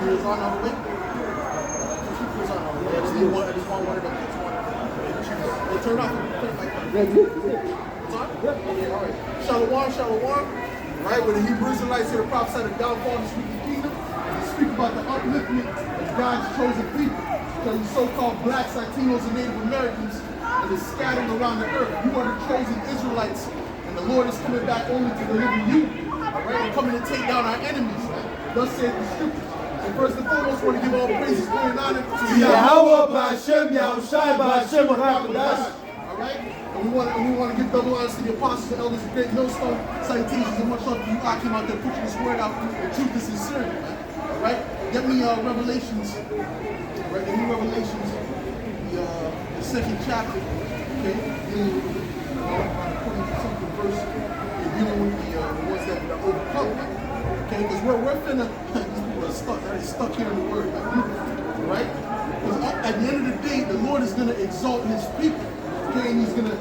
She's on our way. She's on our way. I just want one of them. They turn off. It's on? Okay, all right. Shalom. Right, when the Hebrew Israelites here prophesy the downfall of this wicked kingdom, they speak about the upliftment of God's chosen people. So you so-called blacks, Latinos, and Native Americans, and is scattered around the earth. You are the chosen Israelites, and the Lord is coming back only to deliver you. All right, and coming to take down our enemies. Thus saith the scriptures. And first and foremost, we want to give all praises, glory, and honor to Yahweh, Ba'Hashem, Yahushai, Ba'Hashem, Ba'Hakadosh. All right, and we want to give double honors to the apostles, the elders, the great millstone, citations, and much love to you. I came out there pushing this word out. The truth is sincere, man. All right, get me Revelations. Right, get me Revelations, the second chapter. Okay, dealing with something verse. Dealing with the ones that are overcome. Okay, because we're finna. They're stuck here in the word, right? Because at the end of the day, the Lord is going to exalt his people, okay? And he's going to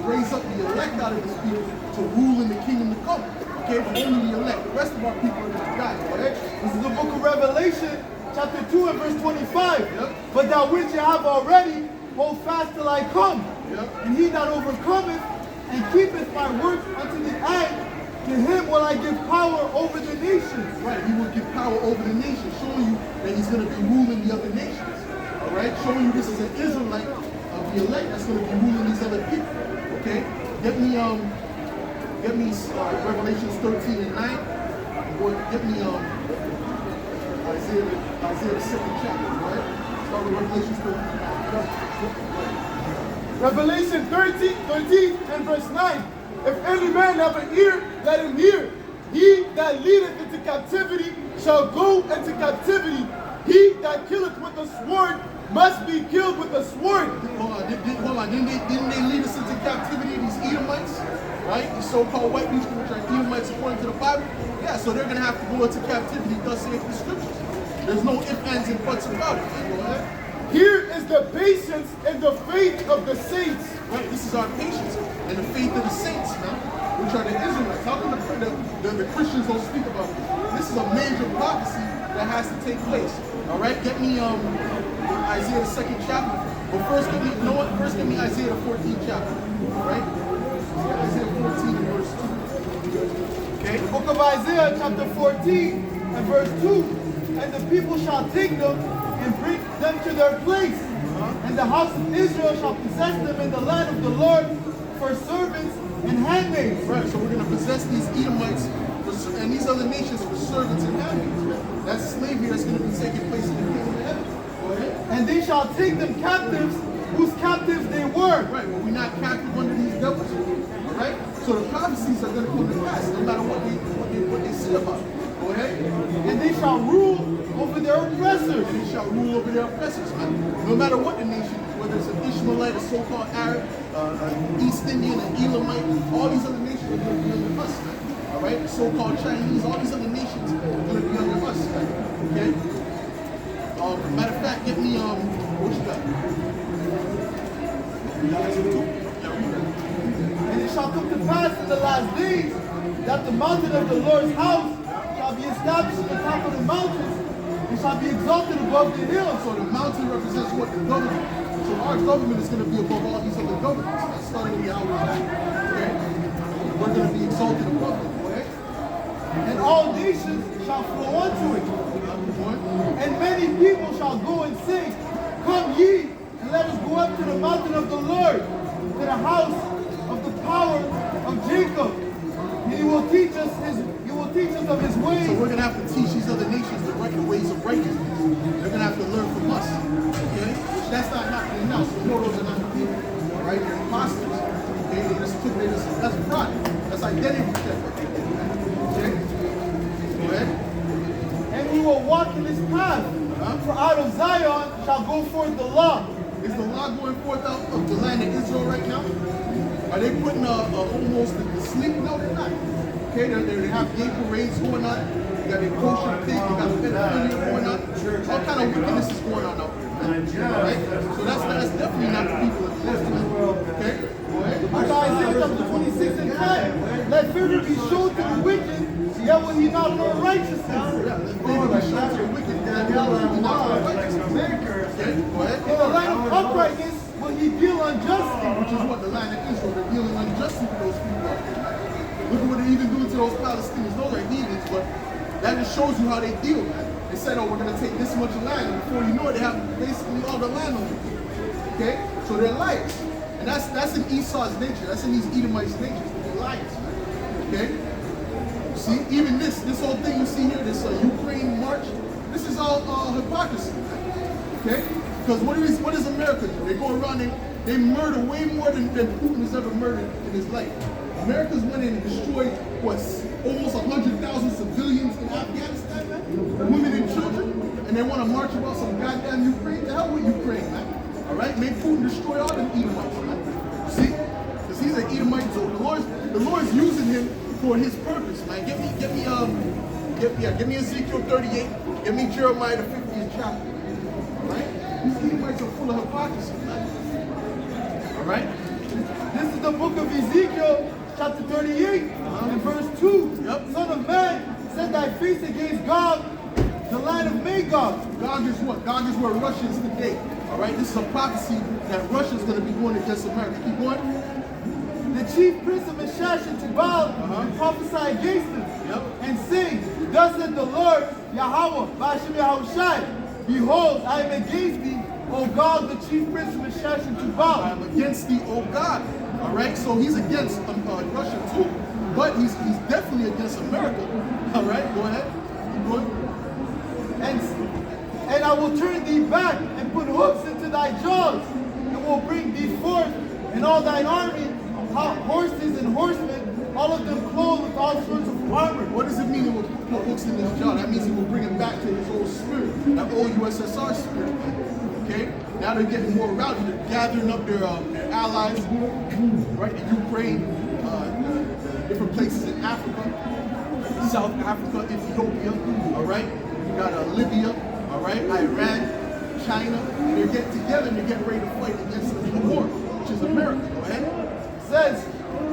raise up the elect out of his people to rule in the kingdom to come, okay? But only the elect. The rest of our people are going to die, okay? This is the book of Revelation, chapter 2 and verse 25. Yep. But that which you have already, hold fast till I come. Yep. And he that overcometh and keepeth my works unto the end, to him will I give power over the nations. Right, he will give power over the nations, showing you that he's going to be ruling the other nations. All right, showing you this is an Israelite of the elect that's going to be ruling these other people. Okay, get me Revelations 13 and 9. Or get me Isaiah the second chapter. Right, start with Revelations 13. Revelation 13 and verse 9. If any man have an ear, let him hear. He that leadeth into captivity shall go into captivity. He that killeth with the sword must be killed with the sword. Hold on. Didn't they lead us into captivity, these Edomites? Right? These so-called white people, which are Edomites according to the Bible? Yeah, so they're going to have to go into captivity, thus saith the scriptures. There's no ifs, ands, and buts about it. Go ahead. Here is the patience and the faith of the saints. Right, this is our patience and the faith of the saints, man, which are the Israelites. How come the Christians don't speak about this? This is a major prophecy that has to take place. All right, get me Isaiah the second chapter. But first, give me Isaiah the 14th chapter. All right, Isaiah 14 and verse 2. Okay, the book of Isaiah, chapter 14 and verse 2. And the people shall take them and bring them to their place. And the house of Israel shall possess them in the land of the Lord for servants and handmaids. Right, so we're going to possess these Edomites and these other nations for servants and handmaids. That's slavery that's going to be taking place in the kingdom of heaven. Go ahead. And they shall take them captives, whose captives they were. Right, but we're not captive under these devils. All right? So the prophecies are going to come to pass, no matter what they say about it. Go ahead. And they shall rule over their oppressors. And they shall rule over their oppressors, man. No matter what the nation is, whether it's an Ishmaelite, a so-called Arab, East Indian, an Elamite, all these other nations are going to be under us, man. All right? The so-called Chinese, all these other nations are going to be under us, man. Okay? Matter of fact, get me, what you got? And it shall come to pass in the last days that the mountain of the Lord's house shall be established on the top of the mountains. It shall be exalted above the hills. So the mountain represents what? The government. So our government is going to be above all these other governments. That's starting to be our back. Okay? We're going to be exalted above them. Okay? And all nations shall flow unto it. And many people shall go and say, Come ye, and let us go up to the mountain of the Lord, to the house of the power of Jacob. And he will teach us of his ways. So we're going to have to teach these other nations the right ways of righteousness. They're going to have to learn from us. Okay? Which that's not happening now. So we know those are not the people. All right? They're imposters. Okay? That's fraud. That's identity theft. Okay? Go ahead. And we will walk in his path. For out of Zion shall go forth the law. Is the law going forth out of the land of Israel right now? Are they putting almost to sleep? No, they're not. Okay, they have gay parades going on. They got a kosher pig. They got pedophilia going on. All kind of wickedness is going on out there. All right? So that's definitely not the people of the Lord. Okay? Go ahead. Isaiah chapter 26 and 10. Let favor be shown to the wicked, yet yet will he not learn righteousness. Yeah, let's be like show to the wicked. Yeah, not righteousness. Okay, go ahead. In the land of uprightness will he deal unjustly. Which is what the land of Israel, they're dealing unjustly to those people out there. Look at what they even do to those Palestinians. Those are heathens, but that just shows you how they deal, man. They said, oh, we're going to take this much land, and before you know it, they have basically all the land on them. Okay? So they're liars. And that's in Esau's nature. That's in these Edomites' nature. They're liars, man. Okay? See, even this whole thing you see here, this Ukraine march, this is all hypocrisy, man. Okay? Because what does America do? They go around and they murder way more than Putin has ever murdered in his life. America's went in and destroyed, what, almost 100,000 civilians in Afghanistan, man? Women and children. And they want to march about some goddamn Ukraine? The hell with Ukraine, man. All right? Make Putin destroy all them Edomites, man. See? Because he's an Edomite too. The Lord's using him for his purpose, man. Give me Ezekiel 38. Give me Jeremiah the 50th chapter. All right? These Edomites are full of hypocrisy, man. All right? This is the book of Ezekiel, chapter 38, and verse 2. Yep. Son of man, set thy face against Gog, the land of Magog. Gog is what? Gog is where Russia is today. All right? This is a prophecy that Russia's going to be going against America. Keep going. The chief prince of Meshash and Tubal and prophesy against them, and sing, thus said the Lord, Yahweh, Ba'ashem Yahushai, behold, I am against thee, O God, the chief prince of Meshash and Tubal. I am against thee, O God. All right? So he's against Russia too, but he's definitely against America. All right? Go ahead. Keep going. And I will turn thee back and put hooks into thy jaws, and will bring thee forth and all thine army, horses and horsemen, all of them clothed with all sorts of armor. What does it mean he will put hooks in his jaw? That means he will bring him back to his old spirit, that old USSR spirit. Okay? Now they're getting more rowdy. They're gathering up their allies, right, in Ukraine, different places in Africa, South Africa, Ethiopia, all right? You got Libya, all right, Iran, China. They're getting together and they're getting ready to fight against the war, which is America. Go ahead. Says,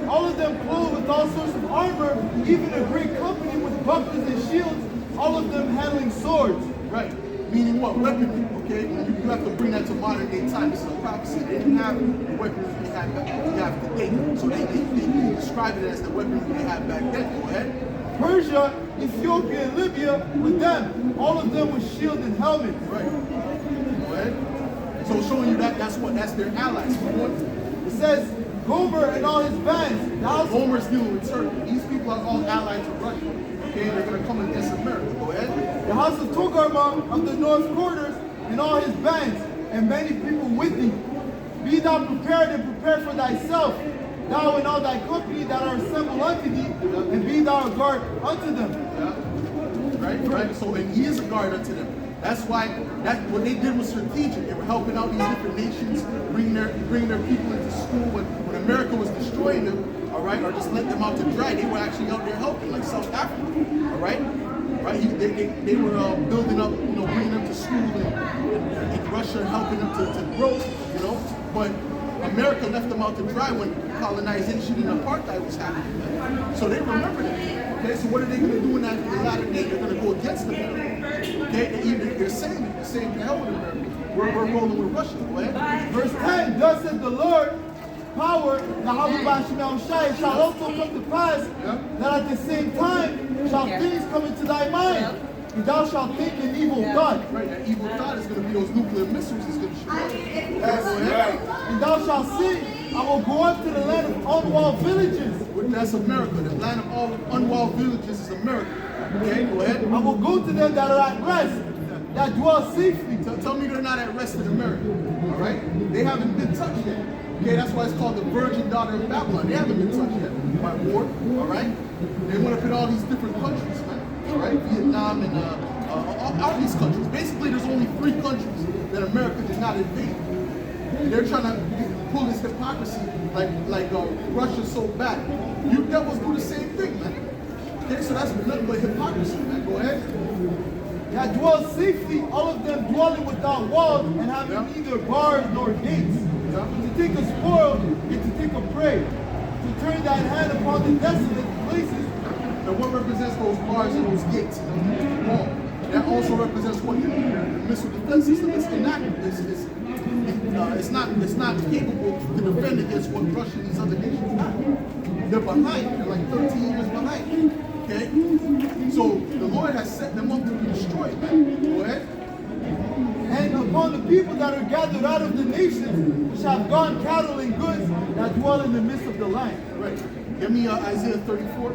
all of them clothed with all sorts of armor, even a great company with bucklers and shields, all of them handling swords. Right. Meaning what? Weaponry, okay? You have to bring that to modern day time. This is a prophecy. They didn't have the weaponry they have today. So they describe it as the weaponry they had back then. Go ahead. Persia, Ethiopia, and Libya with them, all of them with shield and helmet. Right. Go ahead. So showing you that's their allies. It says, Gomer and all his bands. Gomer's dealing with Turkey. These people are all allied to Russia. Okay, they're going to come against America. Go ahead. The house of Togarmah of the north quarters and all his bands, and many people with thee. Be thou prepared and prepare for thyself, thou and all thy company that are assembled unto thee, and be thou a guard unto them. Yeah. Right. So, and he is a guard unto them. That's why what they did was strategic. They were helping out these different nations, bringing their people into school. When America was destroying them, all right, or just let them out to dry, they were actually out there helping, like South Africa, all right. Right? They were building up, bringing them to school in Russia, helping them to grow, But America left them out to dry when colonization and apartheid was happening. So they remember that. Okay, so what are they going to do in that latter day? They're going to go against America. Okay, they're saying it. They're saying to hell with America. We're rolling with Russia. Go ahead. Verse 10, thus said the Lord, power, Yahweh Ba'ashem Yahushai, shall also come to pass, that at the same time shall things come into thy mind, and thou shalt think an evil thought. Right, that evil thought is going to be those nuclear missiles is going to shoot up. And thou shalt say, I will go up to the land of unwalled villages. That's America. The land of all unwalled villages is America. Okay, go ahead. I will go to them that are at rest, that dwell safely. Tell me they're not at rest in America. All right? They haven't been touched yet. Okay, that's why it's called the virgin daughter of Babylon. They haven't been touched yet by war. All right? They went up in all these different countries, man. All right? Vietnam and all these countries. Basically, there's only 3 countries that America did not invade. And they're trying to pull this hypocrisy like Russia's so bad. You devils do the same thing, man. Okay, so that's nothing but hypocrisy, man. Go ahead. That dwell safely, all of them dwelling without walls and having neither bars nor gates. To take a spoil and to take a prey. To turn thine hand upon the desolate places And what represents those bars and those gates? The wall. That also represents what? The missile defense system. It's inactive. It's not capable to defend against what Russia and these other nations have. They're behind. They're like 13 years behind. Okay? So the Lord has set them up to be destroyed, man. Go ahead. And upon the people that are gathered out of the nations, which have gone cattle and goods that dwell in the midst of the land. Right. Give me Isaiah 34.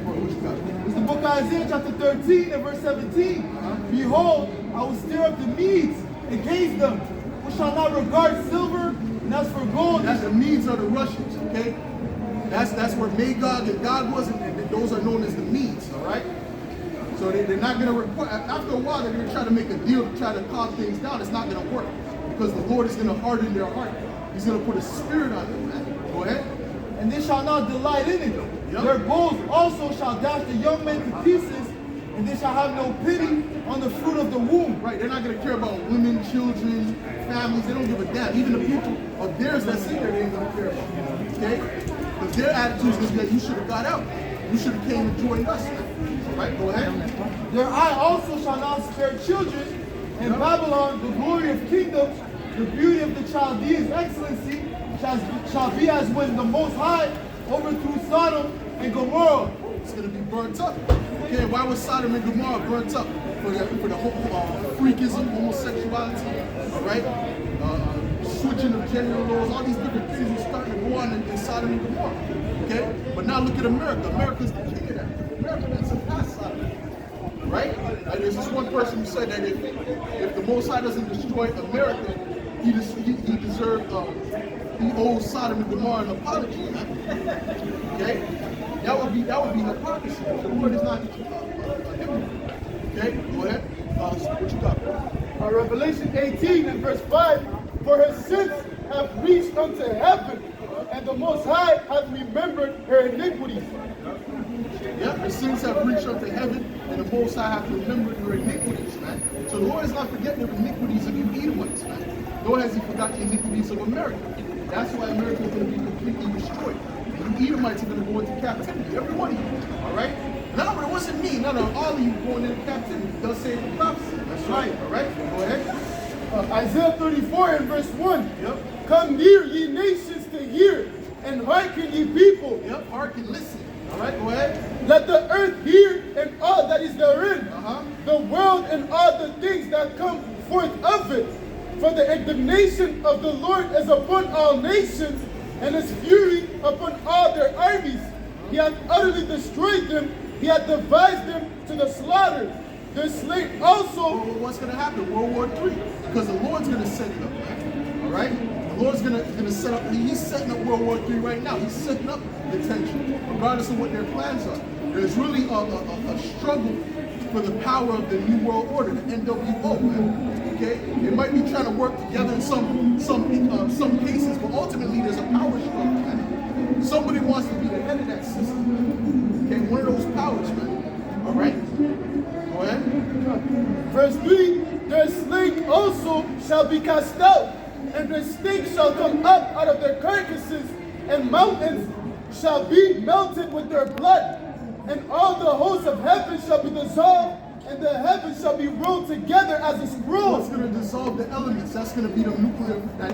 What you got? It's the book of Isaiah chapter 13 and verse 17. Behold, I will stir up the Medes against them, which shall not regard silver, and as for gold. That's the Medes are the Russians, okay? That's where Magog and God was, and those are known as the Medes, all right? So they're not going to require, after a while, they're going to try to make a deal to try to calm things down. It's not going to work because the Lord is going to harden their heart. He's going to put a spirit on them, man. Go ahead. And they shall not delight in it. Yep. Their bows also shall dash the young men to pieces, and they shall have no pity on the fruit of the womb. Right, they're not going to care about women, children, families. They don't give a damn. Even the people of theirs that's in there, they ain't going to care about. Okay? Because their attitude is going to be like, you should have got out. You should have came and joined us. All right, go ahead. Their eye also shall not spare children, and Babylon, the glory of kingdoms, the beauty of the Chaldeans' excellency, shall be as when the Most High overthrew Sodom and Gomorrah. It's going to be burnt up. Okay, why was Sodom and Gomorrah burnt up? For the whole freakism, homosexuality, all right? Switching of gender roles, all these different things were starting to go on in Sodom and Gomorrah. Okay? But now look at America. America's the king of that. America has surpassed Sodom. Right? And there's this one person who said that if the Most High doesn't destroy America, he deserved, he owes Sodom and Gomorrah an apology. Okay? That would be hypocrisy. The Lord is not okay? Go ahead. What you got? Revelation 18 and verse 5. For her sins have reached unto heaven, and the Most High hath remembered her iniquities. Yeah, her sins have reached unto heaven, and the Most High hath remembered her iniquities, man. So the Lord is not forgetting the iniquities of you Edomites, man. Nor has he forgotten the iniquities of America. That's why America is going to be completely destroyed. You Edomites are going to go into captivity, every one of you, all right? No, but it wasn't me. No, all of you going into captivity. Thus say the prophecy. That's right, all right? Go ahead. Isaiah 34 and verse 1. Yep. Come near, ye nations, to hear, and hearken, ye people. Yep, hearken, listen. All right, go ahead. Let the earth hear, and all that is therein, the world and all the things that come forth of it. For the indignation of the Lord is upon all nations, and his fury upon all their armies. He hath utterly destroyed them, he hath devised them to the slaughter. Their slain also. Well, what's going to happen? World War III. Because the Lord's going to set it up, man. All right? The Lord's going to set up, he's setting up World War III right now. He's setting up the tension, regardless of what their plans are. There's really a struggle for the power of the New World Order, the NWO, man. Okay? They might be trying to work together in some cases, but ultimately there's a power struggle, man. Somebody wants to be the head of that system. Okay? One of those powers, man. All right? Go ahead. Verse 3, their slain also shall be cast out, and their stink shall come up out of their carcasses, and mountains shall be melted with their blood, and all the hosts of heaven shall be dissolved, and the heavens shall be rolled together as a scroll. What's going to dissolve the elements? That's going to be that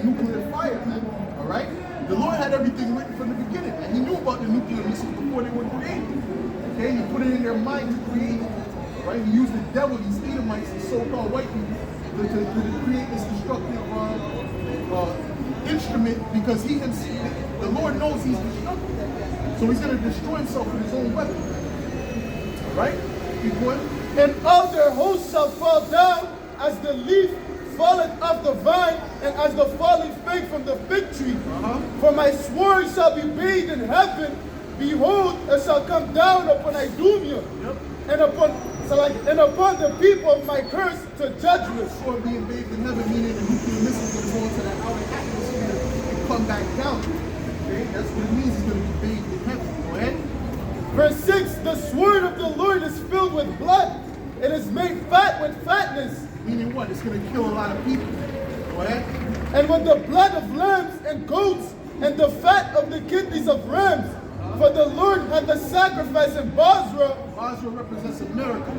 nuclear fire, man. All right? The Lord had everything written from the beginning, man. He knew about the nuclear missiles before they were created. Okay? He put it in their mind to create it. Right? He used the devil, these Edomites, these so-called white people, to create this destructive instrument because the Lord knows he's destructive. So he's going to destroy himself with his own weapon. All right? Keep going. And all their hosts shall fall down as the leaf falleth off the vine, and as the falling fig from the fig tree. For my sword shall be bathed in heaven. Behold, it shall come down upon Idumea, and upon the people of my curse to judgment. Sword being bathed in heaven, meaning the nuclear missiles going to go into the outer atmosphere and come back down. Okay, that's what it means. It's going to be bathed in heaven. Go ahead. Verse 6, the sword of the Lord is filled with blood. It is made fat with fatness. Meaning what? It's going to kill a lot of people. Go ahead. And with the blood of lambs and goats and the fat of the kidneys of rams. For the Lord had the sacrifice in Basra. Basra represents America.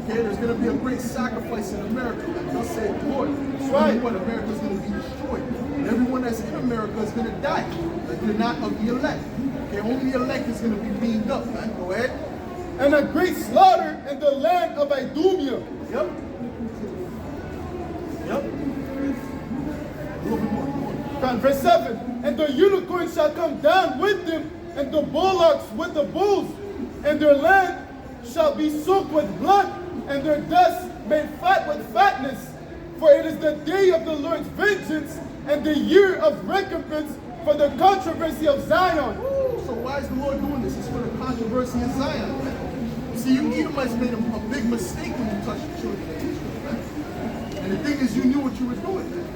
Okay, there's going to be a great sacrifice in America. And they'll say, Lord, that's right. What America is going to be destroyed. And everyone that's in America is going to die. Like they're not of the elect. Okay, only the elect is going to be beamed up, man. Go ahead. And a great slaughter in the land of Idumea. Yep. Yep. A little bit more. Verse 7. And the unicorn shall come down with them, and the bullocks with the bulls, and their land shall be soaked with blood, and their dust made fat with fatness. For it is the day of the Lord's vengeance, and the year of recompense for the controversy of Zion. Ooh, so why is the Lord doing this? It's for the controversy of Zion, man. See, you Edomites made a big mistake when you touched the children of Israel, man. And the thing is, you knew what you were doing, man.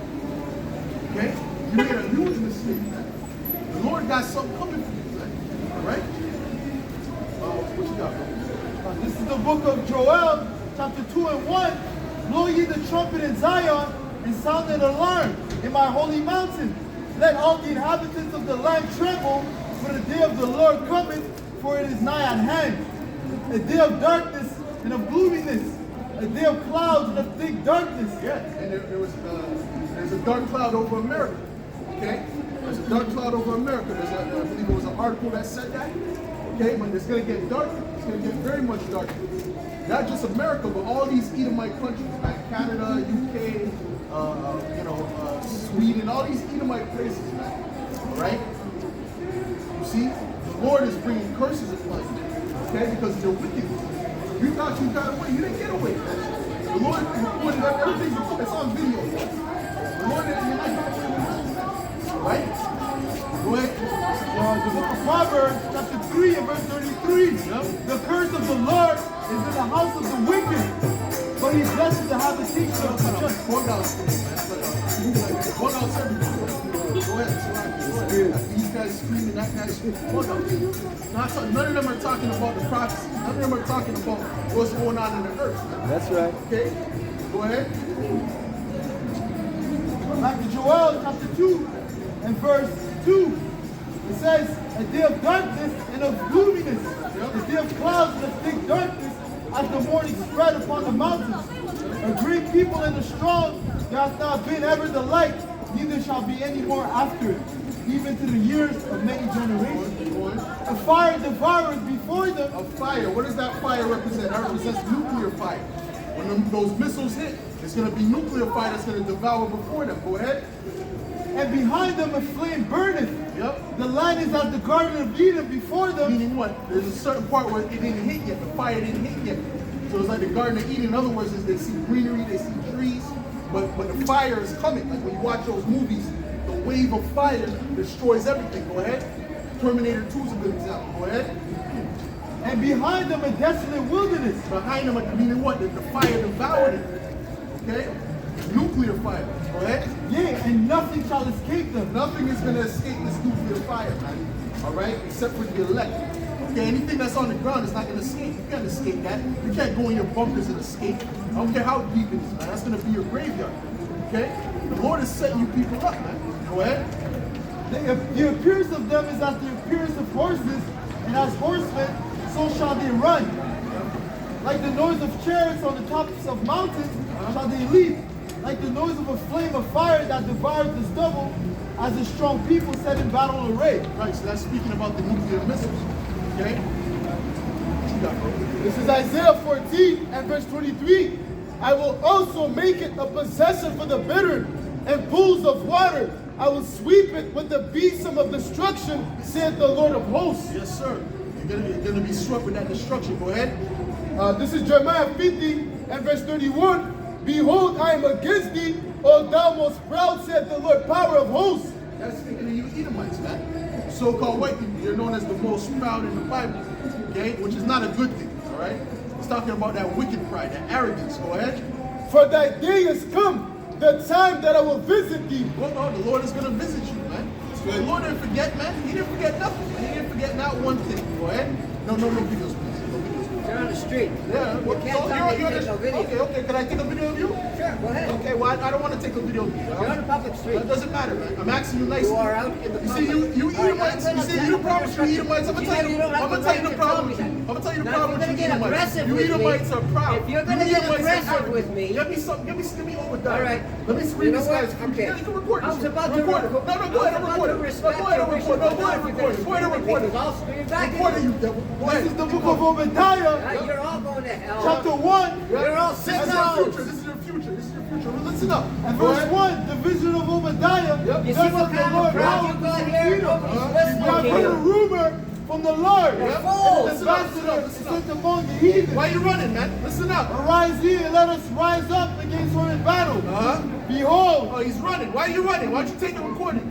Okay? You made a huge mistake, man. The Lord got something coming for you, man. All right? What you got, bro? This is the book of Joel, chapter 2 and 1. Blow ye the trumpet in Zion, and sound an alarm in my holy mountain. Let all the inhabitants of the land tremble, for the day of the Lord cometh, for it is nigh at hand. A day of darkness and of gloominess, a day of clouds and of thick darkness. Yeah, and there's a dark cloud over America. Okay? There's a dark cloud over America. I believe there was an article that said that. Okay, when it's going to get dark, it's going to get very much darker. Not just America, but all these Edomite countries, like Canada, UK, Sweden, all these Edomite places, man. All right? You see, the Lord is bringing curses upon you, okay? Because you're wicked. You thought you got away. You didn't get away, man. The Lord recorded everything. It's on video. The Lord didn't get away. All right? Go ahead. The book of Proverbs, chapter 3 and verse 33. Yep. The curse of the Lord is in the house of the wicked, but he blesses the habitation of the just. One out, man. One out, everybody. Go ahead. These guys screaming, that guy's screaming. One out. None of them are talking about the prophecy. None of them are talking about what's going on in the earth. Man. That's right. Okay? Go ahead. Back to Joel, chapter 2 and verse 2. It says, a day of darkness and of gloominess, a day of clouds and of thick darkness, as the morning spread upon the mountains. A great people and a strong, there hath not been ever the like, neither shall be any more after it, even to the years of many generations. A fire devours before them. A fire. What does that fire represent? That represents nuclear fire. When those missiles hit, it's going to be nuclear fire that's going to devour before them. Go ahead. And behind them a flame burneth. Yep. The land is as the Garden of Eden before them. Meaning what? There's a certain part where it didn't hit yet. The fire didn't hit yet. So it's like the Garden of Eden. In other words, is they see greenery, they see trees, but the fire is coming. Like when you watch those movies, the wave of fire destroys everything. Go ahead. Terminator 2 is a good example. Go ahead. And behind them a desolate wilderness. Behind them, meaning what? The fire devoured it. Okay? Nuclear fire. Go ahead. Yea, and nothing shall escape them. Nothing is going to escape this nuclear fire, man. All right? Except for the elect. Okay, anything that's on the ground is not going to escape. You can't escape that. You can't go in your bunkers and escape. I don't care how deep it is, man. That's going to be your graveyard. Okay? The Lord is setting you people up, man. Go ahead. The appearance of them is as the appearance of horses, and as horsemen, so shall they run. Like the noise of chariots on the tops of mountains shall they leap. Like the noise of a flame of fire that devours the stubble, as a strong people set in battle array. Right, so that's speaking about the nuclear missiles. Okay? What you got, bro? This is Isaiah 14 and verse 23. I will also make it a possession for the bitter, and pools of water. I will sweep it with the besom of destruction, saith the Lord of hosts. Yes, sir. You're gonna be struck with that destruction. Go ahead. This is Jeremiah 50 and verse 31. Behold, I am against thee, O thou most proud, saith the Lord, power of hosts. That's speaking of you Edomites, man. So-called white people, you're known as the most proud in the Bible, okay? Which is not a good thing, all right? It's talking about that wicked pride, that arrogance. Go ahead. For thy day is come, the time that I will visit thee. Well, the Lord is going to visit you, man. So the Lord didn't forget, man. He didn't forget nothing. He didn't forget not one thing. Go ahead. No videos, please. No videos, please. You're on the street. Yeah. You can't tell me you take no video. Okay. Can I take a video of you? Sure, go ahead. Okay, well, I don't want to take a video of you. You're on a public street. It doesn't matter, man. I'm asking you nicely. You are out in the You see, public. you All right, Edomites. I'm You gonna see, tell you promise you Edomites. I'm gonna tell you. don't have I'm gonna the tell you right the to tell problem. me that. I'm gonna tell you the Now, problem if with you're you gonna get Edomites. aggressive You with me, Edomites are proud. if you're gonna You get Edomites are aggressive arrogant. with me- Give me some. Give me over that. All right. Let me You read know this what? guy's. Okay. Yeah, you can record I this. was about to record it. record. No, go ahead and record it. No, go ahead and record it. No, go ahead and record it. Go ahead and record it. Because I'll scream back at Record it, you. you devil. Go This ahead. is the book of Obadiah, You're all going to hell. chapter 1, You're all This sick is your now. future. This is your future. This is your future. Listen up. and Go verse ahead. 1, the vision of Obadiah. Yep. You Thus see what saith the kind Lord of crowd you God, got here? Nobody's I listening have to heard a you. rumor from the Lord. Yep. Fools. An Listen up, ambassador listen up. sent among the heathen. Why you running, man? Listen up. Arise ye and let us rise up against her in battle. Behold, Oh, he's running. Why are you running? Why don't you take the recording?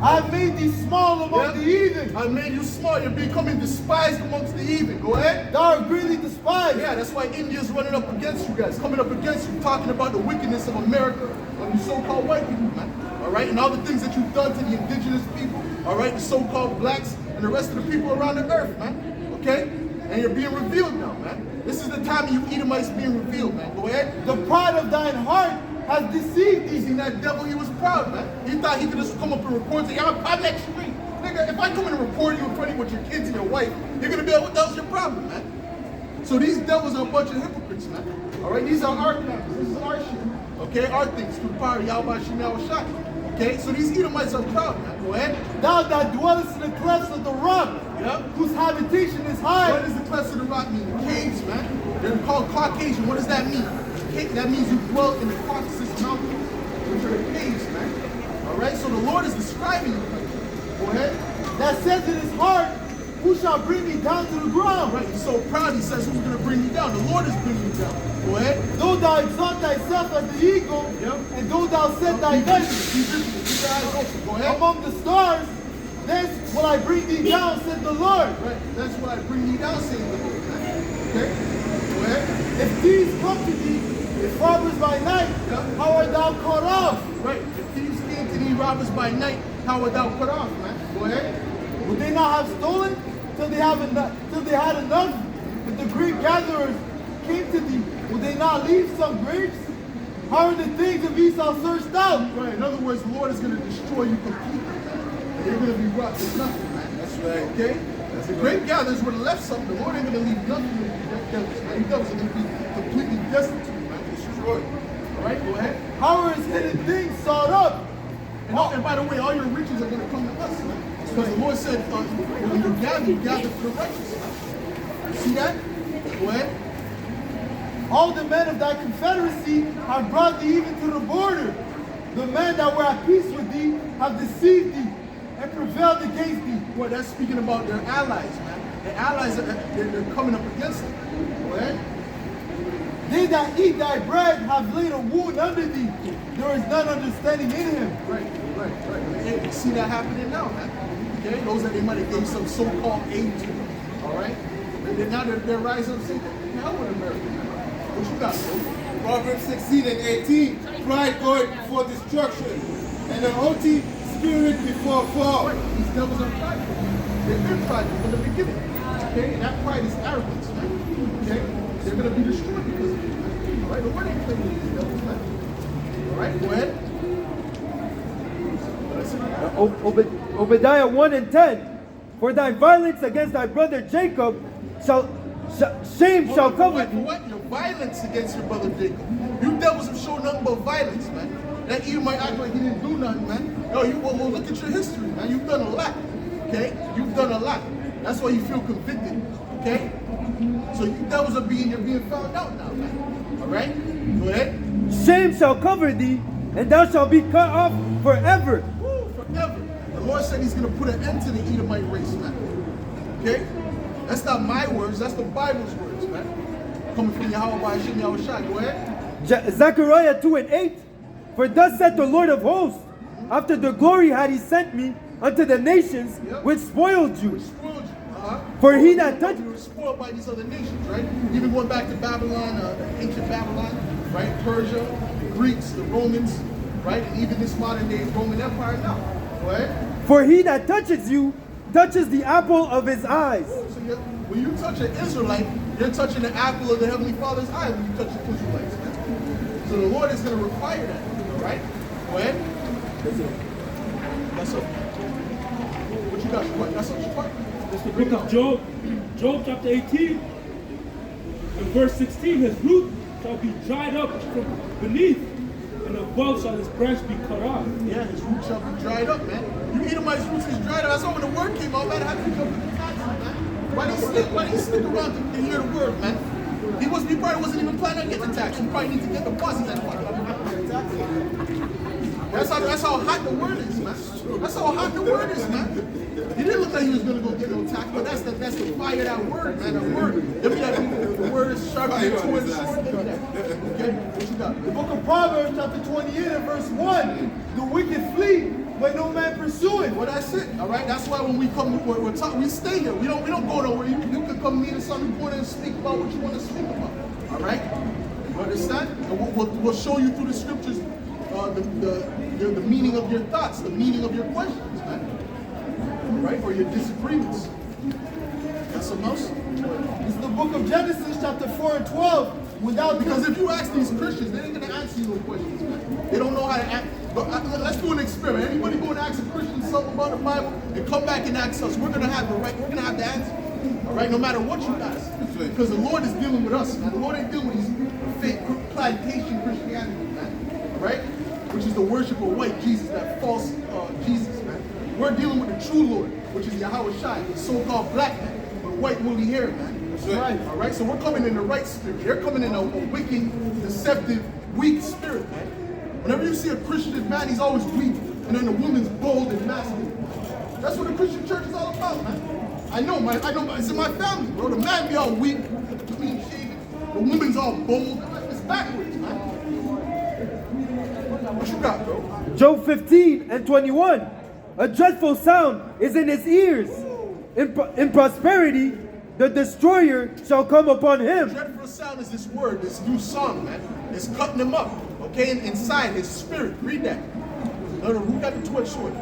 I have made thee small among Yep. the heathen. I made you small. You're becoming despised amongst the heathen. Go ahead. Thou art greatly despised. Yeah, that's why India's running up against you guys, coming up against you, talking about the wickedness of America, of you so-called white people, man. All right, and all the things that you've done to the indigenous people. All right, the so-called blacks and the rest of the people around the earth, man. Okay, and you're being revealed now, man. This is the time of you Edomites being revealed, man. Go ahead. The pride of thine heart has deceived thee. Easy, that devil, he was proud, man. He thought he could just come up and record to you. I'm next street. Nigga, if I come in and record you in front of you with your kids and your wife, you're gonna be like, what the hell's your problem, man? So these devils are a bunch of hypocrites, man. All right, these are our campus. This is our shit. Okay, our things through the power of Yahweh Shemel Shai. Okay, so these Edomites are proud, man. Go ahead. Thou that dwellest in the clefts of the rock, Yep. whose habitation is high. What does the clefts of the rock mean? Caves, man. They're called Caucasian. What does that mean? That means you dwell in the Caucasus Mountains, which are the caves, man. All right, so the Lord is describing you. Go ahead. That says in his heart, who shall bring me down to the ground? Right, he's so proud, he says, who's going to bring you down? The Lord is bringing you down. Go ahead. Though thou exalt thyself as the eagle, Yep. and though thou set thy Be nest vigilant. Be vigilant. Keep your eyes open. Go ahead. among the stars, thence will I bring thee down, said the Lord. Right, that's why I bring you down, saying the Lord. Okay? Go ahead. If these come to thee, if robbers by night, Yep. how art thou cut off? Right, if thieves came to thee, robbers by night, how art thou cut off, man? Go ahead. Would they not have stolen till they had enough? If the grape gatherers came to thee, would they not leave some grapes? How are the things of Esau searched out? Right, in other words, the Lord is going to destroy you completely, man. And you're going to be robbed. There's nothing, man. That's right. Okay? As the grape gatherers would have left something, the Lord ain't going to leave nothing to the devils, man. The devils are going to be completely destitute, man. Destroyed. All right, go ahead. How are his hidden things sought up? And by the way, all your riches are going to come to us, man. Because the Lord said, when you gather for the righteous. You see that? Go ahead. All the men of thy confederacy have brought thee even to the border. The men that were at peace with thee have deceived thee and prevailed against thee. Boy, that's speaking about their allies, man. Their allies, they're coming up against them. Go ahead. They that eat thy bread have laid a wound under thee. There is none understanding in him. Right. Hey, you see that happening now, man. Okay, those that they might have gave some so-called aid to. All right. And now they're rising up saying, the hell with America, man. What you got, bro? Proverbs 16 and 18. Pride goeth before destruction, and a haughty spirit before fall. Right. These devils are prideful. They've been prideful from the beginning. Okay, and that pride is arrogance, man. Okay, they're gonna be destroyed because of it, man. All right, the Lord ain't playing with these devils, man. All right, go ahead. Obadiah 1 and 10. For thy violence against thy brother Jacob shame shall cover For thee. what? Your violence against your brother Jacob. You devils have shown nothing but violence, man. That you might act like he didn't do nothing, man. No, well, look at your history, man. You've done a lot. Okay? You've done a lot. That's why you feel convicted. Okay? So you devils you're being found out now, man. All right? Go ahead. Shame shall cover thee, and thou shalt be cut off forever. Woo, forever. The Lord said he's going to put an end to the Edomite race, man. Okay? That's not my words. That's the Bible's words, man. Coming from Yahweh Hashem Yahweh Shai. Go ahead. Zechariah 2 and 8. For thus saith the Lord of hosts, after the glory had he sent me unto the nations which spoiled you. Which spoiled you. For he that touched... You were spoiled by these other nations, right? Even going back to Babylon, the ancient Babylon, right? Persia, the Greeks, the Romans, right? And even this modern day Roman Empire now. Go ahead. For he that touches you touches the apple of his eyes. So when you touch an Israelite, You're touching the apple of the Heavenly Father's eye when you touch the Israelites, man. So the Lord is going to require that. All right? Go ahead. That's up. What you got, Shapar? That's up, Shapar? That's the book of Job. Job chapter 18. In verse 16, his root shall be dried up from beneath, and above shall his branch be cut off. Yeah, his roots shall be dried up, man. You Edomite's roots is dried up. That's why when the word came out, man, how did you jump in the taxi, man? Why did he stick around to hear the word, man? He probably wasn't even planning on getting the tax. He probably need to get the bosses that That's how hot the word is, man. That's how hot the word is, man. He didn't look like he was gonna go get no tax, but that's the fire of that word, man. The word. Give me that. The word is sharper than two-edged sword. Give me that. Okay, what you got? The book of Proverbs, chapter 28 and verse 1. The wicked flee, but no man pursue it. Well, that's it. All right. That's why when we come, we stay here. We don't go nowhere. You can come meet us on the corner and speak about what you want to speak about. All right. You understand? And we'll show you through the scriptures the meaning of your thoughts, the meaning of your questions, man. All right, or your disagreements. Got something else? This is the book of Genesis, chapter 4 and 12. Because if you ask these Christians, they ain't gonna answer you no questions, man. They don't know how to act. But let's do an experiment. Anybody go and ask a Christian something about the Bible and come back and ask us? We're gonna have the answer. All right, no matter what you ask, because the Lord is dealing with us, man. The Lord ain't dealing with these fake plantation Christianity, man. All right, which is the worship of white Jesus, that false Jesus, man. We're dealing with the true Lord, which is Yahweh Shai, the so-called black man with white woolly hair, man. Right. All right, so we're coming in the right spirit. They're coming in a wicked, deceptive, weak spirit, man. Whenever you see a Christian man, he's always weak, and then the woman's bold and masculine. That's what the Christian church is all about, man. I know, it's in my family, bro. The man be all weak, clean shaven. The woman's all bold. It's backwards, man. What you got, bro? Job 15 and 21. A dreadful sound is in his ears. In prosperity, the destroyer shall come upon him. The dreadful sound is this word, this new song, man. It's cutting him up, okay, inside his spirit. Read that. No, who got the two-edged sword?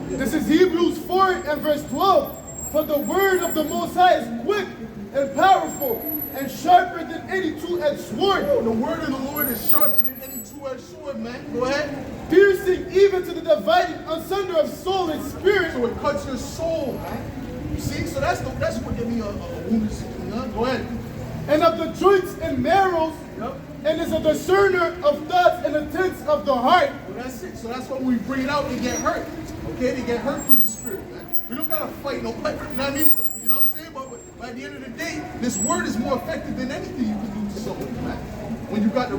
This is Hebrews 4 and verse 12. For the word of the Most High is quick and powerful and sharper than any two-edged sword. Oh, the word of the Lord is sharper than any two-edged sword, man. Go ahead. Piercing even to the dividing asunder of soul and spirit. So it cuts your soul, man. You see? So that's what give me a wounded skin. Go ahead. And of the joints and marrows. Yep. And is a discerner of thoughts and intents of the heart. Well, that's it. So that's why when we bring it out, they get hurt. Okay? They get hurt through the spirit, man. We don't gotta fight no fight. You know what I mean? You know what I'm saying? But by the end of the day, this word is more effective than anything you can do to someone, man. When you got the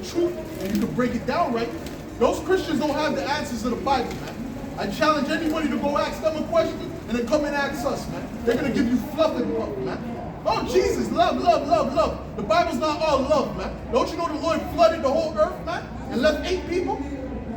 truth, and you can break it down right. Those Christians don't have the answers to the Bible, man. I challenge anybody to go ask them a question and then come and ask us, man. They're gonna give you fluff and fluff, man. Oh, Jesus, love, love, love, love. The Bible's not all love, man. Don't you know the Lord flooded the whole earth, man, and left 8 people?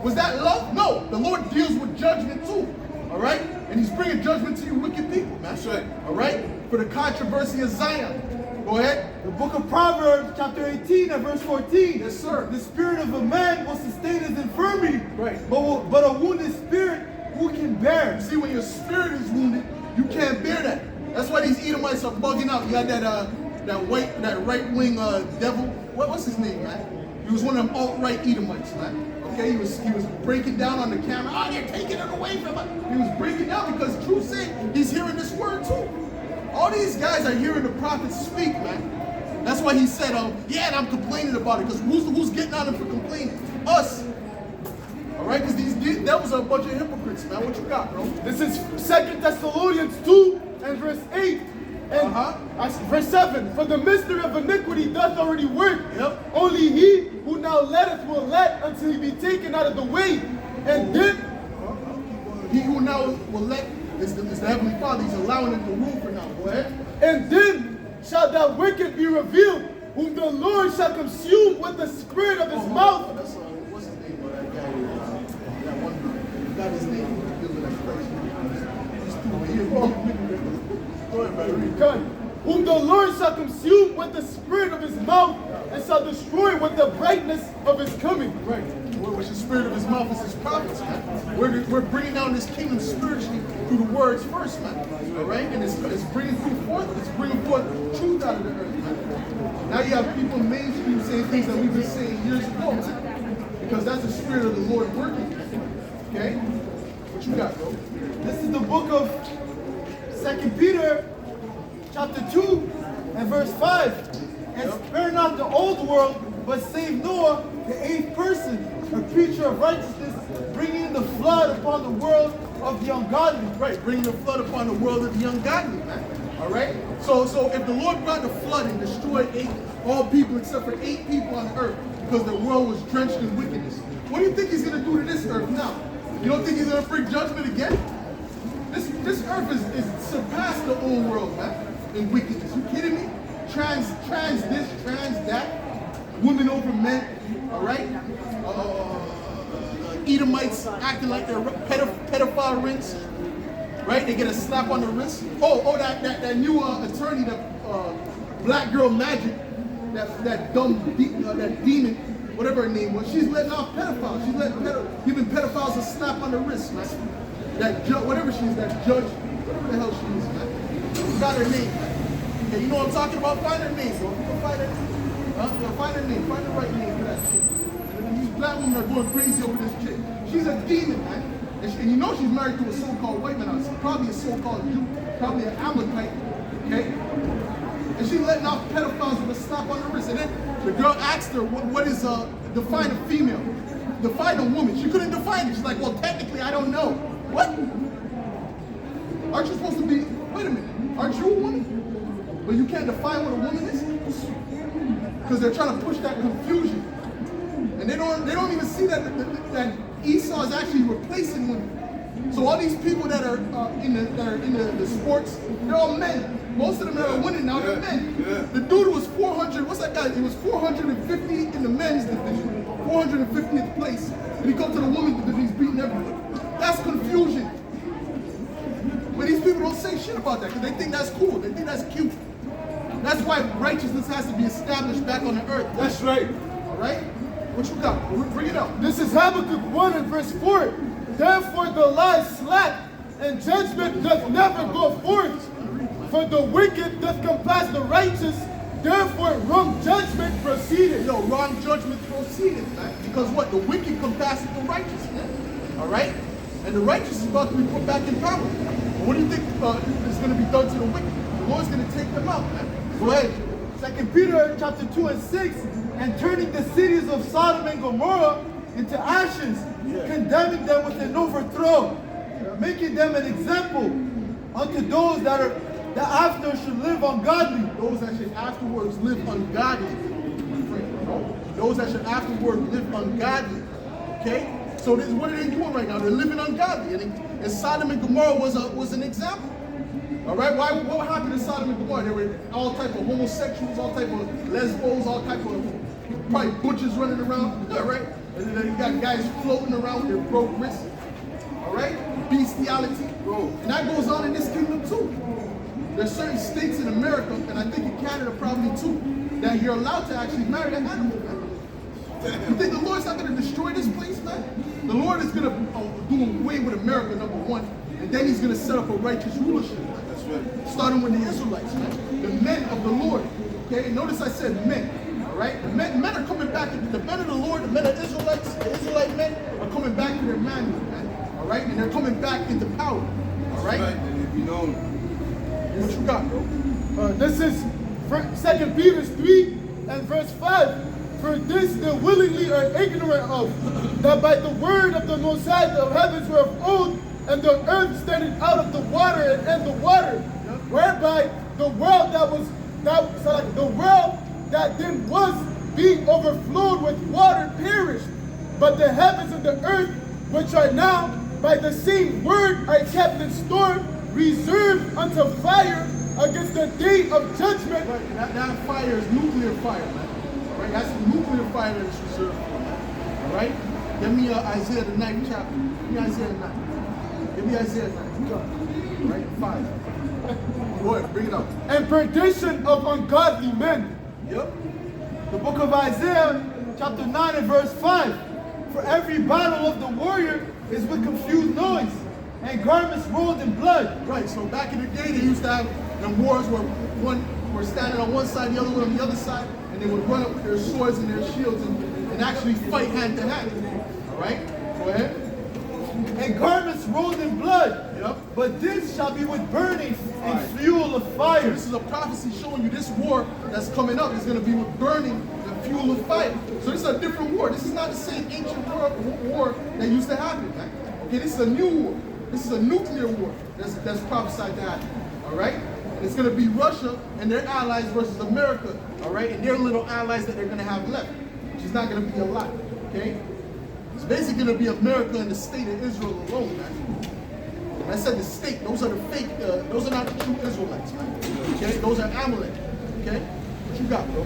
Was that love? No. The Lord deals with judgment too, all right? And he's bringing judgment to you wicked people, man. That's right. All right? For the controversy of Zion. Go ahead. The book of Proverbs, chapter 18 and verse 14. Yes, sir. The spirit of a man will sustain his infirmity. Right. But a wounded spirit, who can bear? See, when your spirit is wounded, you can't bear that. That's why these Edomites are bugging out. You got that right-wing devil. What's his name, man? He was one of them alt-right Edomites, man. Okay, he was breaking down on the camera. Oh, they're taking it away from us. He was breaking down because truth saying he's hearing this word too. All these guys are hearing the prophets speak, man. That's why he said, yeah, and I'm complaining about it. Because who's getting on him for complaining? Us. All right, because these devils are a bunch of hypocrites, man. What you got, bro? This is 2 Thessalonians 2 and verse 8. And verse 7. For the mystery of iniquity doth already work. Yep. Only he who now letteth will let until he be taken out of the way. And then he who now will let is the Heavenly Father. He's allowing him to rule for now. Go ahead. And then shall that wicked be revealed, whom the Lord shall consume with the spirit of his mouth. That's what's his name? That guy, that one guy. Got his name. Go ahead, man. Whom the Lord shall consume with the spirit of his mouth, and shall destroy with of the brightness of his coming. Right. Which the spirit of his mouth is his prophets, man. We're bringing down this kingdom spiritually through the words first, man. All right? And it's bringing forth truth out of the earth, man. Now you have people in mainstream saying things that we've been saying years ago, man. Because that's the spirit of the Lord working. Okay? What you got, bro? This is the book of 2 Peter, chapter 2, and verse 5. And spare not the old world, but save Noah, the eighth person, a preacher of righteousness, bringing the flood upon the world of the ungodly. Right, bringing the flood upon the world of the ungodly, man. All right? So if the Lord brought the flood and destroyed all people except for 8 people on the earth because the world was drenched in wickedness, what do you think he's going to do to this earth now? You don't think he's going to bring judgment again? This earth is surpassed the old world, man, in wickedness. You kidding me? Trans this, trans that, women over men, all right? Edomites acting like they're pedophile rings, right? They get a slap on the wrist. That new attorney, that black girl magic, that demon, whatever her name was, she's letting off pedophiles. She's giving pedophiles a slap on the wrist, man. That judge, whatever she is, that judge, whatever the hell she is, man. Got her name, man. Yeah, you know what I'm talking about? Find her name, bro. If you can find her name, find her name, find the right name for that chick. And these black women are going crazy over this chick. She's a demon, man. And you know she's married to a so-called white man. Probably a so-called Jew, probably an Amalekite, okay? And she's letting off pedophiles with a slap on the wrist. And then the girl asked her, what is, define a female? Define a woman. She couldn't define it. She's like, well, technically, I don't know. What? Aren't you supposed to be, wait a minute, aren't you a woman? But you can't define what a woman is? Because they're trying to push that confusion. And they don't even see that Esau is actually replacing women. So all these people that are in the sports, they're all men. Most of them that are winning now, they're men. Yeah. The dude was 400, what's that guy? He was 450 in the men's division, 450th place. And he comes to the women's division, he's beating everybody. That's confusion. But these people don't say shit about that because they think that's cool. They think that's cute. That's why righteousness has to be established back on the earth. That's right. All right? What you got? Bring it up. This is Habakkuk 1 and verse 4. Therefore the lie slack, and judgment doth never go forth. For the wicked doth compass the righteous, therefore wrong judgment proceeded. Yo, wrong judgment proceeded, man. Because what? The wicked compasses the righteous, man. All right? And the righteous is about to be put back in power. And what do you think is going to be done to the wicked? The Lord's going to take them out, man. Go ahead. 2 Peter chapter 2 and 6, and turning the cities of Sodom and Gomorrah into ashes, condemning them with an overthrow, making them an example unto those that after should live ungodly. Those that should afterwards live ungodly. Those that should afterwards live ungodly. Okay? So this, what are they doing right now? They're living ungodly. And Sodom and Gomorrah was an example. All right? What happened to Sodom and Gomorrah? There were all type of homosexuals, all type of lesbos, all type of probably butchers running around. All right? And then you got guys floating around with their broke wrists. All right? Bestiality. And that goes on in this kingdom too. There's certain states in America, and I think in Canada probably too, that you're allowed to actually marry an animal, man. You think the Lord's not going to destroy this place, man? The Lord is going to do away with America, number one, and then he's going to set up a righteous rulership. That's right. Starting with the Israelites, man. The men of the Lord. Okay? Notice I said men. All right? The men are coming back. The men of the Lord, the men of Israelites, the Israelite men are coming back to their manhood, man. All right? And they're coming back into power. All right? And if you know, what you got, bro? This is 2 Peter 3 and verse 5. For this they willingly are ignorant of, that by the word of the Most High the heavens were of old, and the earth started out of the water and the water, whereby the world the world that then was being overflowed with water perished. But the heavens and the earth, which are now by the same word are kept in store, reserved unto fire against the day of judgment. Right. That fire is nuclear fire, man. All right, that's the nuclear fire that is reserved for, man. All right? Give me Isaiah the 9th chapter. Give me Isaiah 9. Give me Isaiah 9. Go. All right, 5. Go ahead, bring it up. And perdition of ungodly men. Yep. The book of Isaiah chapter 9 and verse 5. For every battle of the warrior is with confused noise, and garments rolled in blood. Right, so back in the day, they used to have them wars where one were standing on one side, the other one on the other side, and they would run up with their swords and their shields and actually fight hand to hand. All right, go ahead. And garments rolled in blood. Yep. But this shall be with burning and fuel of fire. So this is a prophecy showing you this war that's coming up is going to be with burning and fuel of fire. So this is a different war. This is not the same ancient war that used to happen, man. Okay, this is a new war. This is a nuclear war that's prophesied to happen. All right? And it's going to be Russia and their allies versus America. All right? And their little allies that they're going to have left, which is not going to be a lot. Okay? It's basically going to be America and the state of Israel alone, man. When I said the state, those are the fake, those are not the true Israelites, man. Okay? Those are Amalek. Okay? What you got, bro?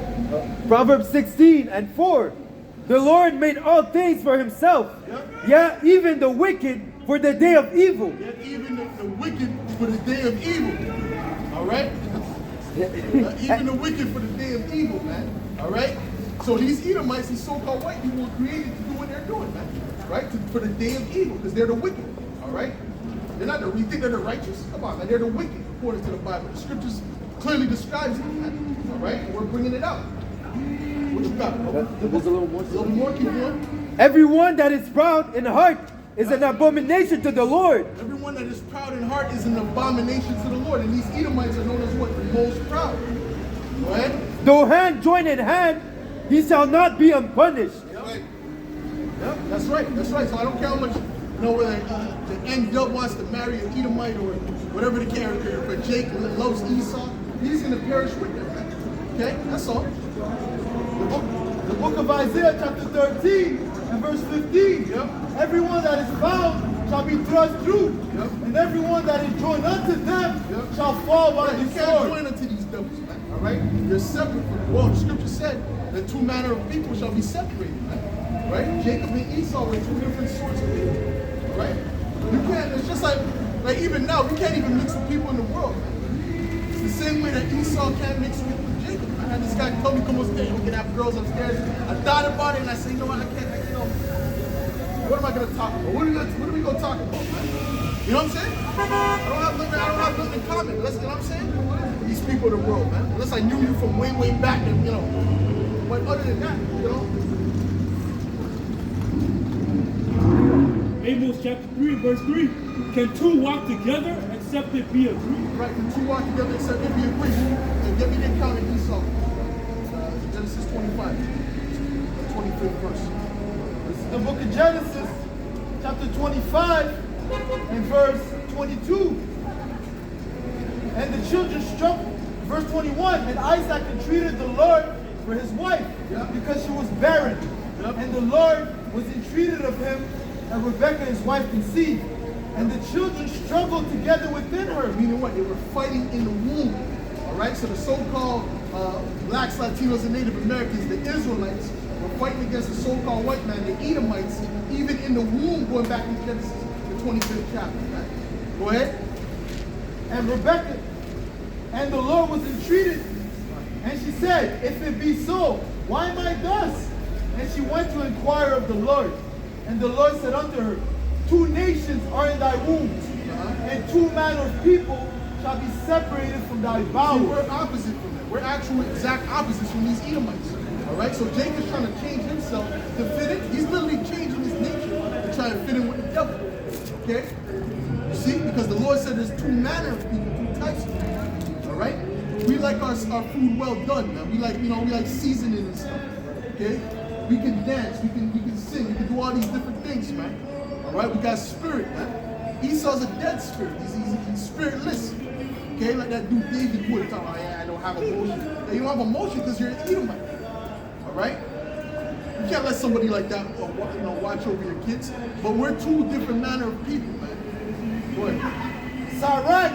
Proverbs 16 and 4. The Lord made all things for himself. Yeah, even the wicked for the day of evil. Yet even the wicked for the day of evil. All right? Even the wicked for the day of evil, man. All right? So these Edomites, these so-called white people, were created to do what they're doing, man. Right? For the day of evil, because they're the wicked. All right? They're not we think they're the righteous. Come on, man. They're the wicked, according to the Bible. The scriptures clearly describes it, man. All right? And we're bringing it out. What you got, bro? There's a little more. A little more, keep going. Everyone that is proud in heart is an abomination to the Lord. Everyone that is proud in heart is an abomination to the Lord. And these Edomites are known as what? The most proud. Go ahead. Though hand join in hand, he shall not be unpunished. Yep, that's right. That's right. So I don't care how much, whether the N-Dub wants to marry an Edomite or whatever the character, but Jake loves Esau, he's going to perish with them. Okay? That's all. The book of Isaiah chapter 13 and verse 15. Yep. Everyone that is found shall be thrust through, Yep. and everyone that is joined unto them Yep. shall fall by You the can't sword. join unto these devils, man. All right? You're separate from well, the scripture said that two manner of people shall be separated, man. Right? Jacob and Esau were two different sorts of people. All right? You can't, it's just like even now, we can't even mix with people in the world, man. It's the same way that Esau can't mix with Jacob. I had this guy tell me, come upstairs, we can have girls upstairs. I thought about it and I said, you know what, I can't, what am I going to talk about? What are we going to talk about, man? You know what I'm saying? I don't have nothing in common. Listen, you know what I'm saying? These people of the world, man. Unless I knew you from way, way back, and But other than that, Amos chapter 3, verse 3. Can two walk together except it be agreed? Right, can two walk together except it be agreed? And get me the account of Esau. Genesis 25, 25th verse. This is the book of Genesis, chapter 25 and verse 22. And the children struck, verse 21, and Isaac entreated the Lord for his wife, because she was barren. And the Lord was entreated of him, and Rebekah his wife conceived. And the children struggled together within her. Meaning what? They were fighting in the womb. All right, so the so-called blacks, Latinos, and Native Americans, the Israelites, were fighting against the so-called white man, the Edomites, even in the womb, going back to Genesis, the 25th chapter. Right? Go ahead. And Rebekah, and the Lord was entreated. And she said, if it be so, why am I thus? And she went to inquire of the Lord. And the Lord said unto her, two nations are in thy wombs, and two manner of people shall be separated from thy See, bowels. we're opposite from them. We're actual exact opposites from these Edomites. All right, so Jacob's trying to change himself to fit in. He's literally changing his nature to try to fit in with the devil. Okay? You see, because the Lord said there's two manner of people, two types of people. All right? We like our food well done, man. We like, we like seasoning and stuff. Okay? We can dance, we can sing, we can do all these different things, man. All right, we got spirit, man. Esau's a dead spirit. He's spiritless. Okay, like that dude David Wood talking about, I don't have emotion. Yeah, you don't have emotion because you're an Edomite. All right? You can't let somebody like that watch over your kids. But we're two different manner of people, man. Go ahead. Sirach,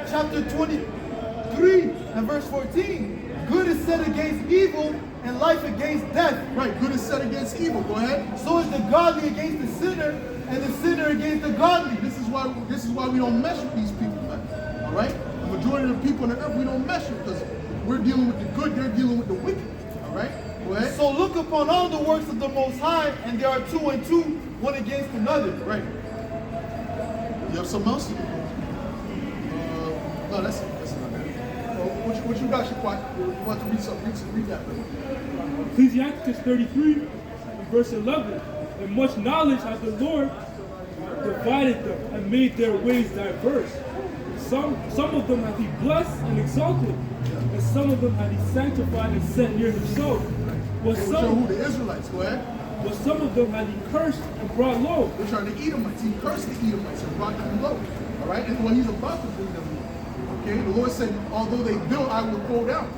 chapter 23 and verse 14. Good is set against evil, and life against death. Right, good is set against evil. Go ahead. So is the godly against the sinner, and the sinner against the godly. This is why we don't mess with these people, man. All right? The majority of the people on the earth, we don't mess with because we're dealing with the good, they're dealing with the wicked. All right? Go ahead. So look upon all the works of the Most High, and there are 2 and 2, one against another. Right. You have something else? No, that's it. That's not it. What you got, Shaquat? You want to read something? Read that. Ecclesiastes 33, and verse 11. And much knowledge hath the Lord divided them and made their ways diverse. Some of them hath he blessed and exalted, and some of them hath he sanctified and set near himself. But Which are who? The Israelites. Go ahead. some of them hath he cursed and brought low. Which are the Edomites. He cursed the Edomites and brought them low. All right? And when he's about to bring them low. Okay? The Lord said, although they built, I will throw down.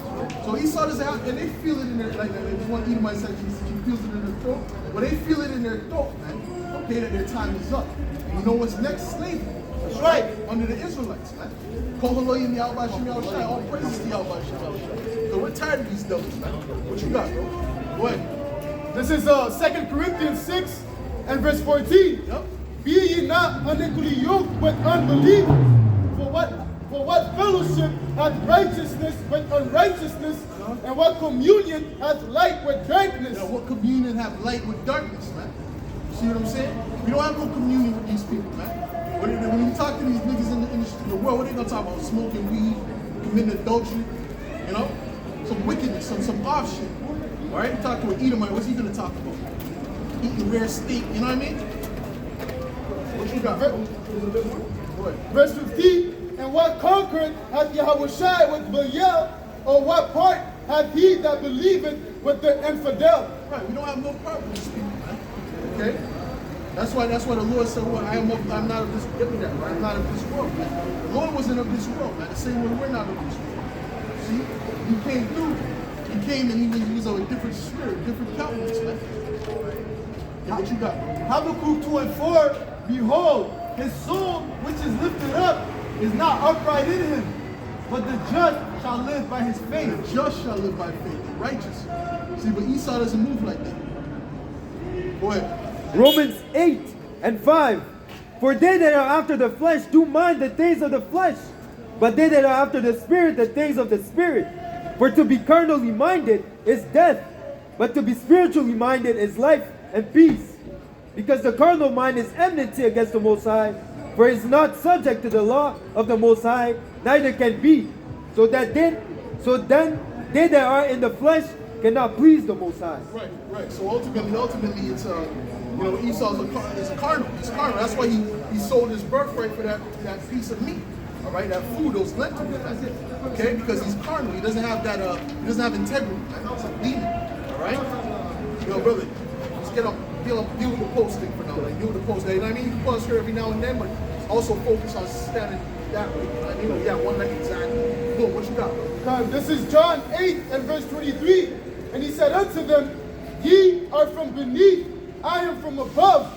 So Esau doesn't have, and they feel it in their, like there's one Edomite said, he feels it in their throat. Well, they feel it in their throat, man. Okay, that their time is up. And you know what's next? Slavery. That's right. Under the Israelites, man. Koholoyim Yahweh Shem Yahushai. All praises to Yahweh Shem Yahushai. So we're tired of these devils, man. What you got, bro? Go ahead. This is 2 Corinthians 6 and verse 14. Yep. Be ye not unequally yoked with unbelievers. For what fellowship hath righteousness with unrighteousness, and what communion hath light with darkness? Now, what communion have light with darkness, man? See what I'm saying? We don't have no communion with these people, man. When you talk to these niggas in the world, what they gonna talk about? Smoking weed, committing adultery, you know? Some wickedness, some off shit. All right? You talk to an Edomite, what's he gonna talk about? Eating rare steak, you know what I mean? What you got? Go ahead. Verse 15. And what conquereth hath Yahushai with Belial, or what part hath he that believeth with the infidel? Right, we don't have no part with these people, man. Okay? That's why the Lord said, well, I'm not of this, get me that, right? I'm not of this world, man. The Lord wasn't of this world, man. The same way we're not of this world. See? He came through. He came and he was of a different spirit, different countenance, man. Yeah, what you got? Habakkuk 2 and 4. Behold, his soul which is lifted up is not upright in him, but the just shall live by his faith. The just shall live by faith, the righteous. See, but Esau doesn't move like that. Go ahead. Romans 8 and 5. For they that are after the flesh do mind the things of the flesh, but they that are after the Spirit the things of the Spirit. For to be carnally minded is death, but to be spiritually minded is life and peace. Because the carnal mind is enmity against the Most High, for it is not subject to the law of the Most High, neither can be. So then they that are in the flesh cannot please the Most High. Right. So ultimately, it's Esau's a carnal. He's carnal. That's why he sold his birthright for that piece of meat. All right, that food, those lentils. Okay, because he's carnal. He doesn't have that. He doesn't have integrity. It's a demon. All right. Yo, brother, let's get up. Deal with the post thing for now. Like deal with the post. You know what I mean? You can pause here every now and then, but also focus on standing that way. You know what I mean? Yeah, one leg exactly. Boom. What you got, bro? This is John 8 and verse 23. And he said unto them, Ye are from beneath, I am from above.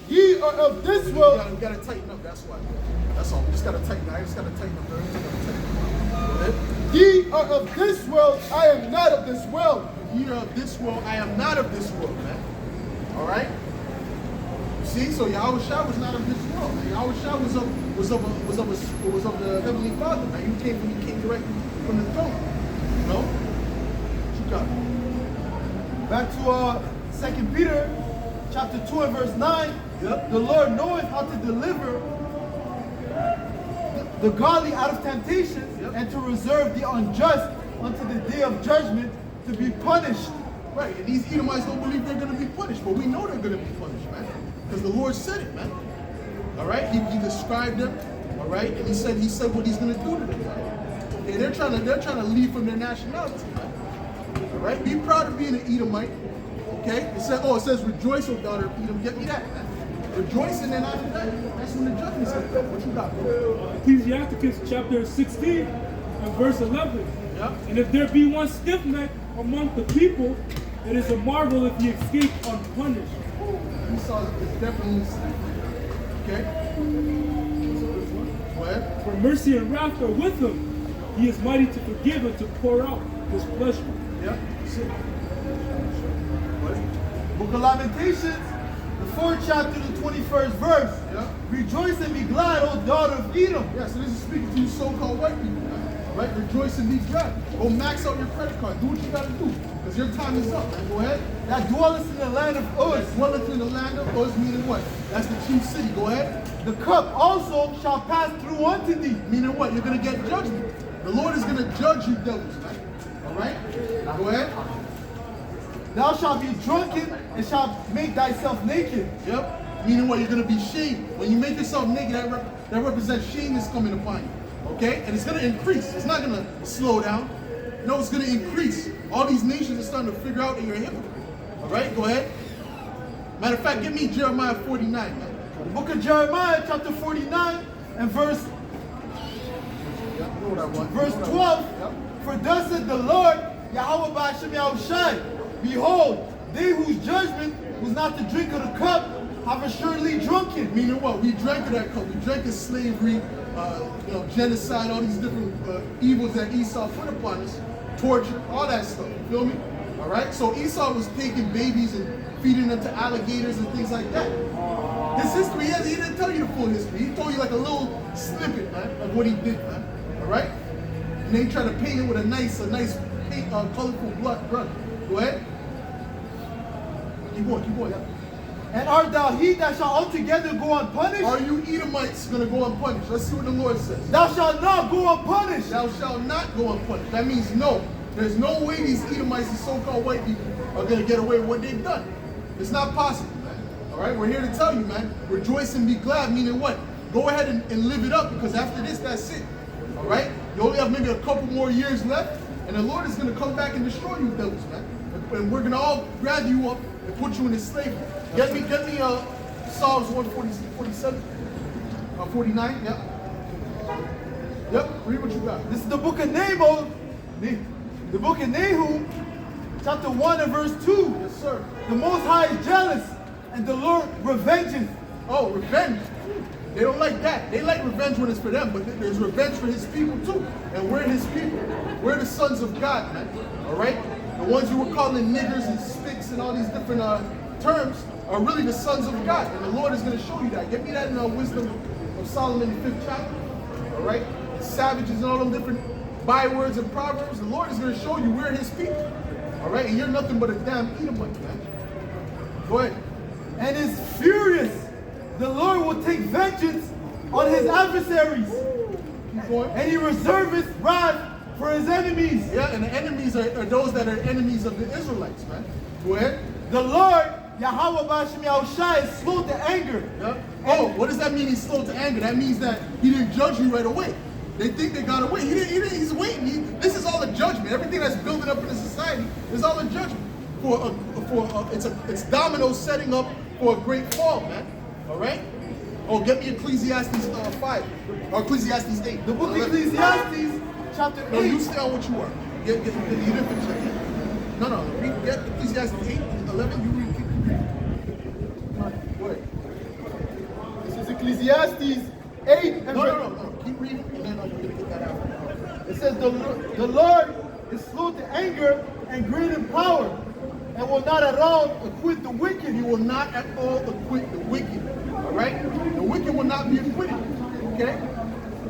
Ye are of this world. You gotta tighten up. That's why. That's all. We just gotta tighten up. I just gotta tighten up. Go ahead. Ye are of this world. I am not of this world. Ye are of this world. I am not of this world, man. All right. See, so Yahushua was not of this world. Yahushua was of the Heavenly Father. Now he came directly from the throne. You know. What you got? Back to 2 Peter chapter 2 and verse 9. Yep. The Lord knoweth how to deliver the godly out of temptation, Yep. and to reserve the unjust unto the day of judgment to be punished. Right, and these Edomites don't believe they're going to be punished, but we know they're going to be punished, man, because the Lord said it, man. All right, he described them, all right, and he said what he's going to do to them. Man. Okay, they're trying to leave from their nationality, man. All right, be proud of being an Edomite. Okay, it says rejoice, O daughter of Edom. Get me that, man. Rejoice and then after that, that's when the judgment's going to come. What you got, bro? Ecclesiastes chapter 16 and verse 11. Yeah. And if there be one stiff neck among the people, it is a marvel if he escape unpunished. Esau is definitely sleeping. Okay? Go ahead. For mercy and wrath are with him. He is mighty to forgive and to pour out his pleasure. Yeah. See. What? Book of Lamentations, the 4th chapter, the 21st verse. Yeah. Rejoice and be glad, O daughter of Edom. Yeah, so this is speaking to you so-called white people, man. right? Rejoice and be glad. Go max out your credit card. Do what you got to do. Because your time is up, man. Go ahead. That dwelleth in the land of Uz. That dwelleth in the land of Uz, meaning what? That's the chief city. Go ahead. The cup also shall pass through unto thee. Meaning what? You're going to get judgment. The Lord is going to judge you devils, man. All right? Go ahead. Thou shalt be drunken and shalt make thyself naked. Yep. Meaning what? You're going to be shamed. When you make yourself naked, that represents shame is coming upon you. Okay? And it's going to increase. It's not going to slow down. No, it's going to increase. All these nations are starting to figure out that you're a hypocrite. All right? Go ahead. Matter of fact, give me Jeremiah 49, man. The book of Jeremiah, chapter 49, and verse 12. For thus said the Lord, Yahweh Ba'ashem Yahushai, behold, they whose judgment was not to drink of the cup have assuredly drunken. Meaning what? We drank of that cup. We drank of slavery, genocide, all these different evils that Esau put upon us, torture, all that stuff. You feel me? All right. So Esau was taking babies and feeding them to alligators and things like that. His history, he didn't tell you the full history. He told you like a little snippet, man, of what he did, man. All right. And they try to paint it with a nice, colorful blood. Go ahead. Keep going. And art thou he that shall altogether go unpunished? Are you Edomites going to go unpunished? Let's see what the Lord says. Thou shalt not go unpunished. Thou shalt not go unpunished. That means no. There's no way these Edomites and so-called white people are going to get away with what they've done. It's not possible, man. All right? We're here to tell you, man. Rejoice and be glad, meaning what? Go ahead and live it up, because after this, that's it. All right? You only have maybe a couple more years left, and the Lord is going to come back and destroy you devils, man. And we're going to all grab you up and put you in this slavery. Get me Psalms 147, 49, yeah. Yep, read what you got. This is the book of Nahum, the book of Nahum, chapter 1 and verse 2. Yes, sir. The Most High is jealous, and the Lord revengeth. Oh, revenge. They don't like that. They like revenge when it's for them, but there's revenge for his people too. And we're his people. We're the sons of God, man. All right? The ones you were calling niggers and spicks and all these different terms are really the sons of God. And the Lord is going to show you that. Get me that in Wisdom of Solomon, the 5th chapter. All right? Savages and all them different bywords and proverbs. The Lord is going to show you we're his people. All right? And you're nothing but a damn Edomite, man. Go ahead. And is furious. The Lord will take vengeance on his adversaries. Keep going. And he reserveth wrath for his enemies. Yeah, and the enemies are those that are enemies of the Israelites, man. Go ahead. The Lord, Yahweh Ba'ashem Yahushai, is slow to anger. Yeah. Oh, what does that mean he's slow to anger? That means that he didn't judge you right away. They think they got away. He didn't, he's waiting. This is all a judgment. Everything that's building up in the society is all a judgment. It's dominoes setting up for a great fall, man. All right? Oh, get me Ecclesiastes 5. Or Ecclesiastes 8. The book of Ecclesiastes, chapter 8. No, you stay on what you are. You didn't finish that yet. No. Get Ecclesiastes 8 and 11. You read. Keep reading. Go ahead. This is Ecclesiastes 8. And No. Keep reading, and then you're going to get that out. It says, the Lord is slow to anger and great in power, and will not at all acquit the wicked. He will not at all acquit the wicked. All right? The wicked will not be acquitted. Okay?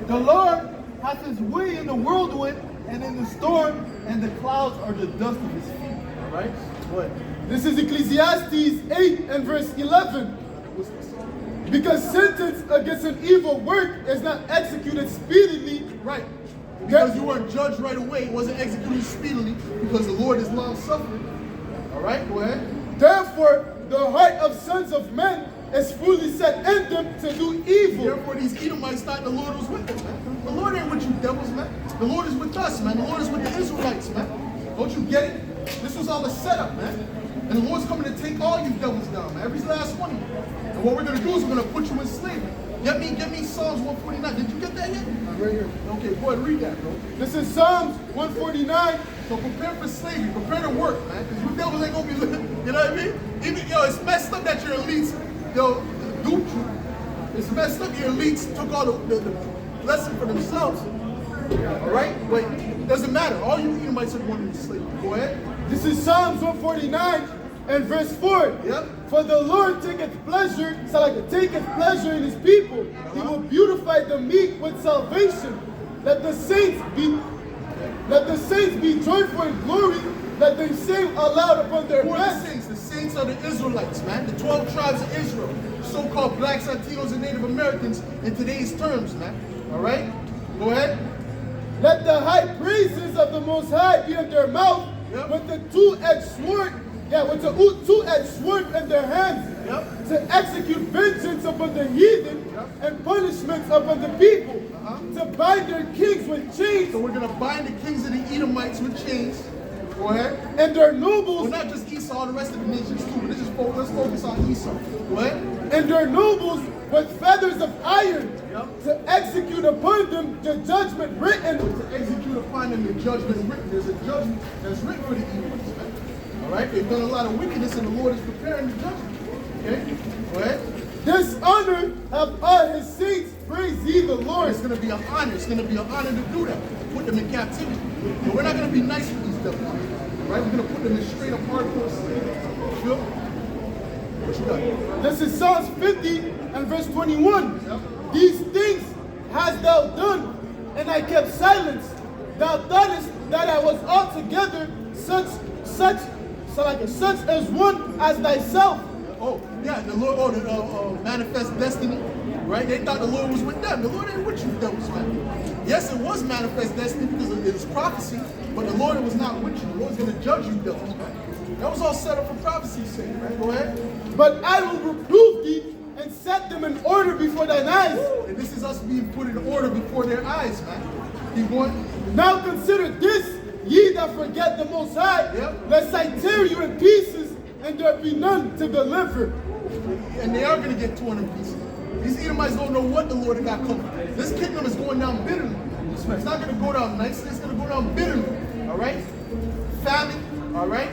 The Lord hath his way in the whirlwind and in the storm, and the clouds are the dust of his feet. All right? What? This is Ecclesiastes 8 and verse 11. What's this? Because sentence against an evil work is not executed speedily. Right. Because you weren't judged right away, it wasn't executed speedily, because the Lord is long suffering. All right, go ahead. Therefore, the heart of sons of men is fully set in them to do evil. Therefore, these Edomites thought the Lord was with them, man. The Lord ain't with you devils, man. The Lord is with us, man. The Lord is with the Israelites, man. Don't you get it? This was all a setup, man. And the Lord's coming to take all you devils down, man. Every last one of you. And what we're going to do is we're going to put you in slavery. Get me Psalms 149. Did you get that yet? Right here. Okay, go ahead, read that, bro. This is Psalms 149. So prepare for slavery. Prepare to work, man. Because you devils ain't going to be living. You know what I mean? Even, it's messed up that your elites, duped you. It's messed up your elites took all the lesson for themselves. All right? But it doesn't matter. All you Edomites are going into slavery. Go ahead. This is Psalms 149 and verse 4. Yep. For the Lord taketh pleasure in his people. He will beautify the meek with salvation. Let the saints be Let the saints be joyful in glory. Let them sing aloud upon their Who are beds. the saints? The saints are the Israelites, man. The 12 tribes of Israel. So-called blacks, Latinos, and Native Americans in today's terms, man. All right? Go ahead. Let the high praises of the Most High be in their mouth, Yep. with the two-edged sword. Yeah, with the two-edged sword in their hands, Yep. to execute vengeance upon the heathen Yep. and punishments upon the people, Uh-huh. to bind their kings with chains So we're going to bind the kings of the Edomites with chains. Go ahead. and their Well, nobles not just Esau, the rest of the nations too. Let's focus on Esau. Go ahead. and their nobles with feathers of iron, Yep. to execute upon them the judgment written. To execute upon them the judgment written. There's a judgment that's written for the Edomites, man. All right? They've done a lot of wickedness and the Lord is preparing the judgment. Okay? Go ahead. This honor have all his saints, praise ye the Lord. It's going to be an honor. It's going to be an honor to do that. Put them in captivity. But we're not going to be nice with these devils. All right? We're going to put them in straight up hardcore slavery. Phil? What you got? This is Psalms 50 and verse 21. Yep. These things hast thou done, and I kept silence. Thou thoughtest that I was altogether such as one as thyself. Oh, yeah, the Lord, the manifest destiny, right? They thought the Lord was with them. The Lord ain't with you, devils, man. Yes, it was manifest destiny because it was prophecy, but the Lord was not with you. The Lord's going to judge you, devils, man. That was all set up for prophecy's sake, right? Go ahead. But I will reprove thee and set them in order before thine eyes. And this is us being put in order before their eyes, man. Keep going. Now consider this, ye that forget the Most High, Yep. lest I tear you in pieces, and there be none to deliver. And they are going to get torn in pieces. These Edomites don't know what the Lord has got coming. This kingdom is going down bitterly. It's not going to go down nicely. It's going to go down bitterly. All right? Famine, all right?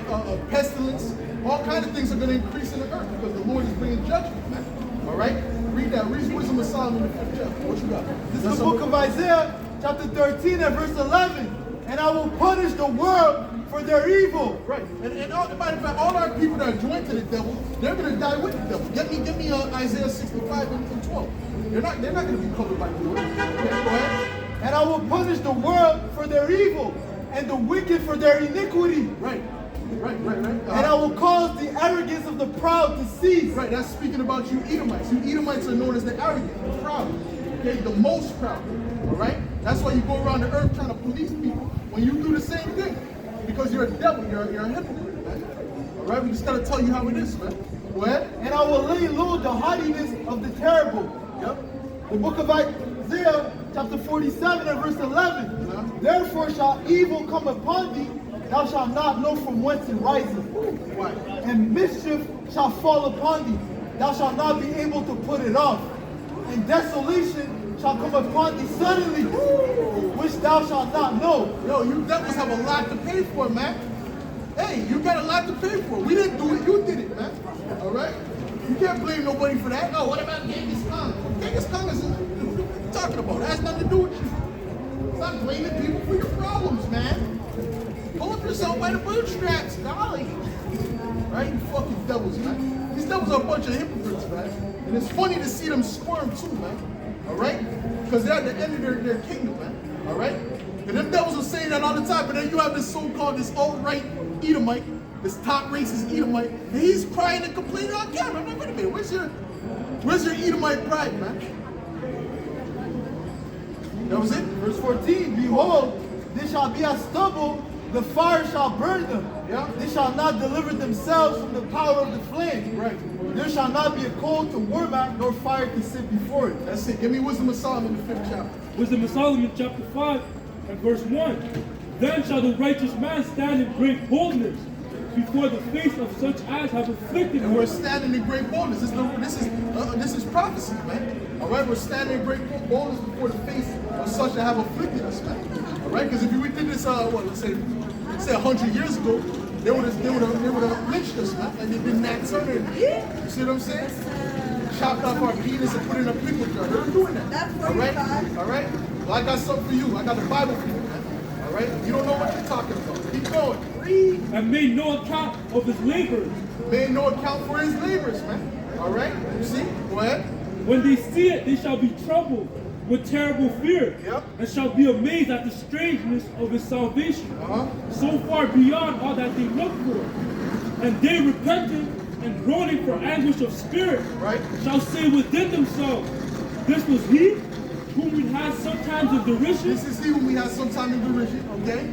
Pestilence, all kinds of things are going to increase in the earth because the Lord is bringing judgment, man. All right? Read that. Read Wisdom of Solomon in the 5th chapter. What you got? This is the book of Isaiah, chapter 13 and verse 11. And I will punish the world for their evil. Right. And all, matter of fact, all our people that are joined to the devil, they're going to die with the devil. Get me Isaiah 65 and 12. They're not going to be covered by the Lord. Okay, go ahead. And I will punish the world for their evil, and the wicked for their iniquity. Right. And I will cause the arrogance of the proud to cease. Right, that's speaking about you Edomites. You Edomites are known as the arrogant, the proud. Okay, the most proud. All right? That's why you go around the earth trying to police people when you do the same thing. Because you're a devil, you're a hypocrite, man. All right, we just got to tell you how it is, man. Go ahead. And I will lay low the haughtiness of the terrible. Yep. The book of Isaiah, chapter 47 and verse 11. Therefore shall evil come upon thee, thou shalt not know from whence it rises. Why? And mischief shall fall upon thee, thou shalt not be able to put it off. And desolation shall come upon thee suddenly, which thou shalt not know. Yo, you devils have a lot to pay for, man. Hey, you got a lot to pay for. We didn't do it, you did it, man. All right? You can't blame nobody for that. Oh, what about Genghis Khan? Genghis Khan is what are you talking about? That has nothing to do with you. Stop blaming people for your problems, man. Pull up yourself by the bootstraps, golly. Right? You fucking devils, man. These devils are a bunch of hypocrites, man. And it's funny to see them squirm too, man. All right? Because they're at the end of their kingdom, man. All right? And them devils will say that all the time, but then you have this so-called, this alt-right Edomite, this top racist Edomite, and he's crying and complaining on camera. I'm like, wait a minute, where's your Edomite pride, man? That was it? Verse 14, behold, they shall be as stubble, the fire shall burn them. Yeah. They shall not deliver themselves from the power of the flame. Right. There shall not be a coal to warm at, nor fire to sit before it. That's it. Give me Wisdom of Solomon in the 5th chapter. Wisdom of Solomon, chapter 5, and verse 1. Then shall the righteous man stand in great boldness before the face of such as have afflicted And him. we're standing in great boldness. This is prophecy, man. All right, we're standing in great boldness before the face of such that have afflicted us, man. All right, because if we did this, let's say 100 years ago, they would have lynched us, man. Like they did Nat Turner. You see what I'm saying? Chopped off our penis and put it in a pickle jar. They're doing that. That's all right, 45. all right. Well, I got something for you. I got the Bible for you, man. All right, you don't know what you're talking about. Keep going. Read. And made no account of his labors. Made no account for his labors, man. All right, you see? Go ahead. When they see it, they shall be troubled, with terrible fear, Yep. and shall be amazed at the strangeness of his salvation, so far beyond all that they look for. And they repenting and groaning for anguish of spirit, Right. shall say within themselves, this was he whom we had sometimes in derision, This is he whom we had sometime in derision, okay?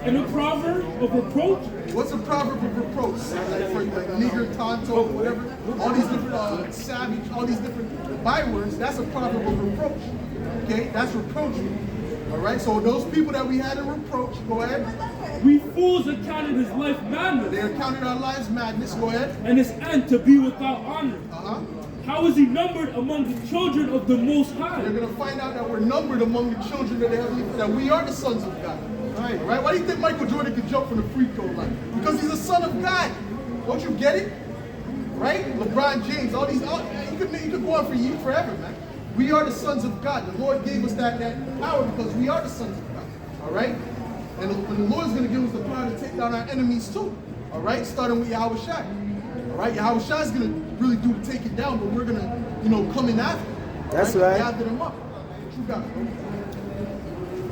and a proverb of reproach. What's a proverb of reproach? Like nigger, tonto, whatever. All these different savage, all these different bywords. That's a proverb of reproach. Okay, that's reproachful. All right. So those people that we had in reproach, go ahead. We fools accounted his life madness, They accounted our lives madness. Go ahead. and his end to be without honor. How is he numbered among the children of the Most High? You're gonna find out that we're numbered among the children of the heavenly, that we are the sons of God. Right. All right. Why do you think Michael Jordan could jump from the free throw line? Because he's a son of God. Don't you get it? Right? LeBron James, all these, you could go on for you forever, man. We are the sons of God. The Lord gave us that power because we are the sons of God. All right? And the Lord's going to give us the power to take down our enemies too. All right? Starting with Yahweh Shai. All right? Yahweh Shai is going to really do to take it down, but we're going to, come in after. That's right. Gather them up. What you got, bro?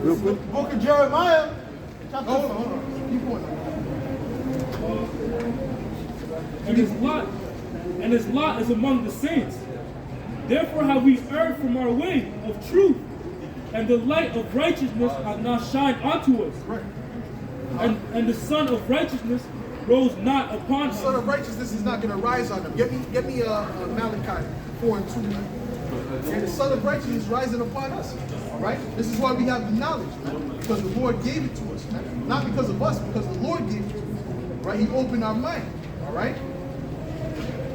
Real quick. Book of Jeremiah, chapter Hold on. Keep going. And his lot is among the saints. Therefore have we erred from our way of truth, and the light of righteousness hath not shined unto us. Right. And the sun of righteousness rose not upon The Son us. of righteousness is not going to rise on them. Get me Malachi 4:2. And the Son of righteousness is rising upon us. All right? This is why we have the knowledge, man. Because the Lord gave it to us, man. Not because of us, because the Lord gave it to us. Right? He opened our mind. All right?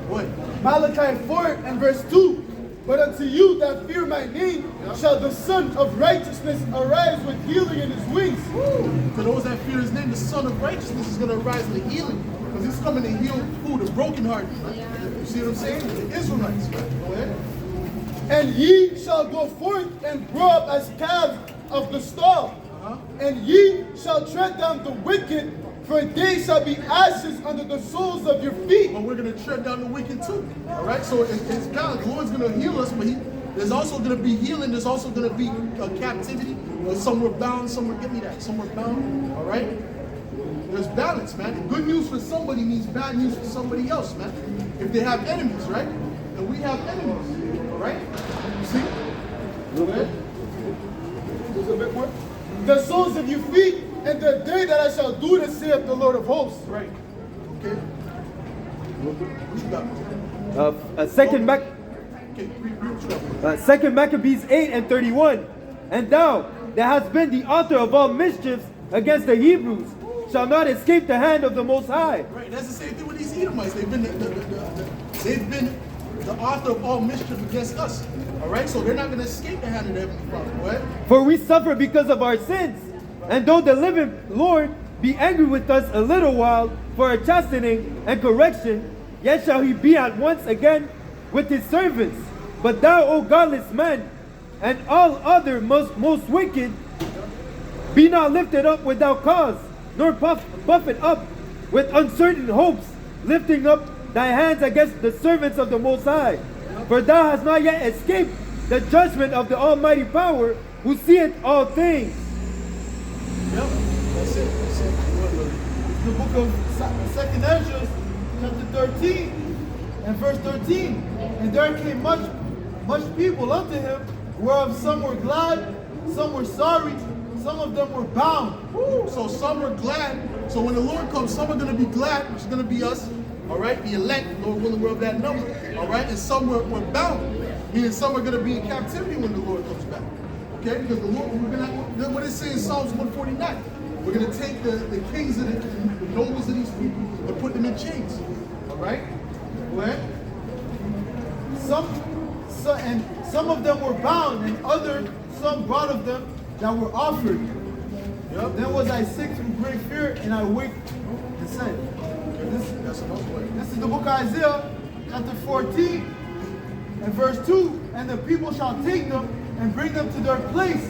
What? Malachi 4 and verse 2. But unto you that fear my name shall the Son of righteousness arise with healing in his wings. To those that fear his name, the Son of righteousness is going to arise with healing. Because he's coming to heal who? The brokenhearted. Right? You see what I'm saying? The Israelites. Right? Go ahead. And ye shall go forth and grow up as calves of the stall. And ye shall tread down the wicked, for they shall be ashes under the soles of your feet. But we're going to tread down the wicked too. All right? So it's God. The Lord's going to heal us, but there's also going to be healing. There's also going to be captivity. Some were bound, some were, get me that, some were bound. All right? There's balance, man. Good news for somebody means bad news for somebody else, man. If they have enemies, right? And we have enemies. All right? You see? Go ahead. There's a bit more. The soles of your feet, and the day that I shall do this, saith the Lord of hosts. Right. Okay. What you got? Second Maccabees 8 and 31. And thou, that hast been the author of all mischiefs against the Hebrews, shall not escape the hand of the Most High. Right. That's the same thing with these Edomites. They've been the author of all mischief against us. All right. So they're not going to escape the hand of the Heavenly Father. Go ahead. For we suffer because of our sins. And though the living Lord be angry with us a little while for a chastening and correction, yet shall he be at once again with his servants. But thou, O godless man, and all other most wicked, be not lifted up without cause, nor buffeted up with uncertain hopes, lifting up thy hands against the servants of the Most High. For thou hast not yet escaped the judgment of the Almighty Power, who seeth all things. Yep. That's it. That's it. The book of 2nd Ezra, chapter 13, and verse 13. And there came much people unto him, whereof some were glad, some were sorry, some of them were bound. Woo. So some are glad. So when the Lord comes, some are going to be glad, which is going to be us. All right, the elect, Lord willing, we're of that number. All right, and some were bound, meaning some are going to be in captivity when the Lord comes back. Okay, because the Lord, what it says in Psalms 149, we're going to take the kings and the nobles of these people and put them in chains. All right, go ahead. Some of them were bound, and some brought of them that were offered. Yep. Then was I sick through great fear, and I waked and said, That's enough way. this is the book of Isaiah, chapter 14, and verse 2. And the people shall take them and bring them to their place.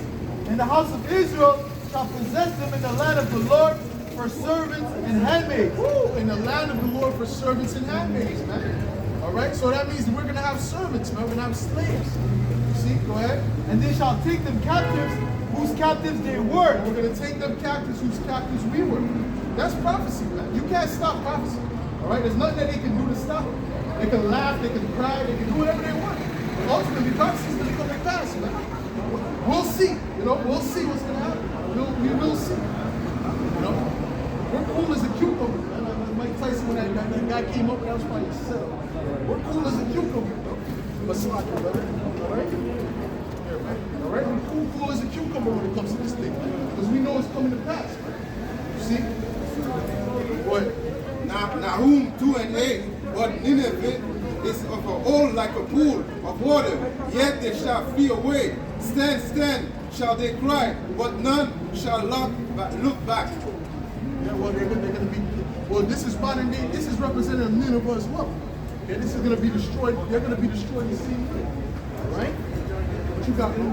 And the house of Israel shall possess them in the land of the Lord for servants and handmaids. Woo, in the land of the Lord for servants and handmaids, man. All right, so that means we're going to have servants, man. We're going to have slaves. You see, go ahead. And they shall take them captives, whose captives they were. We're going to take them captives whose captives we were. That's prophecy, man. You can't stop prophecy. All right, there's nothing that they can do to stop it. They can laugh, they can cry, they can do whatever they want. But ultimately, prophecy is going to come to pass, man. We'll see. You know, we'll see what's going to happen. We will see. You know, we're cool as a cucumber, man. Mike Tyson, when that guy came up, that was probably a setup. We're cool as a cucumber, bro. But slack, brother. All right? Here, man. All right? We're cool as a cucumber when it comes to this thing, man. Because we know it's coming to pass, man. You see? What? Nahum 2 and 8, but Nineveh is of old like a pool of water, yet they shall flee away. Stand, stand, shall they cry, but none shall look back. Yeah, well, they're going to be. Well, this is modern day. This is representative of Nineveh as well. Okay, this is going to be destroyed. They're going to be destroyed the same way. All right? What you got, man?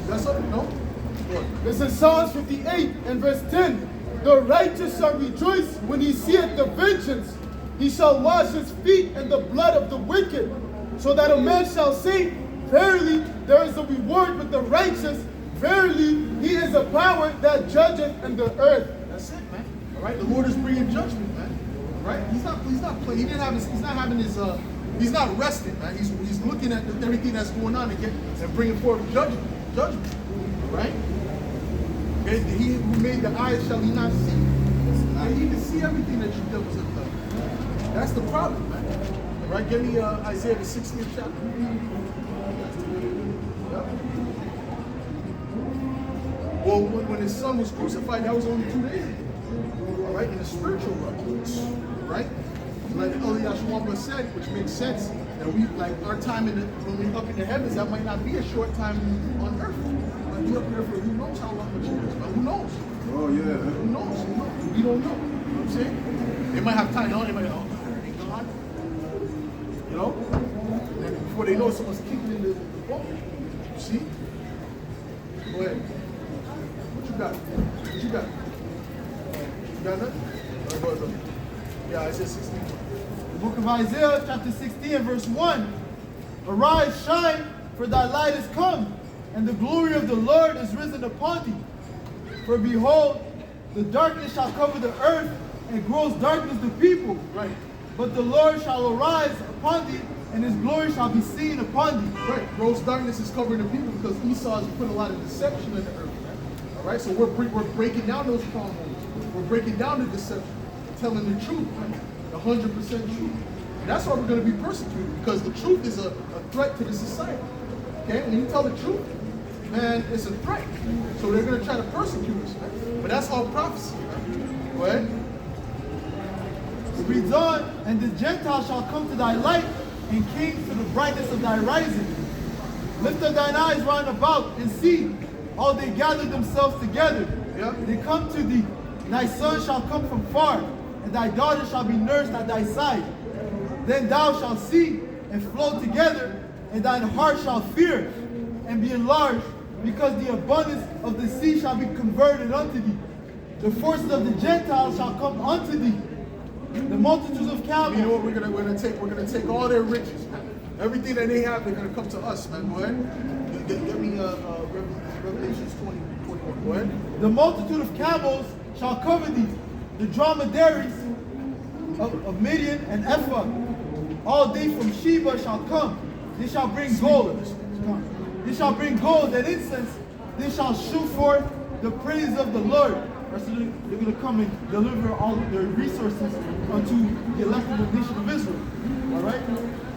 That's something? No? What? This is Psalms 58 and verse 10. The righteous shall rejoice when he seeth the vengeance. He shall wash his feet in the blood of the wicked, so that a man shall say, verily, there is a reward with the righteous. Verily, he is a power that judgeth in the earth. That's it, man. All right, the Lord is bringing judgment, man. All right, he's not playing. He didn't have his. He's not having his. He's not resting, man. He's looking at everything that's going on and bringing forth judgment. Judgment, right? Okay, he who made the eyes shall he not see? And he can see everything that you devils have done. That's the problem, man. All right, give me Isaiah the 60th chapter. Well, when his son was crucified, that was only 2 days ago. All right, in the spiritual realm, right? Like Elder Yashwamba said, which makes sense, that we, like, our time when we're up in the heavens, that might not be a short time on earth. Like, we're up there for who knows how long it is, but who knows? Oh, yeah. Who knows? We don't know. You know what I'm saying? They might have time on, they might go, oh, ain't gone. You know? And then before they know, someone's kicking in the boat. You see? Go ahead. What you got? What you got? You got nothing? All right, go ahead, brother. Yeah, Isaiah 16. The book of Isaiah, chapter 16, and verse 1. Arise, shine, for thy light is come, and the glory of the Lord is risen upon thee. For behold, the darkness shall cover the earth, and gross darkness the people. Right. But the Lord shall arise upon thee, and his glory shall be seen upon thee. Right. Gross darkness is covering the people because Esau has put a lot of deception in the earth. Right? All right. So we're breaking down those strongholds. We're breaking down the deception, telling the truth, right? The 100% truth. And that's why we're going to be persecuted, because the truth is a threat to the society. Okay? When you tell the truth, man, it's a threat. So they're going to try to persecute us, right? But that's all prophecy, right? Go ahead. It reads on, and the Gentiles shall come to thy light, and kings to the brightness of thy rising. Lift up thine eyes round about, and see, all they gather themselves together. Yeah. They come to thee. Thy son shall come from far, and thy daughter shall be nursed at thy side. Then thou shalt see, and flow together, and thine heart shall fear, and be enlarged, because the abundance of the sea shall be converted unto thee. The forces of the Gentiles shall come unto thee. The multitudes of camels. You know what we're gonna take? We're gonna take all their riches, man. Everything that they have, they're gonna come to us, man. Go ahead. Get me Revelations 20:21. Go ahead. The multitude of camels shall cover thee. The dromedaries of Midian and Ephah. All they from Sheba shall come. They shall bring gold. They shall bring gold and incense. They shall shew forth the praise of the Lord. So they're going to come and deliver all of their resources unto the elected nation of Israel. All right?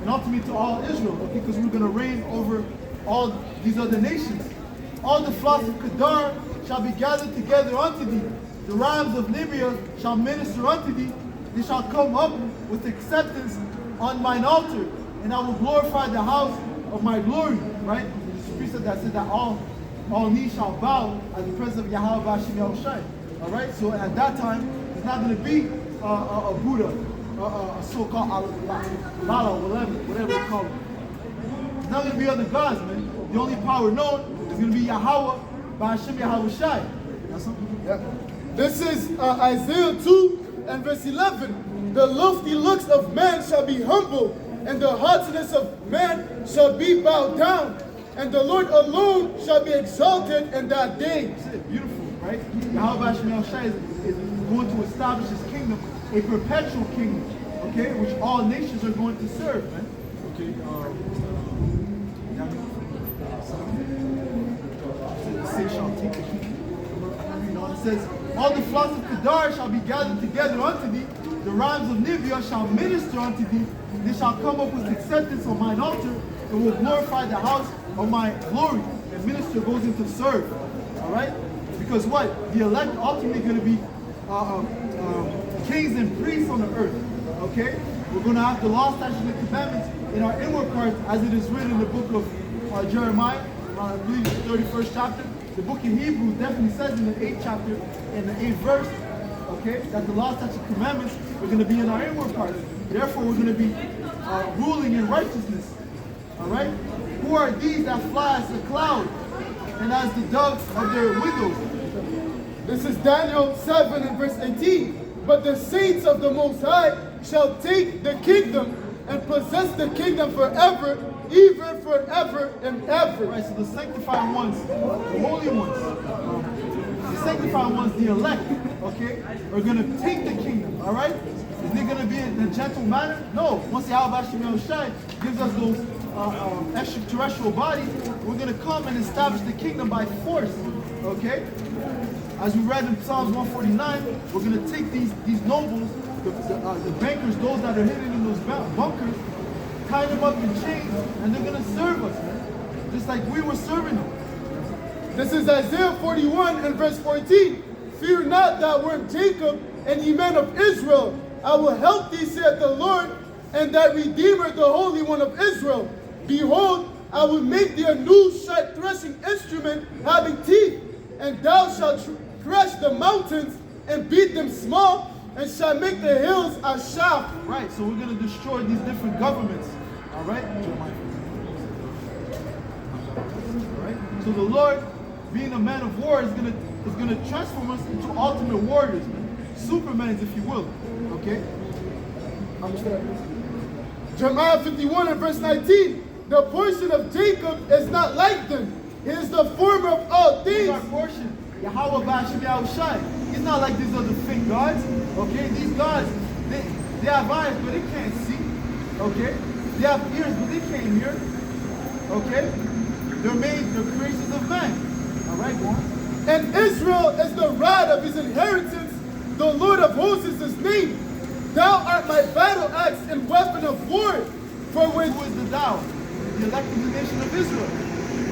And ultimately to all Israel. Okay? Because we're going to reign over all these other nations. All the flocks of Kedar shall be gathered together unto thee. The rams of Libya shall minister unto thee. They shall come up with acceptance on mine altar. And I will glorify the house of my glory. Right? The precept that said that all knees shall bow at the presence of Yahweh Bashim Yahushai. All right, so at that time, it's not going to be a Buddha, a so-called Lala, whatever you call it. It's not going to be other gods, man. The only power known is going to be Yahweh by Hashem Yahushai. That's something. Yeah. This is Isaiah 2 and verse 11. The lofty looks of man shall be humble, and the haughtiness of man shall be bowed down, and the Lord alone shall be exalted in that day. That's it. Beautiful, right? Yahweh Shemel Shai is going to establish his kingdom, a perpetual kingdom, okay, which all nations are going to serve, man. Okay, it says, all the flocks of Kedar shall be gathered together unto thee, the rams of Nivea shall minister unto thee, they shall come up with acceptance on mine altar, and will glorify the house of my glory. And minister goes into serve, all right? Because what? The elect ultimately going to be kings and priests on the earth, okay? We're going to have the law, statutes, and commandments in our inward parts, as it is written in the book of Jeremiah, I believe the 31st chapter. The book of Hebrews definitely says in the 8th chapter, in the 8th verse, okay, that the law, statutes, and commandments are going to be in our inward parts. Therefore, we're going to be ruling in righteousness, all right? Who are these that fly as a cloud and as the doves of their windows? This is Daniel 7 and verse 18. But the saints of the Most High shall take the kingdom and possess the kingdom forever, even forever and ever. Right, so the sanctified ones, the holy ones, the sanctified ones, the elect, okay, are going to take the kingdom, all right? Is it going to be in a gentle manner? No. Once the Yahweh Shemel Shai gives us those extraterrestrial bodies, we're going to come and establish the kingdom by force, okay? As we read in Psalms 149, we're going to take these nobles, the bankers, those that are hidden in those bunkers, tie them up in chains, and they're going to serve us, man. Just like we were serving them. This is Isaiah 41 and verse 14. Fear not, thou worm Jacob, and ye men of Israel. I will help thee, saith the Lord, and thy Redeemer, the Holy One of Israel. Behold, I will make thee a new sharp threshing instrument having teeth, and thou shalt thresh the mountains and beat them small, and shall make the hills a shaft. Right, so we're going to destroy these different governments. All right? All right? So the Lord, being a man of war, is going to transform us into ultimate warriors, man. Supermans, if you will. Okay? Jeremiah 51 and verse 19. The portion of Jacob is not like them. He is the former of all This is things. our portion. Yahweh Bashim Yahushai. He's not like these other fake gods. Okay? These gods, they have eyes, but they can't see. Okay? They have ears, but they can't hear. Okay? They're creations of man. Alright, go on. And Israel is the rod of his inheritance. The Lord of hosts is his name. Thou art my battle axe and weapon of war. For when Who is the thou? The elect of the nation of Israel.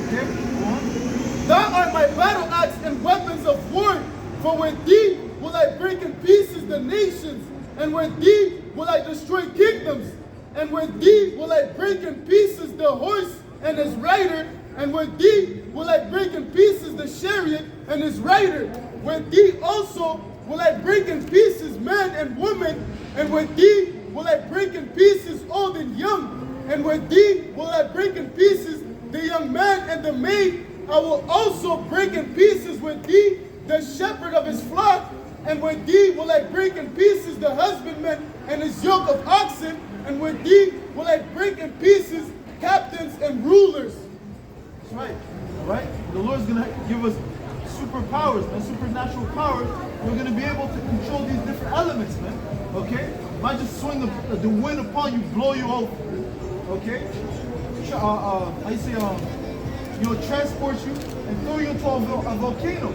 Okay? Go on. thou art my battle axe and weapons of war. For with thee will I break in pieces the nations, and with thee will I destroy kingdoms, and with thee will I break in pieces the horse and his rider, and with thee will I break in pieces the chariot and his rider. With thee also will I break in pieces man and woman, and with thee will I break in pieces old and young, and with thee will I break in pieces the young man and the maid. I will also break in pieces with thee the shepherd of his flock, and with thee will I break in pieces the husbandman and his yoke of oxen, and with thee will I break in pieces captains and rulers. That's right. Alright? The Lord's going to give us superpowers, man, supernatural powers. We're going to be able to control these different elements, man. Okay? Might just swing the wind upon you, blow you over. Okay? Transport you and throw you into a volcano.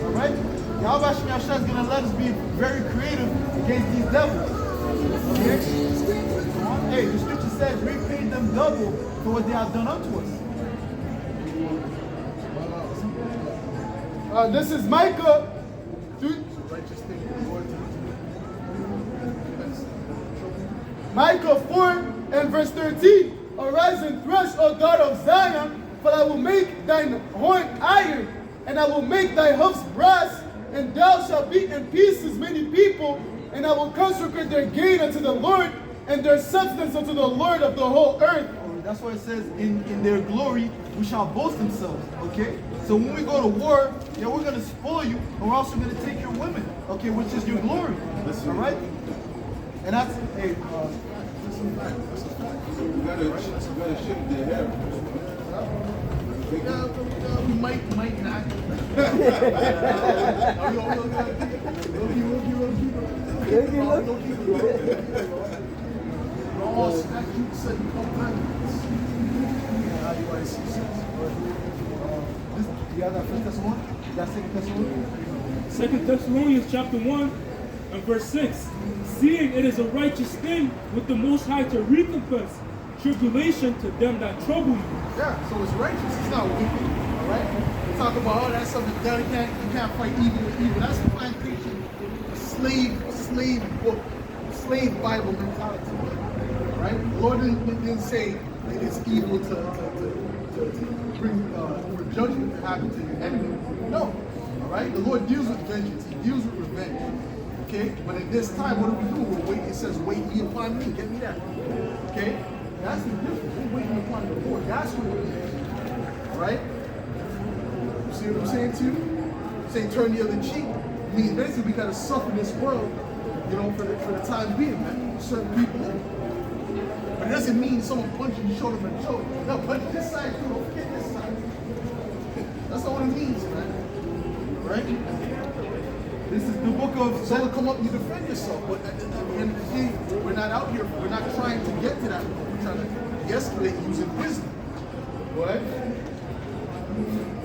Alright? Yahweh Shemel Shai is going to let us be very creative against these devils. Okay? Hey, the scripture says, repay them double for what they have done unto us. This is Micah 3. Micah 4 and verse 13. Arise and thresh, O God of Zion, for I will make thine horn iron, and I will make thy hoofs brass, and thou shalt beat in pieces many people, and I will consecrate their gain unto the Lord, and their substance unto the Lord of the whole earth. That's why it says, in their glory, we shall boast themselves, okay? So when we go to war, yeah, we're going to spoil you, and we're also going to take your women, okay, which is your glory, all right? And that's, hey, That's a fact. That's a fact. You gotta shift their hair. We might not. We'll keep it. All statutes and commandments. How do I see sense? You got that First Thessalonians? You got Second Thessalonians? 2 Thessalonians chapter 1 and verse 6. Seeing it is a righteous thing with the Most High to recompense tribulation to them that trouble you. Yeah, so it's righteous. It's not wicked. All right. We talk about all that stuff that's done. You can't fight evil with evil. That's plantation, slave Bible mentality. Right? The Lord didn't say that it's evil to bring for judgment to happen to your enemy. No. All right. The Lord deals with vengeance. He deals with revenge. Okay. But at this time, what do we do? We're waiting. It says, "Wait ye upon me." Get me that. Okay. That's the difference. We're waiting upon the Lord. That's what we're doing. All right. You see what I'm saying to you? Saying turn the other cheek. I mean, basically, we gotta suffer this world, for the time being, man. Certain people. But it doesn't mean someone punching you shoulder to shoulder. No, punch this side, too. Don't forget this side. That's not what it means, man. Right? This is the book of... So come up, you defend yourself. But at the end of the day, we're not out here. We're not trying to get to that point. We're trying to escalate using wisdom. Go ahead.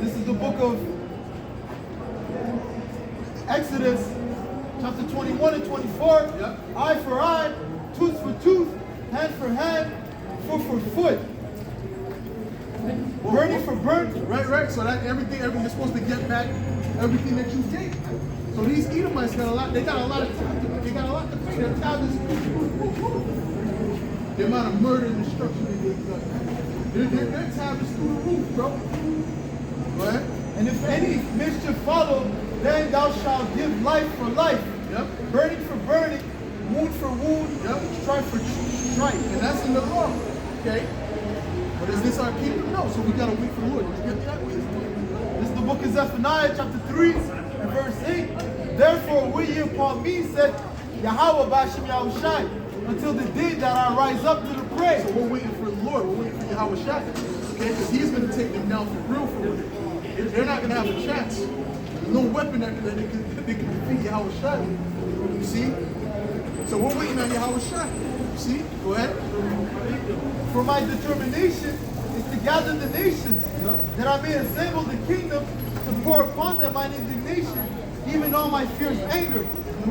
This is the book of Exodus, chapter 21 and 24. Yep. Eye for eye, tooth for tooth, hand for hand, foot for foot. Burning for burning. Right. So that everything you're supposed to get back everything that you take. So these Edomites got a lot. They got a lot of pay. Their time is the amount of murder and destruction that they've done. Their time is through the roof, bro. Go ahead. And if any mischief follow, then thou shalt give life for life. Yep. Burning for burning, wound for wound, Yep. stripe for stripe. And that's in the law. Okay. But is this our kingdom? No. So we gotta wait for the Lord. Did you get that? This is the book of Zephaniah, chapter 3, and verse 8. Therefore will ye upon me, said Yahweh Bashem Yahushai, until the day that I rise up to the praise. So we're waiting for the Lord. We're waiting for Yahweh Shai. Okay? Because he's going to take them down for real. They're not going to have a chance. There's no weapon that they can defeat Yahweh Shai. You see? So we're waiting on Yahweh Shai. You see? Go ahead. For my determination is to gather the nations, that I may assemble the kingdom to pour upon them mine indignation, even all my fierce anger.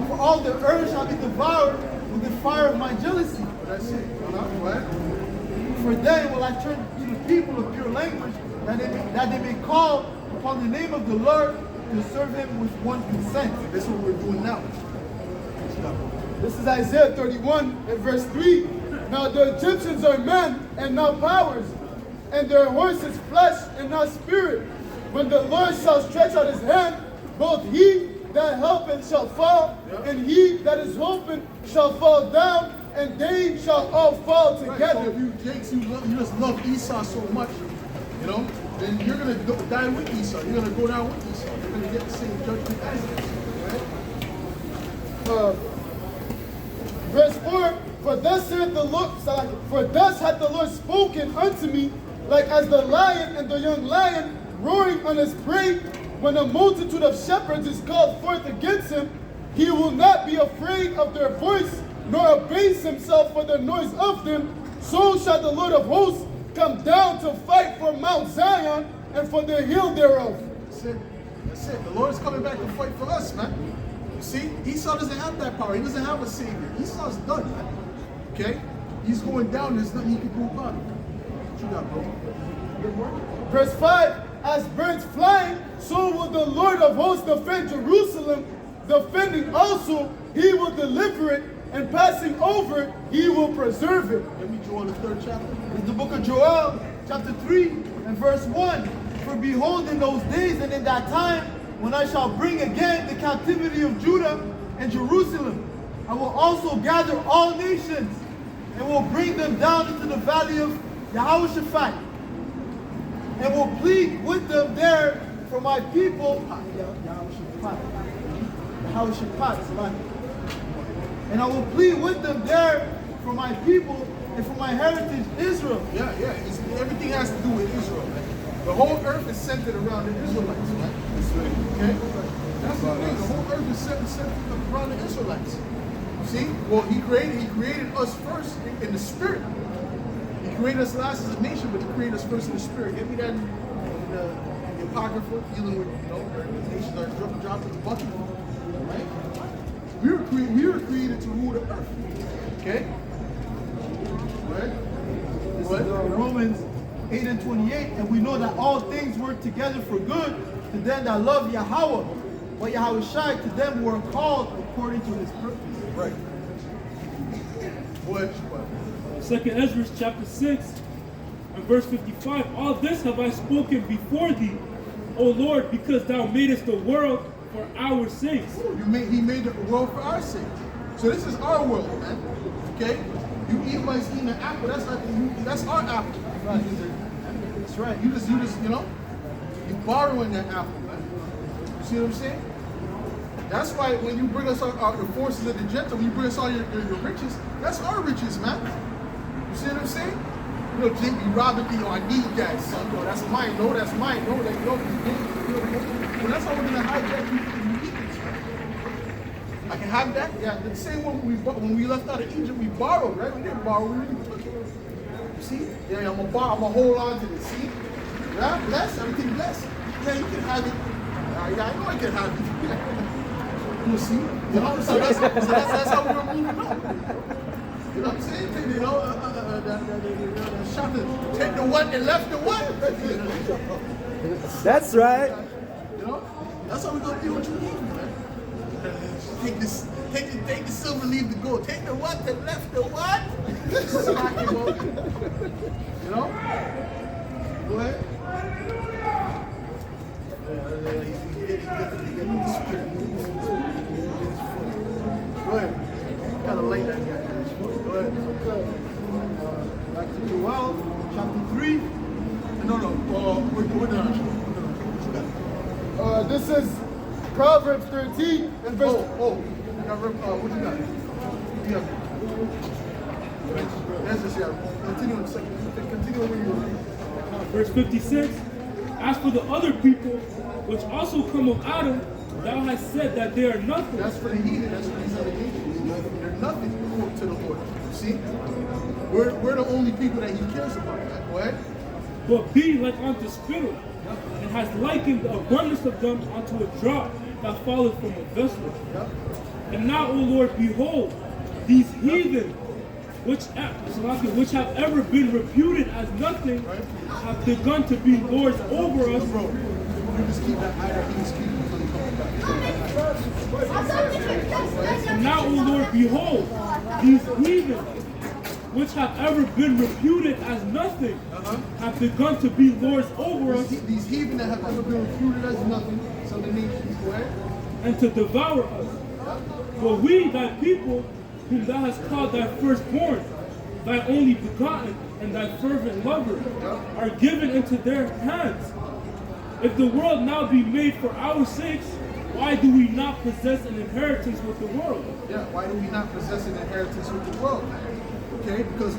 For all the earth shall be devoured with the fire of my jealousy. That's it. Go ahead. For then will I turn to the people of pure language, that they may call upon the name of the Lord to serve him with one consent. That's what we're doing now. This is Isaiah 31 and verse 3. Now the Egyptians are men and not powers, and their horses flesh and not spirit. When the Lord shall stretch out his hand, both he that helpeth shall fall, and he that is hoping shall fall down, and they shall all fall Right, together. so if you Jakes, you just love Esau so much, then you're going to die with Esau. You're going to go down with Esau. You're going to get the same judgment as him. Right? Verse 4, for thus saith the Lord, for thus hath the Lord spoken unto me, like as the lion and the young lion roaring on his prey, when a multitude of shepherds is called forth against him, he will not be afraid of their voice, nor abase himself for the noise of them. So shall the Lord of hosts come down to fight for Mount Zion and for the hill thereof. That's it. That's it. The Lord is coming back to fight for us, man. You see, Esau doesn't have that power. He doesn't have a savior. Esau's done, man. Okay? He's going down. There's nothing he can do about it. What you got, bro? Good work. Verse 5, as birds flying, so will the Lord of hosts defend Jerusalem. Defending also, he will deliver it, and passing over, he will preserve it. Let me draw the 3rd chapter. It's the book of Joel, chapter 3, and verse 1. For behold, in those days and in that time, when I shall bring again the captivity of Judah and Jerusalem, I will also gather all nations, and will bring them down into the valley of Yehoshaphat, and will plead with them there for my people, Yehoshaphat, and I will plead with them there for my people and for my heritage Israel. Yeah. Everything has to do with Israel, man. The whole earth is centered around the Israelites, man. Okay? That's the thing. The whole earth is centered around the Israelites. See? Well, he created us first in the spirit. He created us last as a nation, but he created us first in the spirit. Get me that in the Apocrypha, dealing with, the nations are dropped in the bucket. Right? We were created to rule the earth. Okay? Right? This is Romans 8 and 28, and we know that all things work together for good to them that love Yahweh, but Yahweh Shai to them who are called according to his purpose. Right. What? 2 Ezra chapter 6 and verse 55. All this have I spoken before thee, O Lord, because thou madest the world for our sakes. He made the world for our sake. So this is our world, man. Okay? You Edomites eating an apple, that's our apple. That's right. You just, you borrowing that apple, man. You see what I'm saying? That's why when you bring us the forces of the Gentiles, when you bring us all your riches, that's our riches, man. You see what I'm saying? Jake be robbing me, I need that, son. No, that's mine. No, that's mine. No, like, no. Well, that's how we're gonna hijack you from Egypt. I can have that. Yeah, the same one when we left out of Egypt, we borrowed, right? We didn't borrow, we really took it. See? Yeah, I'm gonna hold on to this. See? Yeah, bless, everything blessed. Yeah, you can have it. Yeah, I know I can have it. You see? So that's how we're moving on. You know what I'm saying? Take the one and left the one. That's right. That's how we're gonna do what you need, man. Take the silver, leave the gold. Take the what and left the what. Smack him up. Go ahead. Go ahead. Kind of late that guy. Go ahead. Back to Joel, chapter 3. No. We're done. This is Proverbs 13 and verse. What you got? Yeah. That's just continue in a second. Continue when you were. Verse 56. As for the other people, which also come of Adam, thou hast said that they are nothing. That's for the heathen. That's for these other nations. They're nothing to the Lord. See? We're the only people that he cares about. Go ahead. But be like unto spittle, and has likened the abundance of them unto a drop that falleth from a vessel. Yep. And now, O Lord, behold, these heathen, which have ever been reputed as nothing, have begun to be lords over us. Bro, you just keep that idol. He just keep it until he comes back. And now, O Lord, behold, these heathen, which have ever been reputed as nothing, have begun to be lords over us. These heathen that have ever been reputed as nothing, some of the nations, go ahead. And to devour us. For we, thy people, whom thou hast called thy firstborn, thy only begotten, and thy fervent lover, are given into their hands. If the world now be made for our sakes, why do we not possess an inheritance with the world? Yeah, why do we not possess an inheritance with the world? Okay, because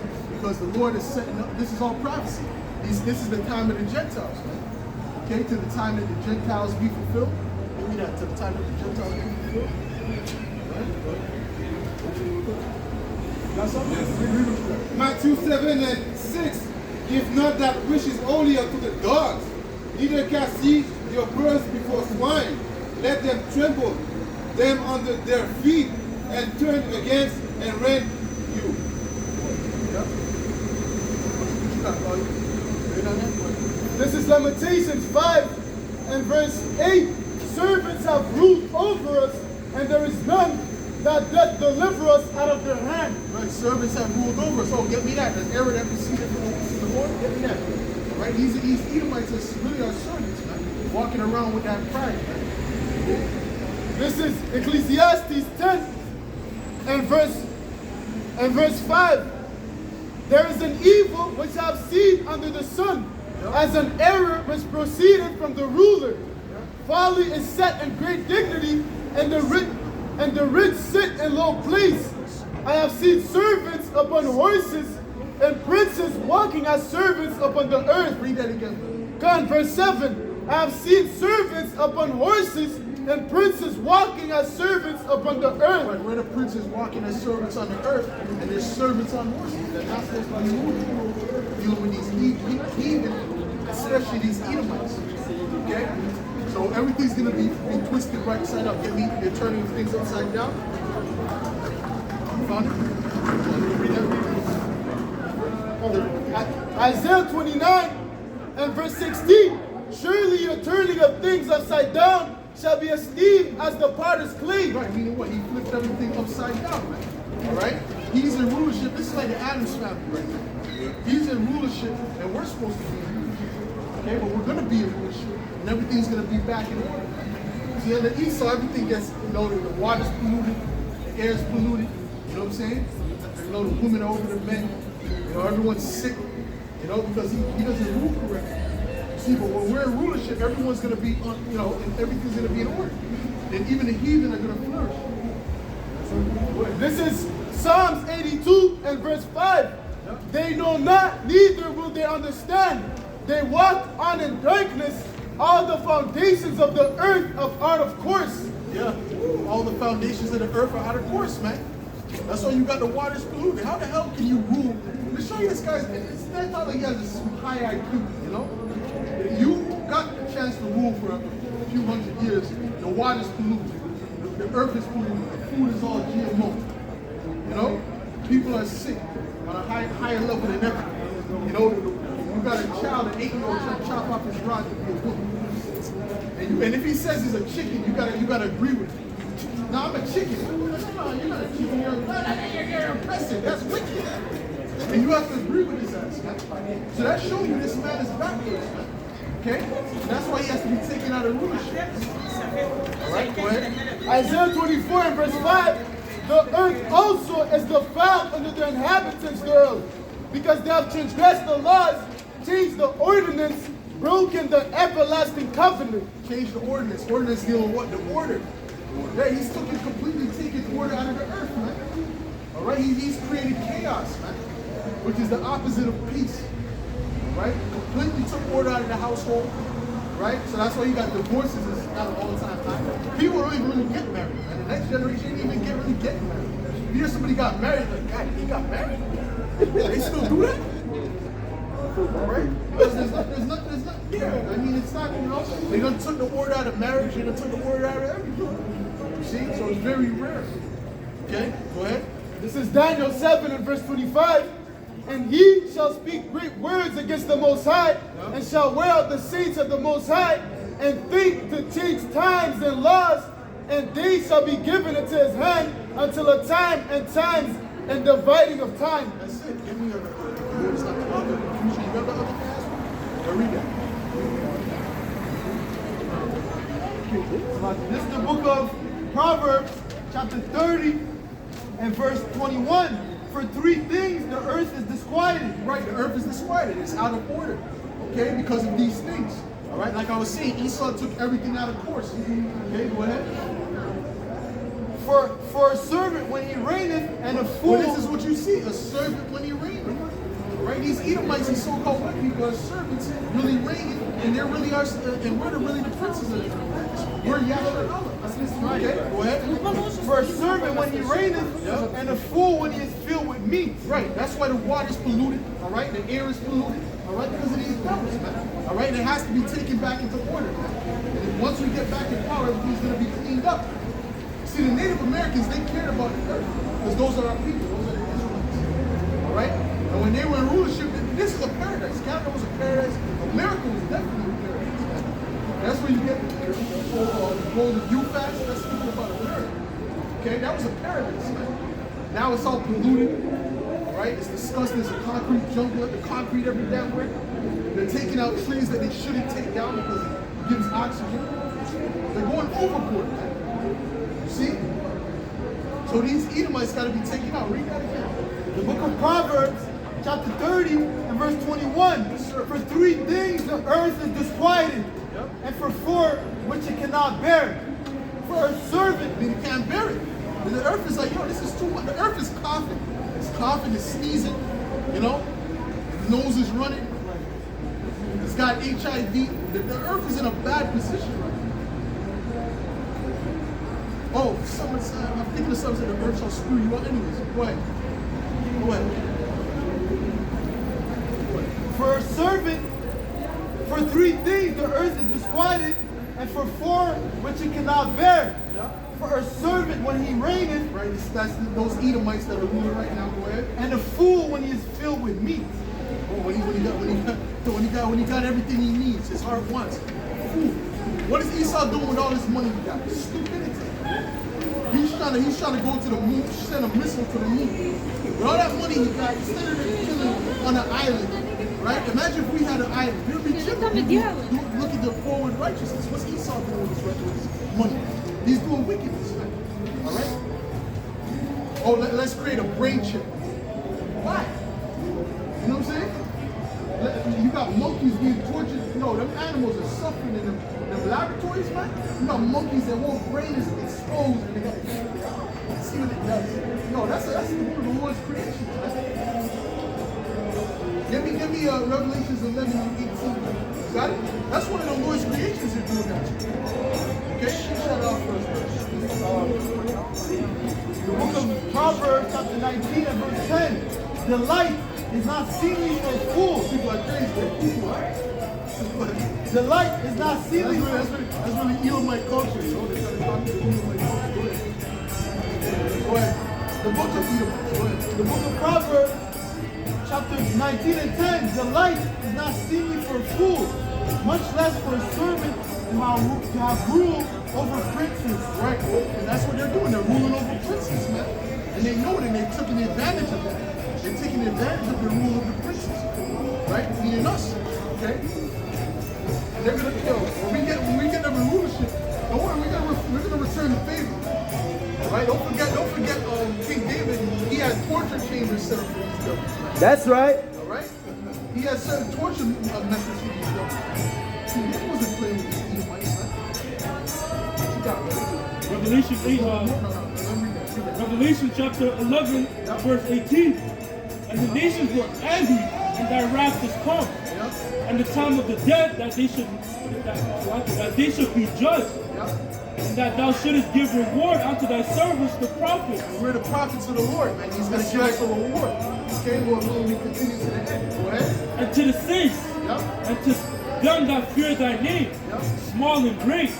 the Lord is setting up, this is all prophecy. This is the time of the Gentiles, man. Okay, to the time that the Gentiles be fulfilled. Give me that, to the time that the Gentiles be fulfilled. Got something? Matthew 7 and 6. Give not that which is holy unto the dogs, neither cast ye your pearls before swine. Let them tremble them under their feet, and turn against and rend you. This is Lamentations 5 and verse 8. Servants have ruled over us, and there is none that doth deliver us out of their hand. Right, servants have ruled over us. Oh, get me that. That's error that proceeded from the Lord. Get me that. Right, these Edomites are really our servants, man. Walking around with that pride, man. This is Ecclesiastes 10 and verse 5. There is an evil which I have seen under the sun, as an error which proceeded from the ruler. Folly is set in great dignity, and the rich sit in low place. I have seen servants upon horses and princes walking as servants upon the earth. Read that again. Go on, verse 7. I have seen servants upon horses and princes walking as servants upon the earth. Right, where the princes walking as servants on the earth, and there's servants on horses. They're not supposed to be dealing with these heathen, especially these Edomites. Okay? So everything's going to be twisted right side up. They're turning things upside down. You found it? Read that. Isaiah 29 and verse 16. Surely your turning of things upside down shall be esteemed as the potter's clay. Right, meaning what? He flipped everything upside down, man. All right? He's in rulership. This is like the Adams family right now. He's in rulership, and we're supposed to be in rulership. Okay, but we're going to be in rulership, and everything's going to be back in order. See, on the Esau, everything gets, the water's polluted, the air's polluted, you know what I'm saying? The women are over the men, everyone's sick, because he doesn't rule correctly. See, but when we're in rulership, everyone's going to be, and everything's going to be in order. And even the heathen are going to flourish. This is Psalms 82 and verse 5. They know not, neither will they understand. They walk on in darkness. All the foundations of the earth are out of course. Yeah, all the foundations of the earth are out of course, man. That's why you got the waters polluted. How the hell can you rule? Let me show you this guy's, it's not like he has this high IQ, You got a chance to rule for a few hundred years. The water's polluted. The earth is polluted. The food is all GMO. People are sick on a higher level than ever. You got a child, an 8-year-old trying to chop off his rod to be a woman. And if he says he's a chicken, you gotta agree with him. No, I'm a chicken. No, you're not a chicken. You're impressive. That's wicked. And you have to agree with his ass, man. So that's showing you this man is backwards, man. Okay? And that's why he has to be taken out of rulership. All right, go ahead. Isaiah 24 and verse 5. The earth also is defiled under the inhabitants thereof, because they have transgressed the laws, changed the ordinance, broken the everlasting covenant. Change the ordinance. Ordinance dealing with what? The order. Yeah, he's completely taken order out of the earth, man. All right, he's created chaos, man, which is the opposite of peace. Right? Completely took order out of the household. Right? So that's why you got divorces all the time. People don't even really get married, man. The next generation ain't even really getting married. You hear somebody got married, like, God, he got married? They still do that? Right? Because there's not there. I mean, it's not, they done took the order out of marriage, they done took the order out of everything. You see? So it's very rare. Okay? Go ahead. This is Daniel 7 and verse 25. And he shall speak great words against the Most High, and shall wear out the saints of the Most High, and think to change times and laws, and days shall be given into his hand until a time and times and dividing of time. That's it. Give me it's not the other confusion. You got the other passage? Read that. This is the book of Proverbs, chapter 30 and verse 21. For 3 things the earth is disquieted. Right, the earth is disquieted. It's out of order. Okay, because of these things. All right, like I was saying, Esau took everything out of course. Okay, go ahead. For a servant when he reigneth, and a fool. Well, this is what you see, a servant when he reigneth. Right, these Edomites, these so-called white people, are servants really reigning, and they're really our, and we're really the princes of it. We're Yahweh. Okay, go ahead. For a servant when he reigneth, and a fool when he is filled with meat. Right, that's why the water's polluted, all right? The air is polluted, all right? Because of these devils, man. All right, and it has to be taken back into order, man. And once we get back in power, everything's going to be cleaned up. See, the Native Americans, they cared about the earth, because those are our people, those are the Israelites, all right? And when they were in rulership, this is a paradise. Canada was a paradise. America was definitely a paradise, man. That's where you get the golden view fast. That's speaking about America. Okay, that was a paradise, man. Now it's all polluted, right? It's disgusting. It's a concrete jungle, the concrete every damn way. They're taking out trees that they shouldn't take down because it gives oxygen. They're going overboard, man. You see? So these Edomites got to be taken out. Read that again. The book of Proverbs, chapter 30 and verse 21. For 3 things the earth is disquieted, and for 4 which it cannot bear. For a servant, They can't bear it. The earth is like, yo, this is too much. The earth is coughing. It's coughing, it's sneezing, you know? The nose is running. It's got HIV. The earth is in a bad position right now. Oh, I'm thinking of something that the earth shall screw you up anyways. Go ahead. Go ahead. For a servant, for 3 things the earth is disquieted, and for 4 which it cannot bear. Yeah. For a servant when he reigneth, Right, that's those Edomites that are ruling right now. Go ahead. and a fool when he is filled with meat. Oh, when he got everything he needs, his heart wants. Food. What is Esau doing with all this money he got? Stupidity. He's trying to go to the moon, send a missile to the moon. With all that money he got, instead of killing on an island, right? Imagine if we had an island. We'd be chilling. Look at the forward righteousness. What's Esau doing with his money? He's doing wickedness, man. All right? Oh, let's create a brain chip. Why? You know what I'm saying? You got monkeys being tortured. No, them animals are suffering in them laboratories, man. You got monkeys that whole brain is exposed and they got see what it does. No, that's one of the Lord's creations, man. Give me Revelations 11 and 18. Got it? That's one of the Lord's creations they're doing that to. Okay? Shut off first verse. The book of Proverbs, chapter 19 and verse 10. Delight is not seemly for fools. People are crazy. They're people, right? Delight is not seemly for That's really Edomite culture, you know? They're trying to talk to the Edomite culture. Go ahead. The book of Edomite. Go ahead. the book of Proverbs, chapter 19 and 10. Delight is not seemly for fools, much less for a servant to have rule over princes. Right, and that's what they're doing. They're ruling over princes, man. And they know it, and they're taking advantage of that. They're taking advantage of the rule of the princes, right? Meaning us, okay? They're gonna kill. When we get the rulership, don't worry, we're gonna return the favor, right? Don't forget, King David. He had torture chambers set up for these devils, right? That's right. All right? He had certain torture methods for these devils. King David wasn't playing with these Edomites, man. What you got, man? Revelation 8, Revelation chapter 11, verse 18. And the nations were angry, and thy wrath is come, and the time of the dead that they should be judged, and that thou shouldest give reward unto thy servants the prophets. We're the prophets of the Lord, man. He's going to give us a reward. Okay, Lord, will we continue to the end? Go ahead. And to the saints, and to them that fear thy name, small and great,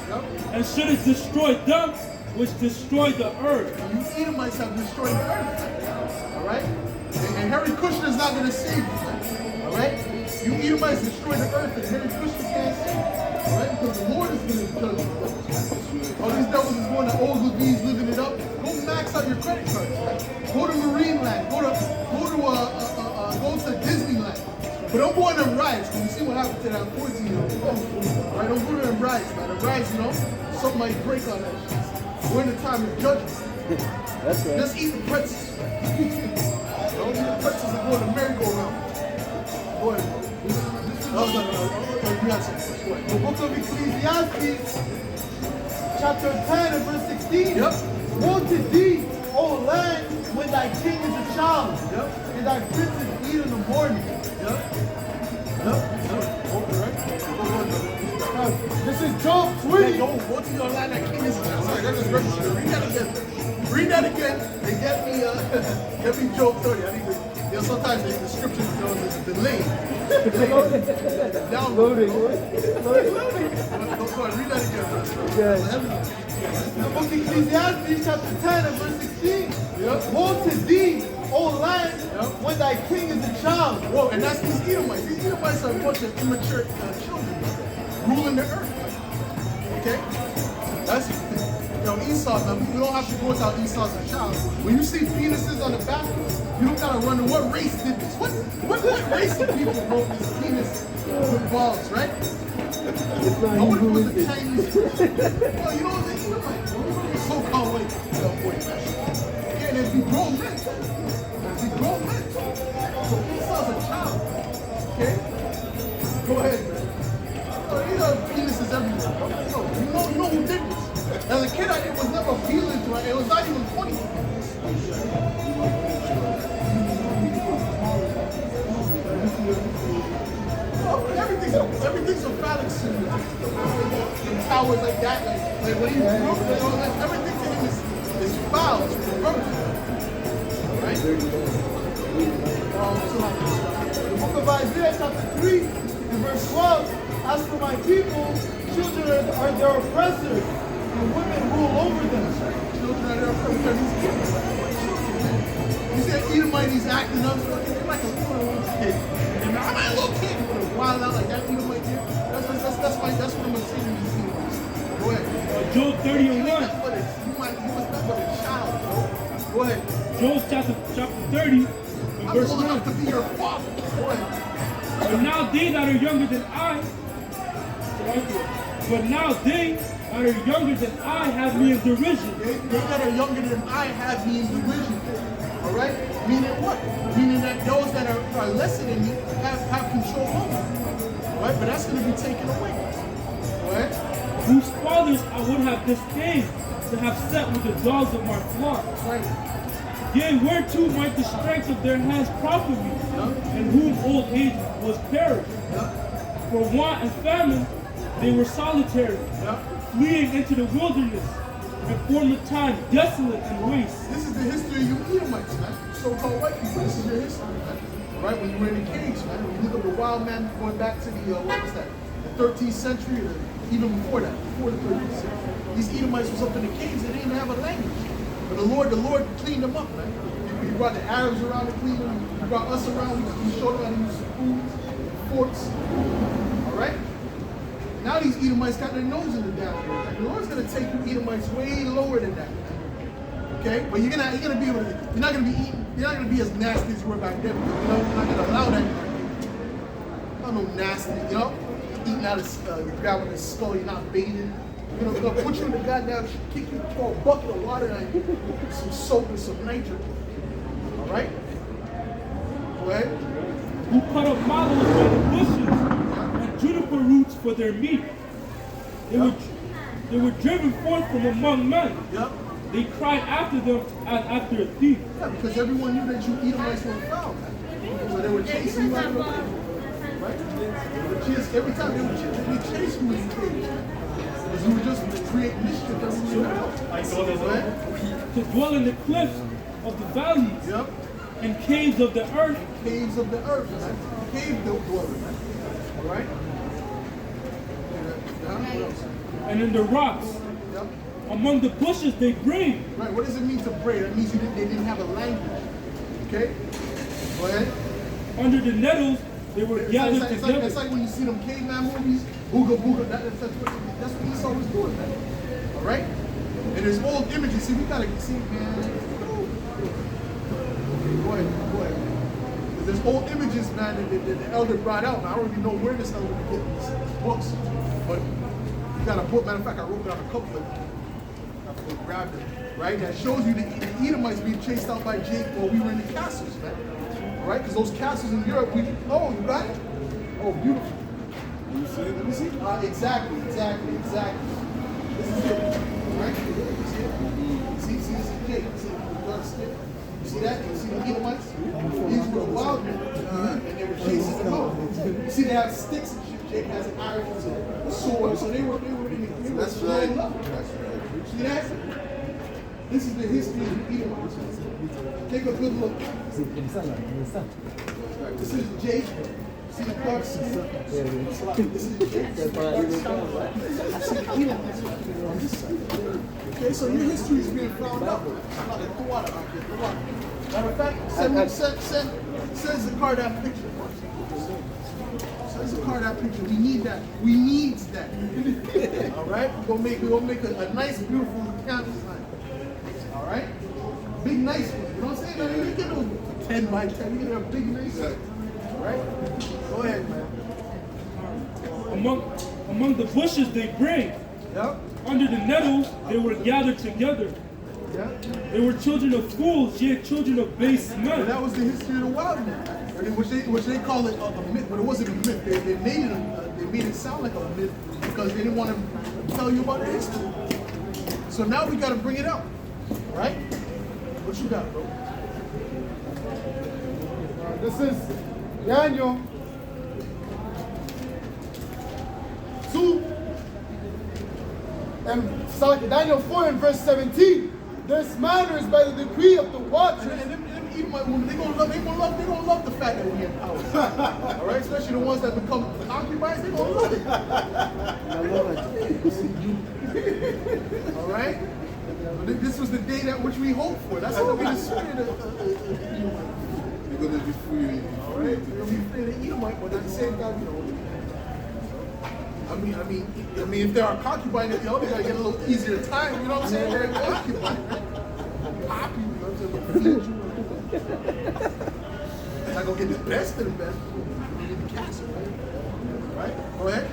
and shouldest destroy them which destroy the earth. You Edomites have destroyed the earth. All right? And Harry Kushner is not going to save you. All right? You Edomites destroy the earth, and Harry Kushner can't save you. All right? Because the Lord is going to judge you. All these devils is going to old Levi's living it up. Go max out your credit cards. Right? Go to Marineland. Go to Disneyland. But don't go on them rides, because you see what happened to that 14-year-old. All right? Don't go to them rides, man. The rides, you know, something might break on that shit. We're in the time of judgment. That's right. Just eat the pretzels. Don't eat the pretzels and go to the merry-go-round. Go ahead. You got something. Go ahead. The book of Ecclesiastes, chapter 10 and verse 16. Yep. Woe to thee, O land, when thy king is a child, Yep. and thy princes eat in the morning. This is Job 20. Go to your land that king is. Sorry, that just registered. Read that again. Read that again. They get me Job 30. I think sometimes the scripture is delayed. Loading. Go ahead, read that again, bro. Yes. The book of Ecclesiastes, chapter 10 and verse 16. Yep. Woe to thee, O land, when thy king is a child. Whoa, and that's these Edomites. These Edomites are a bunch of immature children ruling the earth. Okay? That's, Esau, man. We don't have to go without Esau as a child. When you see penises on the back, you don't gotta wonder what race did this. What race of people wrote this penis with balls, right? I wonder if it was the Chinese. Well, you know what they Edomite. So-called white boy. Okay, and there'd be grown men. So Esau's a child. Okay? Go ahead, man. These are penises everywhere, bro. You know who did this? As a kid, it was never appealing to me. It was not even funny. flowers like that. Like when he grew, everything to him is foul, it's perverted. Right? The book of Isaiah chapter 3 and verse 12, as for my people, children are their oppressors, and women rule over them. Children are their oppressors. You see that Edomite, he's acting up like a little kid. And I'm a little kid, wild out like that Edomite here. That's what I'm going to say to these Edomites. Go ahead. Job 30 and 1. He was nothing but a child, bro. Go ahead. Job chapter 30 and I'm verse old 1. enough to be your father. Go ahead. But now they that are younger than I, have me in derision. They that are younger than I have me in derision. Alright? Meaning what? Meaning that those that are lesser than me have control over me. Alright? But that's going to be taken away. Alright? Whose fathers I would have disdained to have set with the dogs of my flock. Right. Yea, whereto might the strength of their hands profit me, and whom old age was perished. Yeah. For want and famine they were solitary, Yeah. fleeing into the wilderness, and former time desolate and waste. This is the history of you Edomites, man. So-called white people. This is your history, man. Right? When you were in the caves, man. When you look up the wild man going back to the, what was that? The 13th century, or even before that, before the 13th century. These Edomites was up in the caves, they didn't even have a language. But the Lord cleaned them up, man. He brought the Arabs around to clean them. He brought us around. We showed them how to use spoons, forks. All right? Now these Edomites got their nose in the down. The Lord's gonna take you Edomites way lower than that. Okay? But you're not gonna be as nasty as you were back then. You're not gonna allow that. No nasty, you know? Eating out of you're grabbing his skull, you're not bathing. You know, they're gonna put you in the goddamn, kick you for a bucket of water and some soap and some nitrogen. All right? Go ahead. Who cut up mallows by the bushes and juniper roots for their meat. They were driven forth from among men. Yep. They cried after them as after a thief. Yeah, because everyone knew that you Edomites were found. So they were chasing you out of the way. Right? Every time they would chase you in the cage. Because you would just create mischief everywhere else. Right? To dwell in the cliffs of the valleys Yep. and caves of the earth. Caves of the earth, man. Cave dweller, man. All right? What else? And in the rocks. Yep. Among the bushes they bring. Right, what does it mean to pray? That means they didn't have a language. Okay? Go ahead. Under the nettles they were gathered together. It's like when you see them caveman movies, booga booga, that's what Esau was doing, man. All right? And there's old images. See, we gotta see, man. Okay, go ahead. There's old images, man, that the elder brought out. And I don't even know where this elder would get these books. But you got a book, matter of fact, I wrote down a couple of them. I grabbed them, right? That shows you the Edomites being chased out by Jake while we were in the castles, man. Right? Because those castles in Europe, you got it? Oh, beautiful. Let me see. Exactly. This is it. Right? You see it? See, this is Jake. See the dark skin? You see that? You see the Edomites? These were the wild men. And they were chasing them out. You see, they have sticks and shit. Jake has an iron and a sword. So they were in the That's right. See that? This is the history of the Edomites. Take a good look. This is Jake. See the dark skin? This is Jake. See the dark skin? See the Edomites on this side. Okay, so your history is being found out. I'm not going to water out here. The water. Matter of fact, send Zakar that picture. Send Zakar that picture. We need that. We need that. All right? We're gonna make a nice, beautiful campus line. All right? Big, nice one. You know what I'm saying? You get those 10 by 10. You get a big, nice one. All right? Go ahead, man. Among the bushes they bring. Yep. Under the nettles they were gathered together. Yeah. They were children of fools, yet children of base And men. that was the history of the wild man, which they call it a myth, but it wasn't a myth. They made it sound like a myth because they didn't want to tell you about the history. So now we got to bring it up, right? What you got, bro? This is Daniel 2 And Daniel 4 and verse 17. This matter is by the decree of the watchers. And them Edomite women, they gonna love the fact that we in power. All right, especially the ones that become concubines, they gonna love it. All right. But this was the day that which we hoped for. That's gonna be the spirit of You're going to be free. all right, we're gonna be free of the Edomite, but at the same time, you know. I mean, if there are concubines, you know, they gotta get a little easier time. You know what I'm saying? They're a concubine, right? Poppy, you know what I'm saying? Feed you. Not gonna get the best of the best. We're gonna get the castle, right? Go ahead.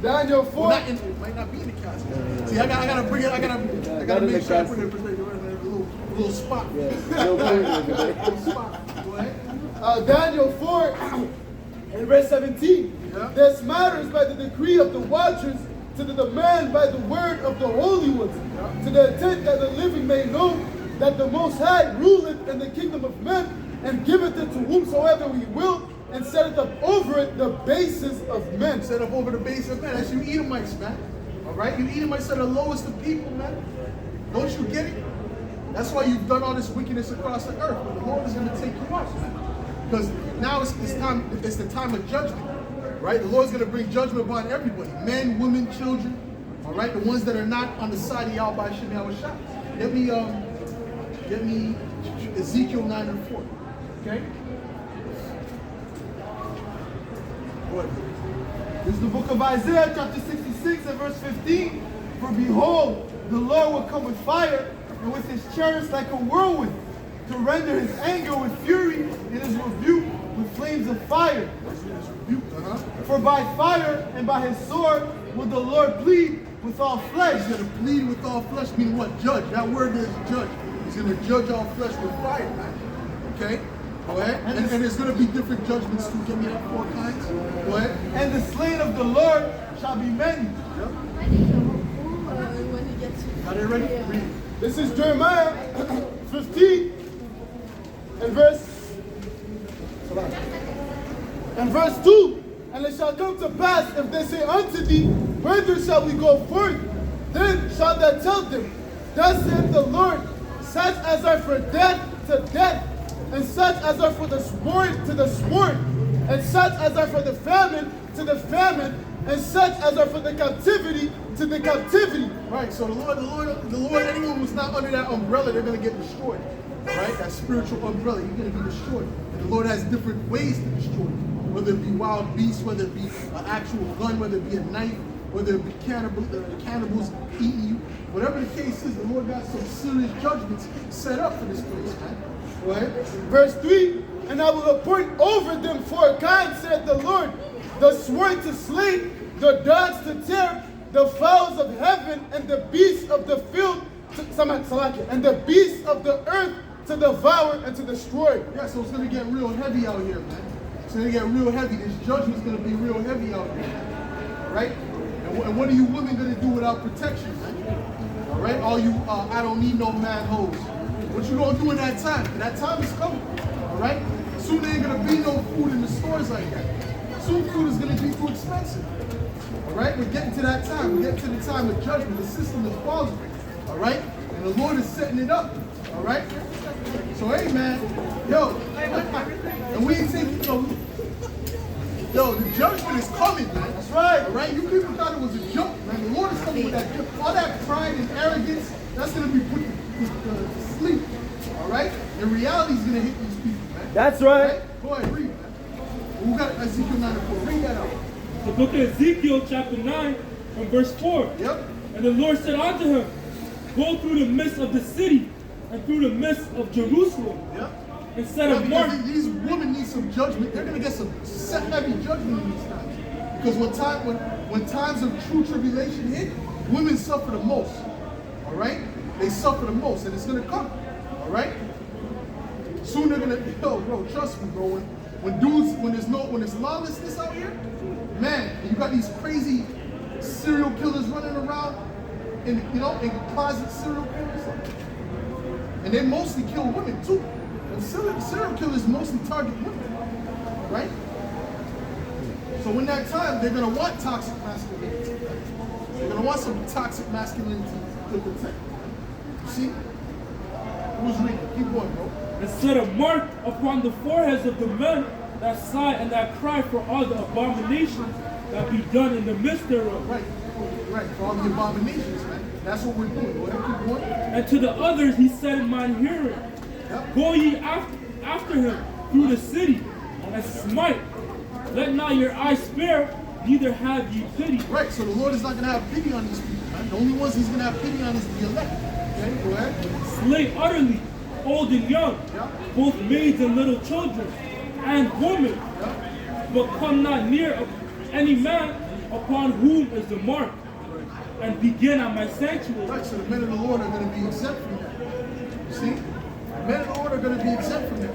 Daniel 4. Well, it might not be in the castle. See, I gotta bring it. I gotta make sure I put it in perspective. A little spot. Yeah. Little spot. Go ahead. Daniel 4 and verse 17. Yeah. This matters by the decree of the watchers, to the demand by the word of the holy ones, to the intent that the living may know that the Most High ruleth in the kingdom of men, and giveth it to whomsoever he will, and setteth up over it the basis of men. Set up over the base of man. That's you Edomites, man. All right, you Edomites are the lowest of people, man. Don't you get it? That's why you've done all this wickedness across the earth. But the Lord is going to take you out, man. Because now it's time. It's the time of judgment, right? The Lord's going to bring judgment upon everybody, men, women, children. All right, the ones that are not on the side of Yahweh Shem Shah. Get me Ezekiel 9 and 4. Okay. What? This is the book of Isaiah, chapter 66 and verse 15. For behold, the Lord will come with fire, and with his chariots like a whirlwind, to render his anger with fury, and his rebuke with flames of fire. For by fire and by his sword will the Lord plead with all flesh. He's going to plead with all flesh, meaning what? Judge. That word is judge. He's going to judge all flesh with fire, man. Okay? Go ahead. And there's going to be different judgments too. Give me that 4 kinds. Go ahead. And the slain of the Lord shall be many. Got it ready? Read. This is Jeremiah 15 and verse 2. And it shall come to pass, if they say unto thee, whither shall we go forth? Then shalt thou tell them, thus saith the Lord, such as are for death to death, and such as are for the sword to the sword, and such as are for the famine to the famine, and such as are for the captivity to the captivity. Right, so the Lord, anyone who's not under that umbrella, they're going to get destroyed. Right? That spiritual umbrella, you're going to be destroyed. And the Lord has different ways to destroy you. Whether it be wild beasts, whether it be an actual gun, whether it be a knife, whether it be cannibals eating you. Whatever the case is, the Lord got some serious judgments set up for this place, man. Go ahead. Verse 3, and I will appoint over them 4 kinds, said the Lord, the sword to slay, the dogs to tear, the fowls of heaven, and the beasts of the field, and the beasts of the earth to devour and to destroy. Yeah, so it's going to get real heavy out here, man. It's going to get real heavy. This judgment's going to be real heavy out here. All right? And what are you women going to do without protection, man? All right? All you, I don't need no man hoes. What you going to do in that time? And that time is coming. All right? Soon there ain't going to be no food in the stores like that. Soon food is going to be too expensive. All right? We're getting to that time. We're getting to the time of judgment. The system is falling. All right? And the Lord is setting it up. All right? So, hey, man. Yo. And we ain't taking, yo, the judgment is coming, man. That's right. All right? You people thought it was a joke, man. The Lord is coming with that. All that pride and arrogance, that's going to be put to sleep. All right? And reality is going to hit these people, man. That's right. Go ahead, read, man. We got Ezekiel 9 and 4. Read that out. The book of Ezekiel, chapter 9, from verse 4. Yep. And the Lord said unto him, go through the midst of the city, and through the midst of Jerusalem, Yep. and set a mark. These women need some judgment. They're going to get some heavy judgment in these times. Because when times of true tribulation hit, women suffer the most. All right? They suffer the most, and it's going to come. All right? Soon they're going to, yo, bro, trust me, bro. When there's lawlessness out here, man, you got these crazy serial killers running around in closet serial killers. And they mostly kill women too. And serial killers mostly target women. Right? So when that time, they're gonna want toxic masculinity. You're going to want some toxic masculinity to protect you. See? Who's reading? Keep going, bro. And set a mark upon the foreheads of the men that sigh and that cry for all the abominations that be done in the midst thereof. Right. Right. For all the abominations, man. That's what we're doing. Go ahead, keep going. And to the others he said in mine hearing, Yep. Go ye after him through the city, and smite. Let not your eyes spare, neither have ye pity. Right, so the Lord is not going to have pity on these people, man. The only ones he's going to have pity on is the elect. Okay, go ahead. Slay utterly, old and young, Yeah. both maids and little children, and women. Yeah. But come not near any man upon whom is the mark, and begin at my sanctuary. Right, so the men of the Lord are going to be exempt from that. See? The men of the Lord are going to be exempt from that.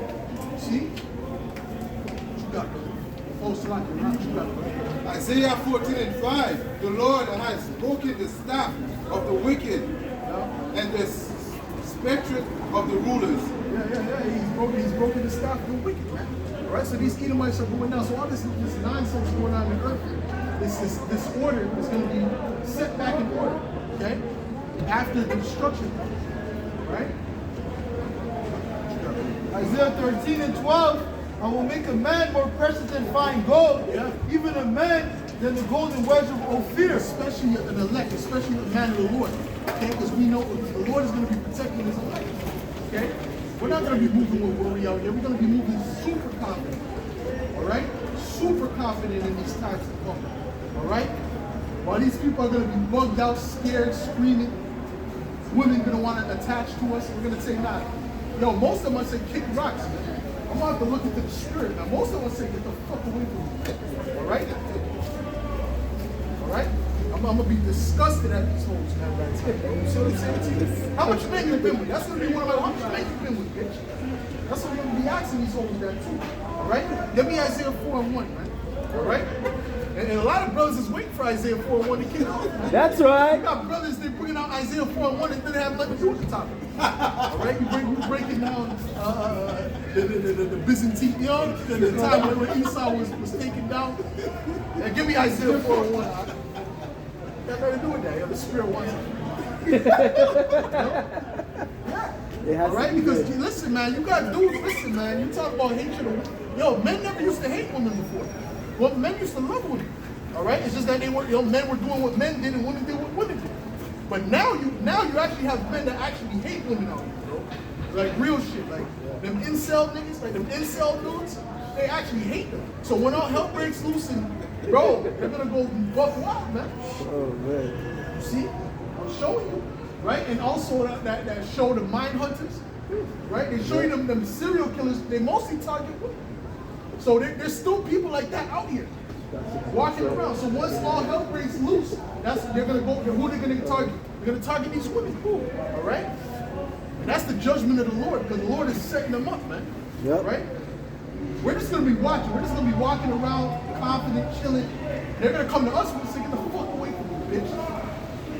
See? What you got, brother? Oh, Salaki, what you got, brother? Isaiah 14:5, the Lord has broken the staff of the wicked and the spectre of the rulers. Yeah. He's broken the staff of the wicked, man. All right, so these Edomites are going down. So all this nonsense going on in the earth, this order is going to be set back in order, okay? After the destruction, right? Isaiah 13:12, I will make a man more precious than fine gold, Yeah. even a man than the golden wedge of Ophir. Especially an elect, especially the man of the Lord, okay? Because we know the Lord is going to be protecting his elect, okay? We're not going to be moving with worry out here. We're going to be moving super confident, all right? Super confident in these times to come, all right? While these people are going to be bugged out, scared, screaming, women going to want to attach to us, we're going to say, nah. Yo, most of them say kick rocks, man. I'm going to have to look into the spirit. Now, most of them say get the fuck away from me, all right? All right? I'm going to be disgusted at these hoes, man. You see what I'm saying to you? How much men you been with? That's going to be one of my, how much men you been with, bitch? That's what we're going to be asking these hoes that too. All right? Give me Isaiah 4:1, man. All right? And a lot of brothers is waiting for Isaiah 4:1 to kick off, man. That's right. You got brothers, they're bringing out Isaiah 4:1 and didn't have nothing to do with the topic. All right? We're breaking down the Byzantine, you know, the time when Esau was taken down. Yeah, give me Isaiah 4:1. Got nothing to do with that. Yo, the spirit wants it. Yeah. All right? Because, listen, man, you got dudes, listen, man, you talk about hatred of, yo, men never used to hate women before. Well, men used to love women. All right? It's just that they were, men were doing what men did and women did what women did. But now you actually have men that actually hate women out here, bro. Like real shit. Like them incel niggas, like them incel dudes, they actually hate them. So when all hell breaks loose and bro, they're gonna go buck wild, man. Oh man. You see? I'm showing you. Right? And also that show the mind hunters. Right? They show you them serial killers, they mostly target women. So there's still people like that out here. Walking around. So once all hell breaks loose, they're gonna go. Who they're gonna target? They're gonna target these women. All right. And that's the judgment of the Lord, because the Lord is setting them up, man. Yep. Right. We're just gonna be watching. We're just gonna be walking around, confident, chilling. They're gonna come to us and say, "Get the fuck away from me, bitch."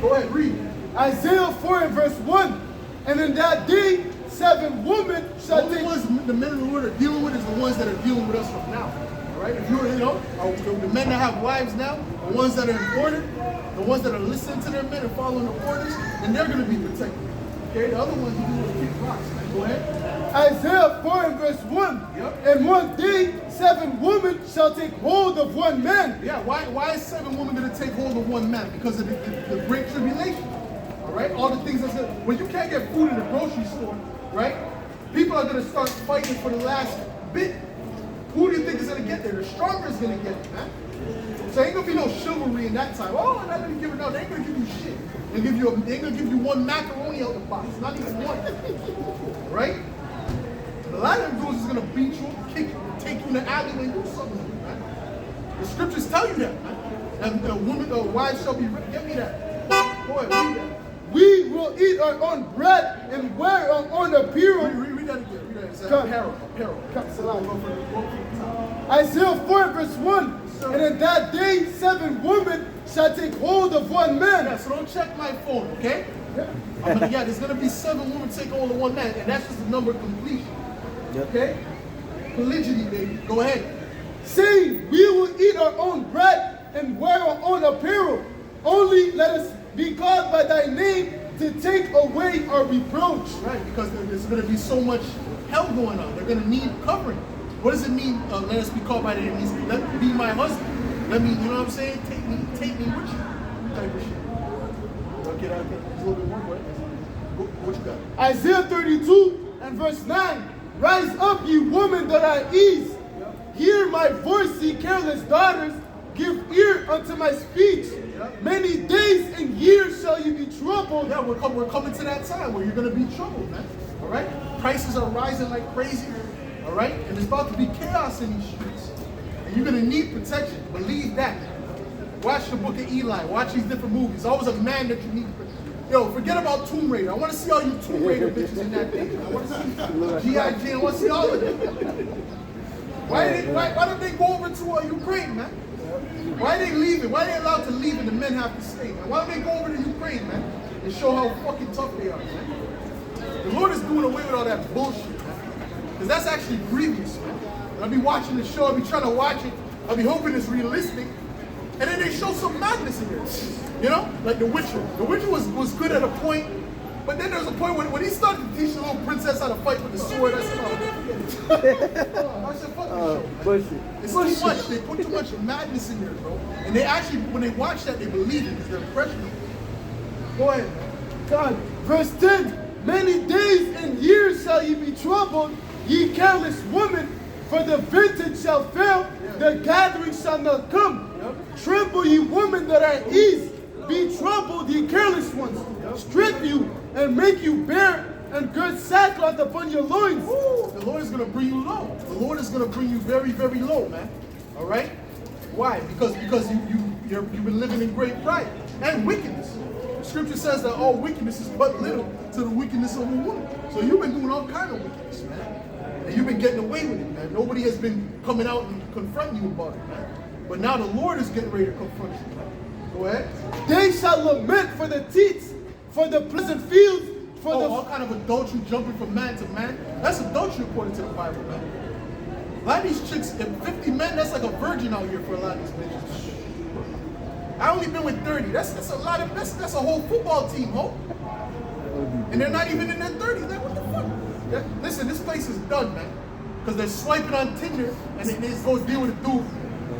Go ahead, read. Isaiah 4:1, and in that day 7 women shall The only take. ones the men of the Lord are dealing with is the ones that are dealing with us from now. All right, if you're, the men that have wives now, the ones that are important, the ones that are listening to their men and following the orders, then they're going to be protected. Okay, the other ones you do is kick rocks. Man. Go ahead. Isaiah 4:1. Yep. And one day 7 women shall take hold of one man. Yeah, why is 7 women going to take hold of one man? Because of the great tribulation. All right, all the things that's when you can't get food in the grocery store, right? People are going to start fighting for the last bit. Who do you think is going to get there? The stronger is going to get it, man. So ain't going to be no chivalry in that time. Oh, they're not going to give it out. They ain't going to give you shit. They ain't going to give you one macaroni out the box. Not even one. Right? A lot of them dudes is going to beat you, kick you, take you in the alley and do something with you, man. The scriptures tell you that, man. And the woman, the wives shall be ready. Get me that. Go ahead, read that. We will eat our own bread and wear our own apparel. Read that again. Read that. It's Come. apparel. Isaiah 4:1. And in that day 7 women shall take hold of one man. Yeah, so don't check my phone, okay? Yeah, there's going to be 7 women take hold of one man, and that's just the number of completion. Okay? Polygyny, baby. Go ahead. Saying, we will eat our own bread and wear our own apparel. Only let us be called by thy name to take away our reproach. Right, because there's going to be so much hell going on. They're going to need covering. What does it mean, let us be called by the name? It means, let me be my husband. Let me, you know what I'm saying? Take me with you. Type of shit. Okay, there's a little bit more, what you got? Isaiah 32 and verse 9. Rise up, ye women that are at ease. Hear my voice, ye careless daughters. Give ear unto my speech. Many days and years shall you be troubled. Yeah, we're coming to that time where you're going to be troubled, man. All right? Prices are rising like crazy. All right? And there's about to be chaos in these streets. And you're going to need protection. Believe that. Watch the Book of Eli. Watch these different movies. Always a man that you need. Yo, forget about Tomb Raider. I want to see all you Tomb Raider bitches in that thing. I want to see G.I. Jane. I want to see all of them. Why did they go over to Ukraine, man? Why are they leaving? Why are they allowed to leave and the men have to stay, man? Why don't they go over to Ukraine, man, and show how fucking tough they are, man? The Lord is doing away with all that bullshit, man. Because that's actually grievous, man. And I'll be watching the show, I'll be trying to watch it, I'll be hoping it's realistic, and then they show some madness in there. You know? Like The Witcher. The Witcher was good at a point, but then there's a point when he started to teach the little princess how to fight with the sword, I said, I said, fuck this show, man. It's too much. They put too much madness in there, bro. And they actually, when they watch that, they believe it because they're impressionable. Go ahead, man. God. Verse 10. Many days and years shall ye be troubled, ye careless women, for the vintage shall fail, the gathering shall not come. Tremble, ye women that are at ease. Be troubled, ye careless ones. Strip you and make you bare, and gird sackcloth upon your loins. Ooh, the Lord is going to bring you low. The Lord is going to bring you very, very low, man. All right? Why? Because you've been living in great pride and wickedness. Scripture says that all wickedness is but little to the wickedness of a woman. So you've been doing all kind of wickedness, man. And you've been getting away with it, man. Nobody has been coming out and confronting you about it, man. But now the Lord is getting ready to confront you, man. Go ahead. They shall lament for the teats, for the pleasant fields, for all kind of adultery jumping from man to man. That's adultery according to the Bible, man. A lot of these chicks, if 50 men, that's like a virgin out here for a lot of these bitches. I only been with 30. That's a lot of, that's a whole football team, ho. And they're not even in their 30s. Like, what the fuck? Listen, this place is done, man. Because they're swiping on Tinder and they just go deal with a dude.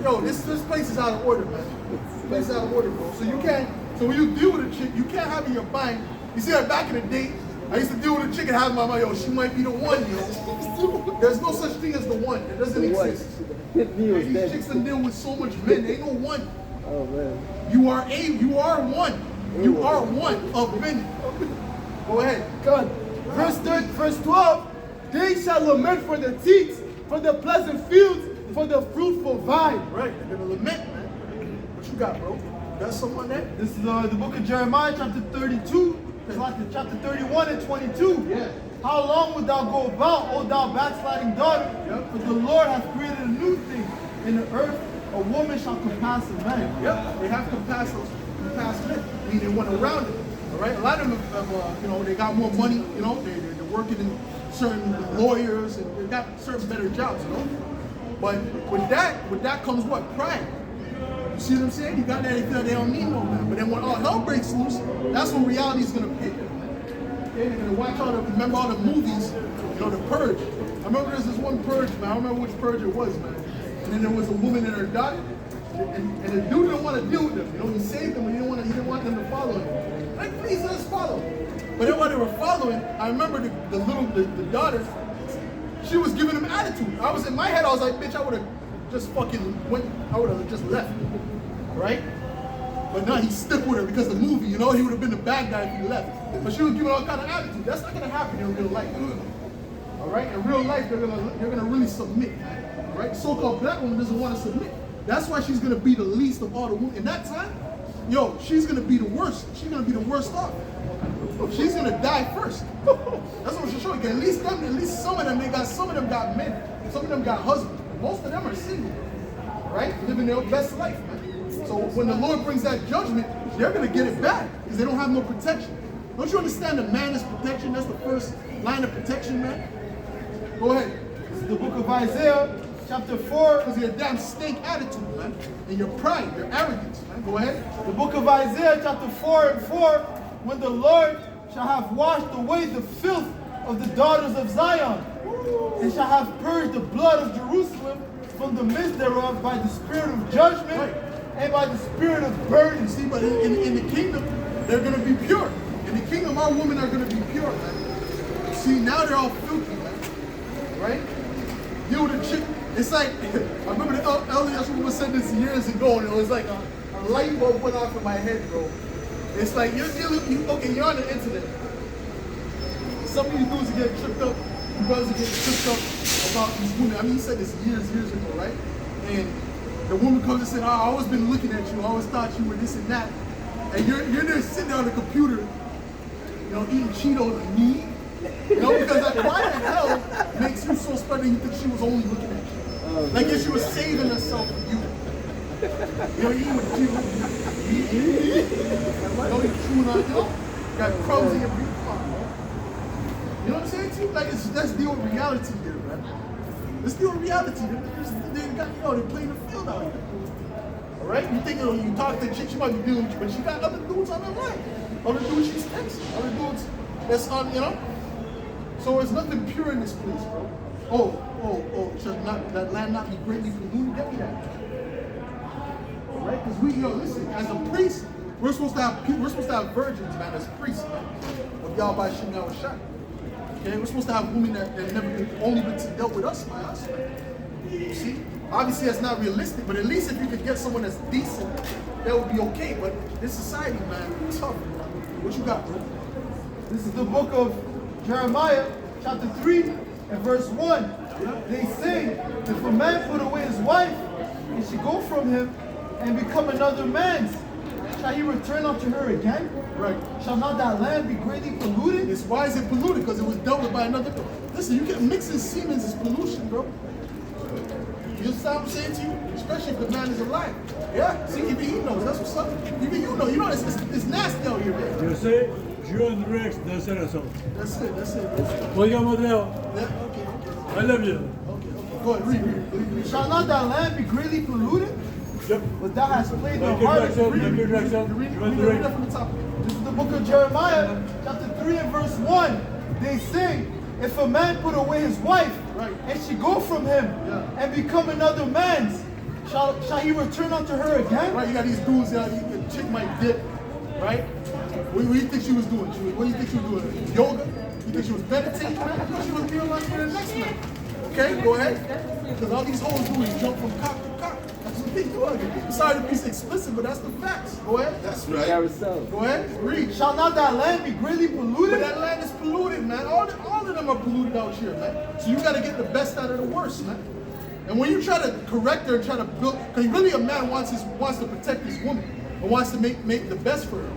Yo, this place is out of order, man. This place is out of order, bro. So when you deal with a chick, you can't have in your mind. You see, like back in the day, I used to deal with a chick and have in my mind, yo, she might be the one, yo. There's no such thing as the one. It doesn't exist. These chicks that deal with so much men, there ain't no one. Oh man. You are one. You are one of many. Go ahead. God. Verse 12. They shall lament for the teats, for the pleasant fields, for the fruitful vine. Right, they're gonna lament, man. What you got, bro? Got something on that? This is the book of Jeremiah, chapter 32, chapter 31 and 22. Yeah. How long wilt thou go about, O thou backsliding daughter? Yep. For the Lord hath created a new thing. In the earth, a woman shall compass a man. Yep. They have compass men. Meaning they went around it. All right. A lot of them have, they got more money. You know, they're working in certain lawyers and they got certain better jobs. You know. But with that comes what? Pride. You see what I'm saying? You got that, they feel they don't need no man. But then when all hell breaks loose, that's when reality is gonna pick. Okay, they're gonna watch remember all the movies, the Purge. I remember there's this one Purge, man. I don't remember which Purge it was, man. And then there was a woman and her daughter, and the dude didn't want to deal with them. He saved them, but he didn't want them to follow him. Like, please let us follow. But then while they were following, I remember the daughter. She was giving him attitude. I was in my head, I was like, bitch, I would have just I would have just left. Right? But no, he stuck with her because the movie, he would have been the bad guy if he left. But she was giving all kind of attitude. That's not gonna happen in real life. Alright? In real life, you're gonna really submit. Right? So-called black woman doesn't want to submit. That's why she's gonna be the least of all the women. In that time, she's gonna be the worst. She's gonna be the worst off. She's gonna die first. That's what she's showing. At least some of them got men. Some of them got husbands. Most of them are single, right? Living their best life, man. So when the Lord brings that judgment, they're gonna get it back because they don't have no protection. Don't you understand? The man is protection. That's the first line of protection, man. Go ahead. This is the book of Isaiah, chapter 4, Because of your damn stink attitude, man. And your pride, your arrogance, man. Go ahead. the book of Isaiah, chapter 4 and 4, when the Lord shall have washed away the filth of the daughters of Zion, and shall have purged the blood of Jerusalem from the midst thereof by the spirit of judgment and by the spirit of burning. See, but in the kingdom, they're going to be pure. In the kingdom, our women are going to be pure, man. See, now they're all filthy, man. Right? You with a chick, it's like, I remember the elders woman said this years ago, and it was like a light bulb went off in my head, bro. It's like, you're on the internet. Some of you dudes are getting tripped up, you brothers are getting tripped up about these women. I mean, he said this years ago, right? And the woman comes and said, oh, I always been looking at you, I always thought you were this and that. And you're there sitting there on the computer, you know, eating Cheetos and meat. You know, because like, why the hell makes you so special you think she was only looking at you? Like if she was saving herself for you. You know, eating with Cheetos. You know, you're chewing on, you know, got crumbs in your beef. You know what I'm saying to you? Like, let's deal with reality here, man. Let's deal with reality. They're playing the field out here. Alright? You think, you talk to a chick, she might be dealing with you, but she got other dudes on her line. Other dudes she's texting. Other dudes that's on, you know? So there's nothing pure in this place, bro. Should not that land not be greatly polluted? Get me that. Alright? Because we, listen, as a priest, we're supposed to have virgins, man, as priests, man. Of y'all by Shem Shai. Okay, we're supposed to have women that never only been dealt with us by us. You see? Obviously that's not realistic, but at least if you could get someone that's decent, that would be okay. But this society, man, tough. What you got, bro? This is the book of Jeremiah, chapter 3 and verse 1. They say, if a man put away his wife, and she go from him and become another man's, shall he return unto her again? Right. Shall not that land be greatly polluted? Why is it polluted? Because it was dealt with by another. Listen, you get mixing semen is pollution, bro. You understand what I'm saying to you? Especially if the man is alive. Yeah. See, even he knows. That's what's up. Even you know. You know, it's nasty out here, man. Yo sé, yo and Rex de hacer eso. That's it. Oiga, Modelo, Yeah, okay. I love you. Okay. Go ahead, read. Shall not that land be greatly polluted? Yep. But thou hast played the Thank you, harlot. Rexel. Thank you, Rexel. Read You want to read? it from the top. This is the book of Jeremiah, chapter 3 and verse 1. They say, if a man put away his wife, Right. and she go from him, and become another man's, shall he return unto her again? Right, you got these dudes out here, the chick might dip, right? What do you think she was doing? What do you think she was doing? Yoga? You think she was meditating, man? I thought she was being like for the next man. Okay, go ahead. Because all these hoes do is jump from cock to cock. That's what they do. I'm sorry to be explicit, but that's the facts. Go ahead. That's right. Go ahead, read. Shall not that land be greatly But polluted? that land is polluted, man. All of them are polluted out here, man. So you got to get the best out of the worst, man. And when you try to correct her and try to build, because really a man wants to protect his woman and wants to make the best for her.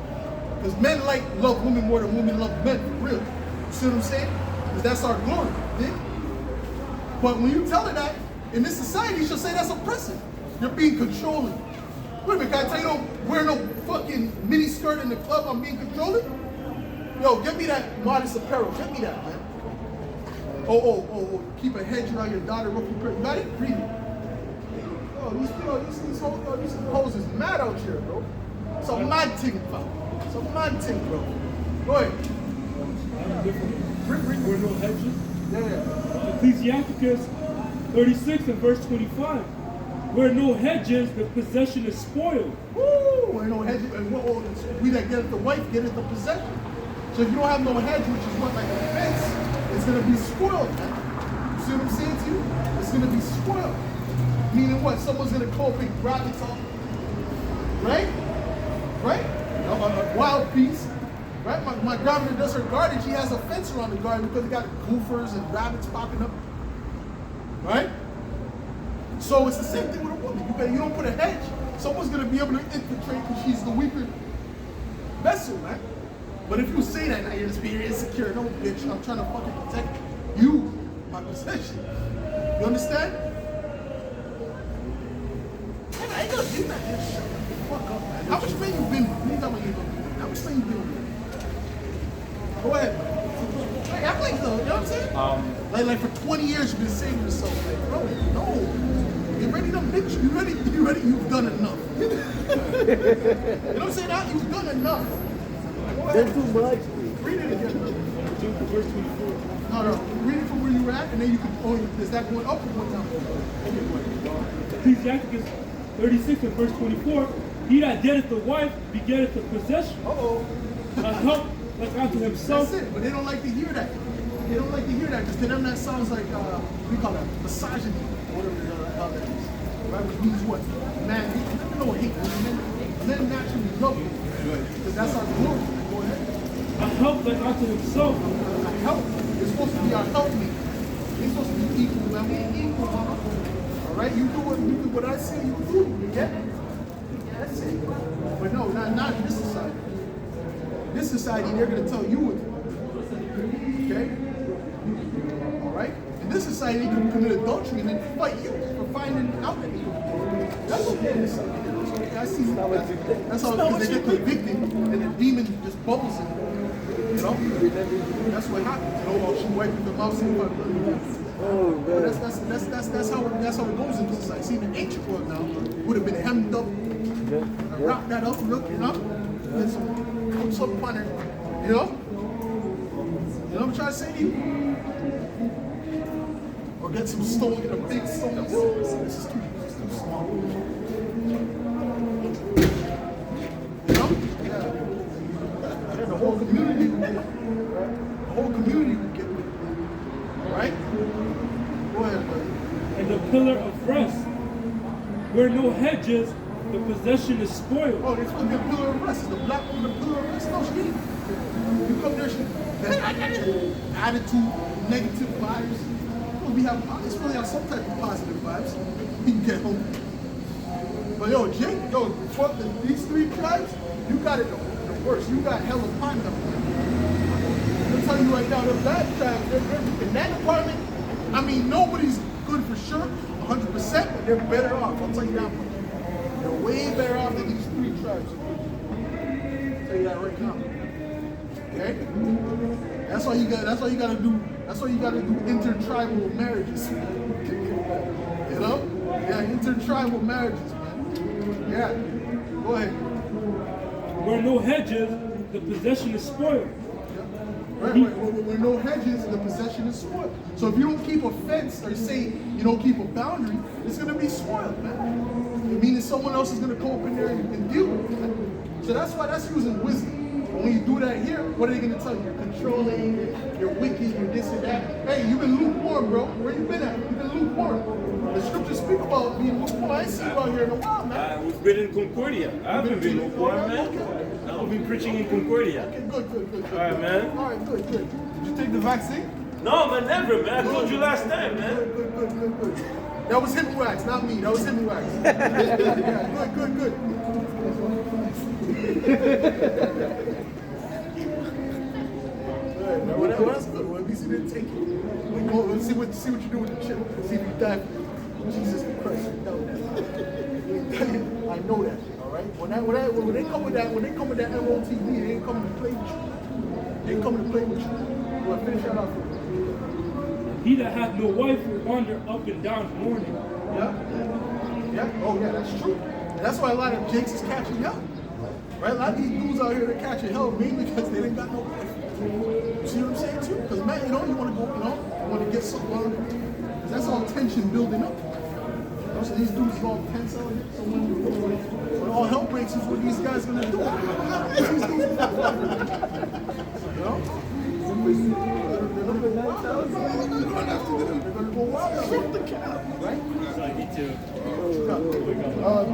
Because men love women more than women love men, for real. You see what I'm saying? Because that's our glory, dig? But when you tell her that, in this society, she'll say that's oppressive. You're being controlling. Wait a minute, can I tell you don't wear no fucking mini skirt in the club, I'm being controlling? Yo, get me that modest apparel. Get me that, man. Oh, keep a hedge around your daughter. You got it? Read it. Oh, these hoes is mad out here, bro. It's a mad thing, bro. It's a mad thing, bro. Go ahead. Were no hedges? Yeah. Ecclesiasticus 36 and verse 25. Where no hedges, the possession is spoiled. Woo! Ain't no hedge. We that get the wife, get it the possession. So if you don't have no hedge, which is what, like a fence, it's gonna be spoiled, man. You see what I'm saying to you? It's gonna be spoiled. Meaning what? Someone's gonna call big rabbits off. Right? A wild piece. Right? My grandmother does her garden, she has a fence around the garden because they got gophers and rabbits popping up. Right? So it's the same thing with a woman. You don't put a hedge, someone's gonna be able to infiltrate because she's the weaker vessel, man. But if you say that, now you're just being insecure. No, bitch, I'm trying to fucking protect you, my possession. You understand? Man, I ain't gonna do that. Man. Shut the fuck up, man. How much pain you been with? How much pain you been with? Go ahead, man. Hey, I'm like, though, you know what I'm saying? Like for 20 years you've been saying to yourself, like, bro, no. You ready to bitch? You ready? You've done enough. You know what I'm saying? You've done enough. That's too much. Read it again. Verse 24. No. Read it from where you were at, and then you can. Oh, is that going up or going down? Okay, go ahead. Ecclesiasticus 36 and verse 24. He that getteth the wife begetteth the possession. A help like unto himself. That's it. But they don't like to hear that. They don't like to hear that because to them that sounds like we call that misogyny, or whatever the hell that is. Right? Which means what? Man, you know what hate is. Men naturally love you. Because that's our glory. Go ahead. A help like unto himself. A help. It's supposed to be our helpmate. It's supposed to be equal, man. We ain't equal, mama. All right? You do what I say you do. You get it? That's it. But no, not in this society. This society, they're going to tell you what to do. Okay? All right? In this society, they can commit adultery and then fight you for finding out that you. That's okay in this society. That's okay. I see that. That's how because they get convicted and the demon just bubbles in them. You know? That's what happens. You know, she wiped the mouse in front of her. Oh, man. That's how it goes in the society. See, in the ancient world now would have been hemmed up, wrap that up, look, you know, and put something on it, you know. You know what I'm trying to say to you? Or get some stone, get a big stone. This is too small. You know? Yeah. The whole community would get it. The whole community would get it. Right? Go ahead, buddy. And the pillar of rest. Where no hedges, the possession is spoiled. Oh, it's supposed to be a pillar of rest. Is the black woman a pillar of rest? No, she ain't. You come there, attitude, negative vibes. Well, it's really have some type of positive vibes. You can get home. But yo, Jake, these three tribes, you got it the worst. You got hell upon them. I'm telling you right now, the black tribes, they're in that department. I mean, nobody's good for sure, 100%, but they're better off. I'll tell you that much. They're way better off than these three tribes. I'll tell you that right now. Okay? That's why you gotta do. That's why you gotta do intertribal marriages. You know? Yeah, intertribal marriages, man. Yeah. Go ahead. Where no hedges, the possession is spoiled. Right. Where no hedges, the possession is spoiled. So if you don't keep a fence or say you don't keep a boundary, it's gonna be spoiled, man. It means someone else is gonna come up in there and deal with it. Man. So that's using wisdom. But when you do that here, what are they gonna tell you? You're controlling, you're wicked, you're this and that. Hey, you've been lukewarm, bro. Where you been at? You've been lukewarm. The scriptures speak about being lukewarm. I ain't seen you out here in a while, man. We've been in Concordia. I haven't been lukewarm, man. I've been preaching in Concordia. Okay, good. All right, man. All right, good. Did you take the vaccine? No, man, never, man. I told you last time, man. Good. That was him wax, not me. That was him wax. Yeah, good. Well, that's good. Well, at least you didn't take it. Let's see what you do with the chip. See if you die for it. Jesus Christ. I know that. All right. When they come with that MOTV, they ain't coming to play with you. They ain't coming to play with you. Well, finish that off. He that hath no wife will wander up and down mourning. Yeah. Oh yeah, that's true. And that's why a lot of Jakes is catching hell. Right? A lot of these dudes out here they're catching hell mainly because they didn't got no wife. You see what I'm saying too? Because man, you want to go, you want to get something on them. Because that's all tension building up. So these dudes are all tense out here. So when all hell breaks is what these guys are gonna do. These dudes are gonna go wild. Shoot the cow, right?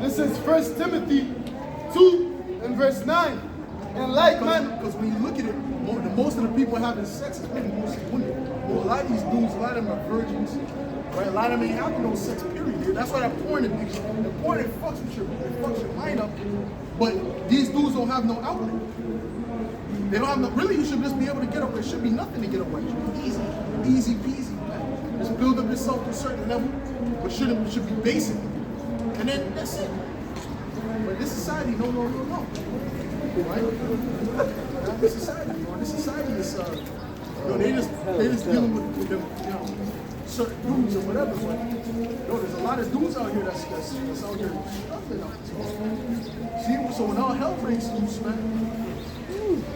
This is 1 Timothy 2 and verse 9. And like man, because when you look at it, most of the people having sex is really mostly women. Well, a lot of these dudes, a lot of them are virgins. Right? A lot of them ain't having no sex, period. That's why that porn addiction. The porn it fucks your mind up. But these dudes don't have no outlet. They don't have no. Really, you should just be able to get away. It should be nothing to get away. It should be easy peasy. Man. Just build up yourself to a certain level, but should be basic. And then that's it. But this society, no. Right? This society is No, they just dealing with them, you know, certain dudes or whatever. But no, there's a lot of dudes out here that's out here struggling out here. See, so when all hell breaks loose, man,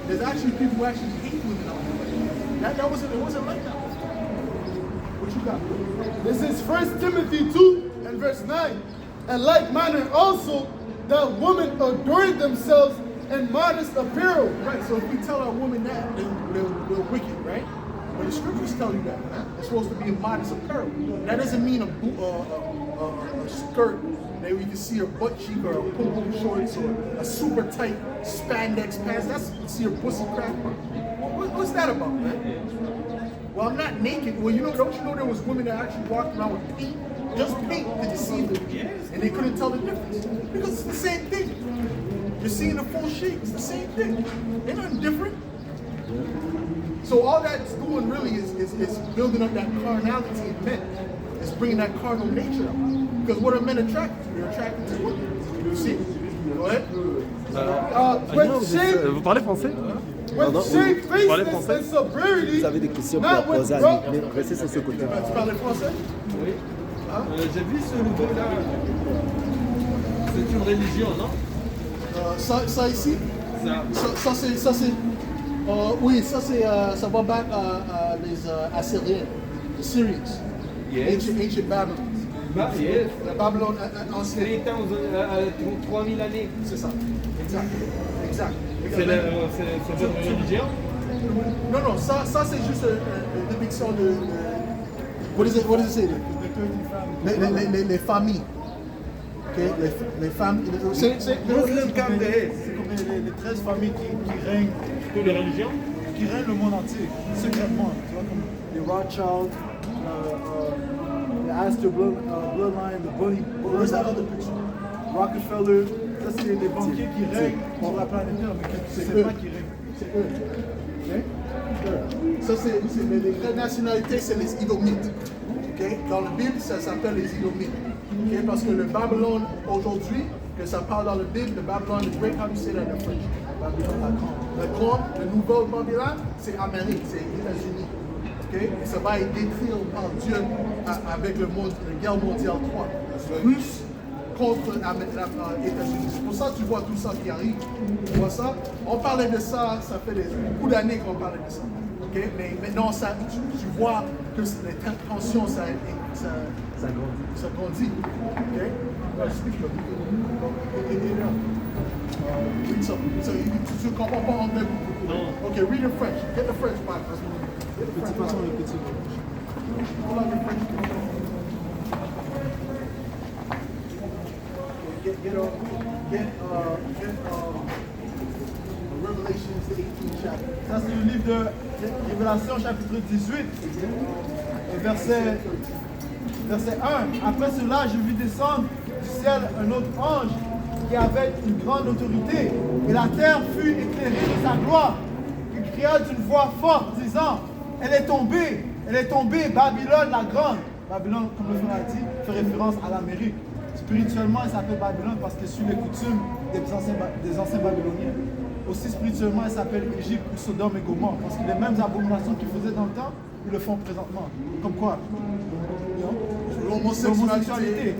there's actually people who actually hate women out here. It wasn't like that. What you got? This is 1 Timothy 2 and verse 9. And like manner also, that women adorn themselves in modest apparel. Right, so if we tell our women that, they're wicked, right? But the scriptures tell you that, man. It's supposed to be a modest apparel. That doesn't mean a skirt that you can see her butt cheek or a pum-pum shorts or a super tight spandex pants. That's see her pussy crack. What's that about, man? Well, I'm not naked. Well, don't you know there was women that actually walked around with paint, just paint to deceive them, and they couldn't tell the difference because it's the same thing. You're seeing the full shape. It's the same thing. Ain't nothing different. So all that's doing really is building up that carnality in men. It's bringing that carnal nature out. Because what are men attracted to? They're attracted to women. You see? Go ahead. Vous parlez français? With shamefacedness and sobriety, Vous avez des questions not pour with poser à broke. lui, mais restez sur ce côté. Tu parles français? Oui. J'ai vu ce logo-là. C'est une religion, non? Ça ici? Ça. Oui, ça va back les Assyriens, the Syrians, Yes. ancient Babylon. Yes. La Babylone ancienne. C'était en 3000 années. C'est ça. Exact. C'est votre religion? Non, ça c'est juste une dépiction de what does it say? Les familles. Okay, les femmes. C'est Muslim come the head. C'est comme les 13 familles qui règnent, Toutes les religions? qui règnent le monde entier, secrètement. Tu vois, comme les Rothschild, les Astor Bloodline, the Bunny, Where's that other picture? Rockefeller. Ça, c'est les banquiers qui règnent sur la planète Terre, mais que tu ne sais pas qui règnent. C'est eux. Okay? Ça, c'est les vraies nationalités, c'est les Idomites. Okay? Dans la Bible, ça s'appelle les Idomites. Okay? Parce que le Babylone, aujourd'hui, que ça parle dans la Bible, le Babylone, the great, how do you say that in French? Babylone, la grande, le nouveau Babylone, c'est Amérique, c'est États-Unis. Okay? Et ça va être détruit par Dieu avec la guerre mondiale 3. Russe contre les États-Unis. C'est pour ça que tu vois tout ça qui arrive. Tu vois ça? On parlait de ça, ça fait beaucoup d'années qu'on parlait de ça. Okay? Mais maintenant, tu vois que les tensions, ça grandit. Okay? Read something. So tu ne comprends pas anglais beaucoup. Non. Okay, read in French. Get the French Bible. Petit poisson, le petit. Hold on, your French. Get Revelations, the 18th chapter. Ça, c'est le livre de Révélation, chapitre 18, et verset 1. Après cela, je vis descendre du ciel un autre ange qui avait une grande autorité, et la terre fut éclairée de sa gloire. Il cria d'une voix forte, disant, elle est tombée, Babylone la grande. Babylone, comme le frère a dit, fait référence à l'Amérique. Spirituellement, elle s'appelle Babylone parce qu'elle suit les coutumes des anciens Babyloniens. Aussi spirituellement, elle s'appelle Égypte ou Sodome et Gomorrhe parce que les mêmes abominations qu'ils faisaient dans le temps, ils le font présentement. Comme quoi? L'homosexualité,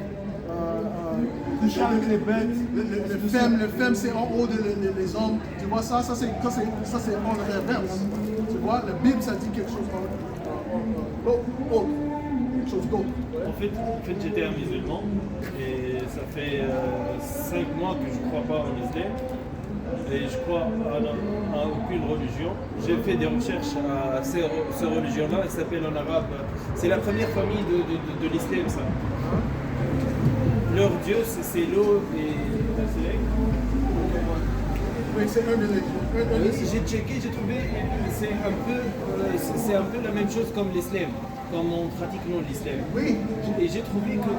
coucher avec les bêtes. Le femme, c'est en haut des hommes. Tu vois ça? Ça c'est en réverse. Tu vois, la Bible, ça dit quelque chose d'autre. Quelque chose d'autre. En fait, j'étais un musulman et ça fait 5 mois que je ne crois pas en l'islam et je crois à aucune religion. J'ai fait des recherches à ces religions-là, elles s'appellent en arabe. C'est la première famille de l'islam, ça. Leur dieu, c'est l'eau et le soleil. Oui, c'est un des J'ai checké, j'ai trouvé, c'est un peu la même chose comme l'islam. Comme on pratique non l'islam. Oui. Et j'ai trouvé que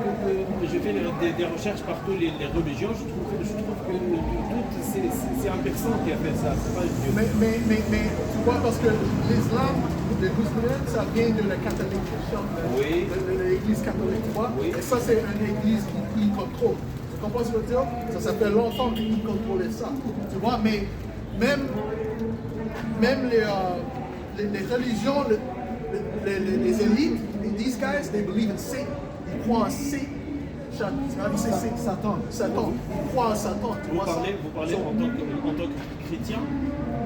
je fais des recherches partout les religions, je trouve que c'est un personne qui a fait ça, c'est pas Dieu. Mais tu vois, parce que l'islam, les musulmans, ça vient de la catholique, Oui. de l'église catholique, tu vois. Oui. Et ça, c'est une église qui contrôle. Tu comprends ce que je veux dire? Ça s'appelle longtemps qu'ils contrôlaient ça. Tu vois, mais même les religions, les élites, these guys, they believe in Satan. Ils croient en Satan. Satan. Satan. Ils croient en Satan. Tu Vous vois ça? parlez en tant que chrétien?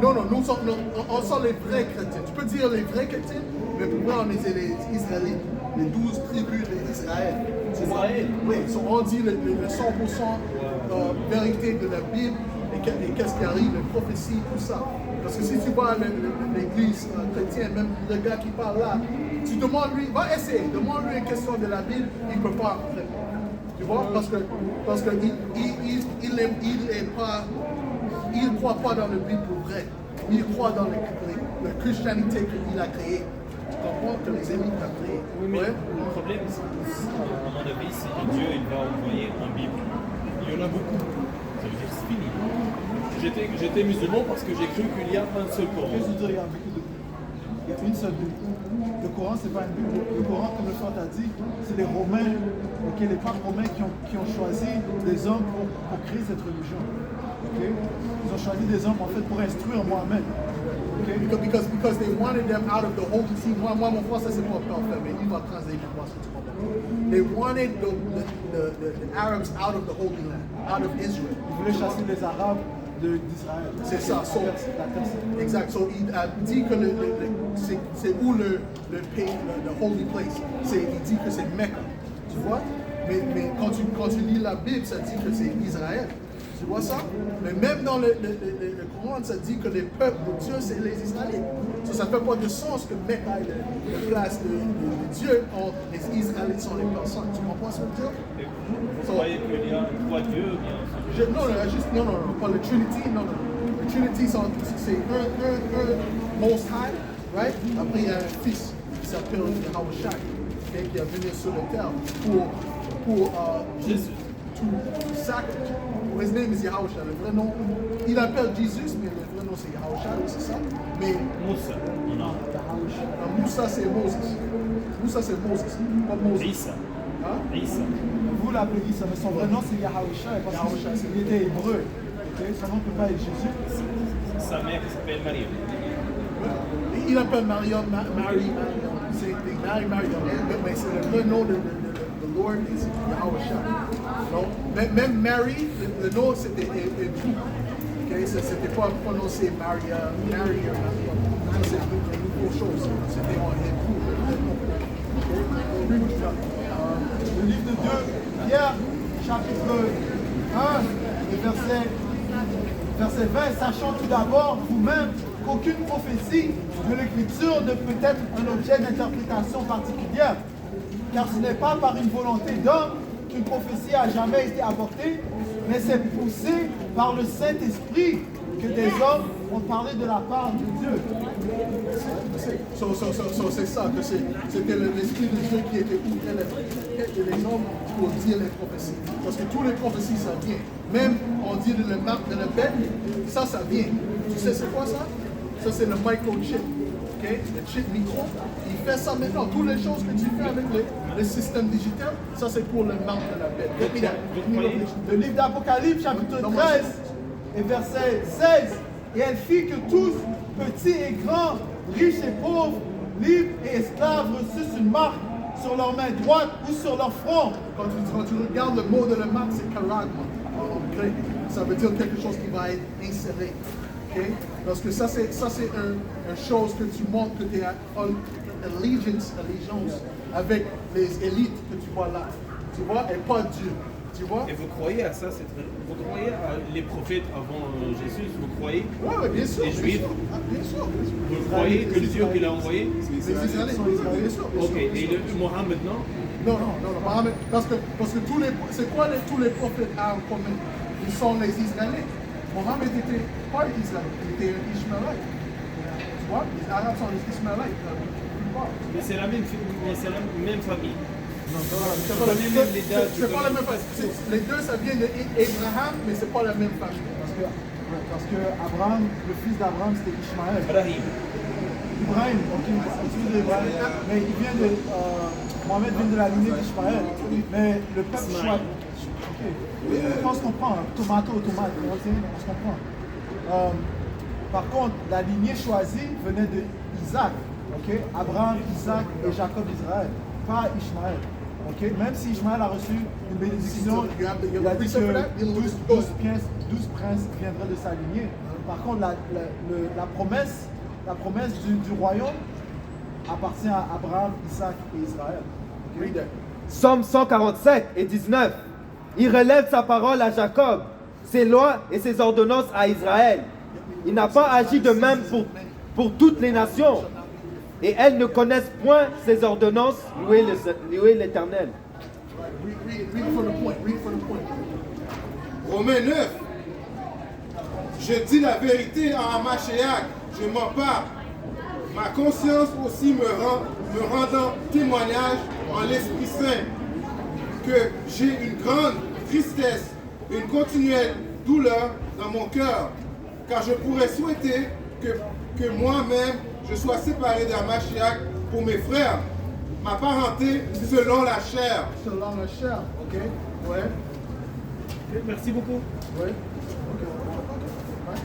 Non, nous sommes les vrais chrétiens. Tu peux dire les vrais chrétiens, mais pour moi, on est les Israélites, les 12 tribus d'Israël. Israël? Oui, on dit le 100% vérité de la Bible et qu'est-ce qui arrive, les prophéties, tout ça. Parce que si tu vois l'église chrétienne, même le gars qui parle là, tu demandes lui, va essayer, demande-lui une question de la Bible, il ne peut pas répondre. Tu vois, parce que il ne croit pas dans le Bible pour vrai. Il croit dans la christianité qu'il a créée. Tu comprends que les élites ont créé. Oui, mais Ouais. le problème, à mon avis, c'est que Dieu il va envoyer un Bible. Il y en a beaucoup. Ça veut dire que c'est fini. J'étais musulman parce que j'ai cru qu'il y a un seul Coran. Qu'est-ce que je veux dire, il y a une seule Bible. Le Coran, c'est pas une Bible. Le Coran, comme le frère t'a dit, c'est les Romains, les papes romains qui ont choisi des hommes pour créer cette religion. Okay? Ils ont choisi des hommes en fait pour instruire Mohamed. Okay? Because they wanted them out of the holy see. Moi, mon français c'est pas parfait, mais il va translater pour moi si tu comprends. They wanted the Arabs out of the Holy Land, out of Israel. Ils voulaient chasser les Arabes d'Israël. C'est ça. So, La terre sainte. exact. So il a dit que c'est où le pays, le holy place. Il dit que c'est Mecca. Tu vois? Mais quand tu lis la Bible, ça dit que c'est Israël. Tu vois ça? Mais même dans le Coran, ça dit que les peuples de Dieu, c'est les Israélites. Ça ne fait pas de sens que Mecca est la place de Dieu, or les Israélites sont les personnes. Tu comprends ce que je veux dire? Et vous croyez qu'il y a trois dieux? Non, pas le Trinity, non. Le Trinity, c'est un Most High, right? Après, il y a un fils qui s'appelle Yahushua, okay, qui est venu sur la terre pour Jésus. to sacrifice. His name is Yahushua. Le vrai nom, il appelle Jésus, mais le vrai nom c'est Yahushua, c'est ça. Mais Moussa. Moussa c'est Moses. Moussa c'est Moses, pas Moses. Isa. Hein? Isa. Vous l'appelez Issa, mais son vrai nom c'est Yahushua. Parce qu'il était hébreu. Okay? Son nom ne peut pas être Jésus. Sa mère s'appelle Marie. Il appelle Mariam, c'est Mary Mariam, mais c'est le vrai nom de Lord is Yahushua. Donc, même Mary, le nom c'était hébreu. Okay? C'était pas prononcé Maria, Mary ou Mariam. C'est une autre chose. C'était en hébreu. Le livre de 2 Pierre, chapitre 1, verset 20, sachant tout d'abord vous-même qu'aucune prophétie de l'Écriture ne peut être un objet d'interprétation particulière, car ce n'est pas par une volonté d'homme qu'une prophétie a jamais été apportée, mais c'est poussé par le Saint-Esprit que des hommes ont parlé de la part de Dieu. C'est ça, que c'était l'Esprit de Dieu qui était ouvert les hommes pour dire les prophéties. Parce que toutes les prophéties, ça vient. Même on dit le marque de la bête, ça vient. Tu sais c'est quoi ça? Ça c'est le microchip. Okay? Le chip micro. Il fait ça maintenant. Toutes les choses que tu fais avec le système digital, ça c'est pour le marque de la bête. Le livre d'Apocalypse, chapitre 13, et verset 16. Et elle fit que tous, petits et grands, riches et pauvres, libres et esclaves, reçussent une marque sur leur main droite ou sur leur front. Quand tu regardes le mot de la marque, c'est karagma en grec. Ça veut dire quelque chose qui va être inséré. Okay? Parce que ça c'est une chose que tu montres que tu es en allégeance avec les élites que tu vois là. Tu vois, et pas Dieu. Tu vois? Et vous croyez à ça? Vous croyez à les prophètes avant Jésus? Vous croyez? Oui, bien sûr. Les Juifs? Bien sûr. Vous croyez que le Dieu qu'il a envoyé? Les Israélites, bien sûr. Ok, et le Mohammed maintenant? Non, Mohammed, parce que c'est quoi tous les prophètes en commun? Ils sont les Israélites. Mohammed était pas Israélite, il était un Ishmaélite. Tu vois, les Arabes sont les Ishmaélites. Mais c'est la même famille. C'est pas la même famille. Les deux, ça vient d'Abraham, mais c'est pas la même famille. Parce que Abraham, le fils d'Abraham, c'était Ishmaël. Ibrahim, donc il utilise Ibrahim, mais il vient de. Mohamed vient de la lignée d'Ishmaël. Mais le peuple choisit. Oui, on se comprend. Tomate, on se comprend. Par contre, la lignée choisie venait Isaac, ok? Abraham, Isaac et Jacob d'Israël, pas Ishmaël. Ok? Même si Ishmaël a reçu une bénédiction, il a dit que 12 princes viendraient de sa lignée. Par contre, la promesse du royaume appartient à Abraham, Isaac et Israël. Okay? Psaume 147 et 19. Il relève sa parole à Jacob, ses lois et ses ordonnances à Israël. Il n'a pas agi de même pour toutes les nations. Et elles ne connaissent point ses ordonnances. Louez l'Éternel. Read for the point. Read for the point. Romains 9. Je dis la vérité en Mashiach, je mens pas. Ma conscience aussi me rendant témoignage en l'Esprit Saint que j'ai une grande tristesse, une continuelle douleur dans mon cœur, car je pourrais souhaiter que moi-même je sois séparé d'un Mashiach pour mes frères, ma parenté selon la chair. Selon la chair, ok? Ouais. Ok, merci beaucoup. Ouais.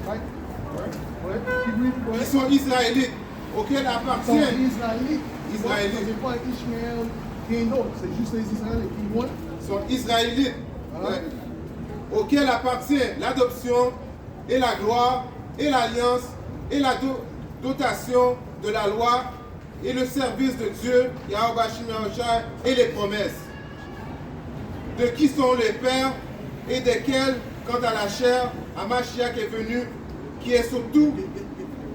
Ouais. Ouais. Qui sont israélites, auxquels appartiennent Israélites. C'est pas Ishmael qui est d'autres, c'est juste les Israélites qui vont. sont israélites, ouais, auxquels appartient l'adoption et la gloire et l'alliance et la dotation de la loi et le service de Dieu, Yahweh Shemashai, et les promesses, de qui sont les pères et desquels, quant à la chair, Hamashiach est venu, qui est surtout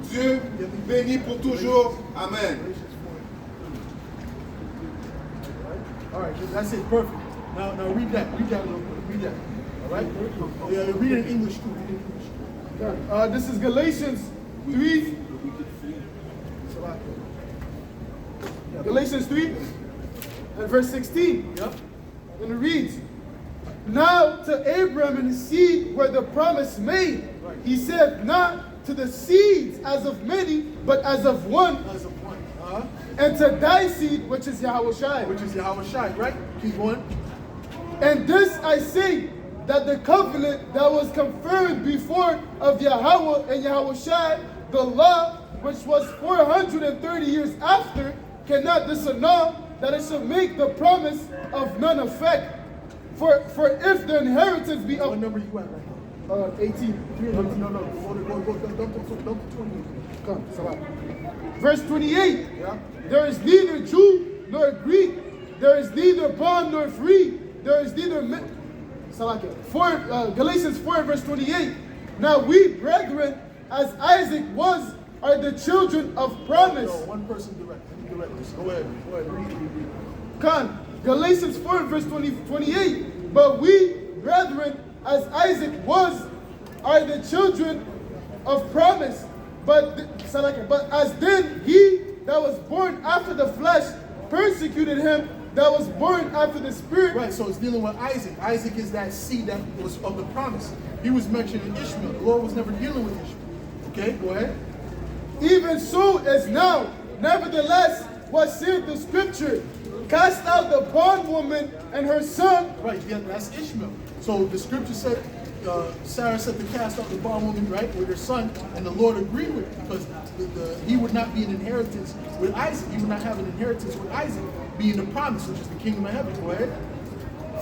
Dieu, béni pour toujours. Amen. All right, that's it, perfect. Now read that. Read that. All right? Yeah, read it in English too. This is Galatians 3. Galatians 3 and verse 16. Yep. And it reads, Now to Abram and his seed were the promise made. He said, not to the seeds as of many, but as of one. As a point. And to thy seed, which is Yahushua. Which is Yahweh Shai, right? Keep going. And this I say, that the covenant that was confirmed before of Yahweh and Yahushua, the law, which was 430 years after, cannot disannul, that it shall make the promise of none effect. For if the inheritance be What of number you at right now? 18. No. Go to 20. Come, Salah. Verse 28. Yeah. There is neither Jew nor Greek. There is neither bond nor free. There is neither Galatians 4 verse 28. Now we, brethren, as Isaac was, are the children of promise. No, one person direct. This. Go ahead. Read. Con, Galatians 4 verse 28. But we, brethren, as Isaac was, are the children of promise. But as then he that was born after the flesh persecuted him that was born after the spirit. Right, so it's dealing with Isaac. Isaac is that seed that was of the promise. He was mentioning Ishmael. The Lord was never dealing with Ishmael. Okay, go ahead. Even so as now, nevertheless, what said the scripture? Cast out the bondwoman and her son. Right, yeah, that's Ishmael. So the scripture said, Sarah said to cast out the bondwoman, right, with her son, and the Lord agreed with it because he would not be an inheritance with Isaac. He would not have an inheritance with Isaac, being the promise, which is the kingdom of heaven. Go ahead.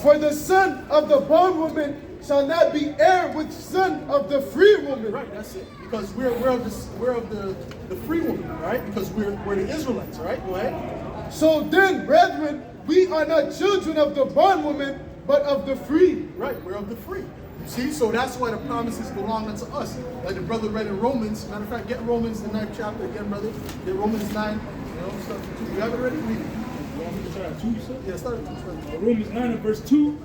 For the son of the bondwoman shall not be heir with son of the free woman. Right, that's it. Because we're of the free woman, right? Because we're the Israelites, right? Go ahead. So then, brethren, we are not children of the bondwoman, but of the free. Right, we're of the free. You see, so that's why the promises belong unto us. Like the brother read in Romans. Matter of fact, get Romans the 9th chapter again, brother. Get Romans 9. Start with 2. You have it already? Read it. Start at 2, you said? Yeah, start with 2. Romans 9 and verse 2,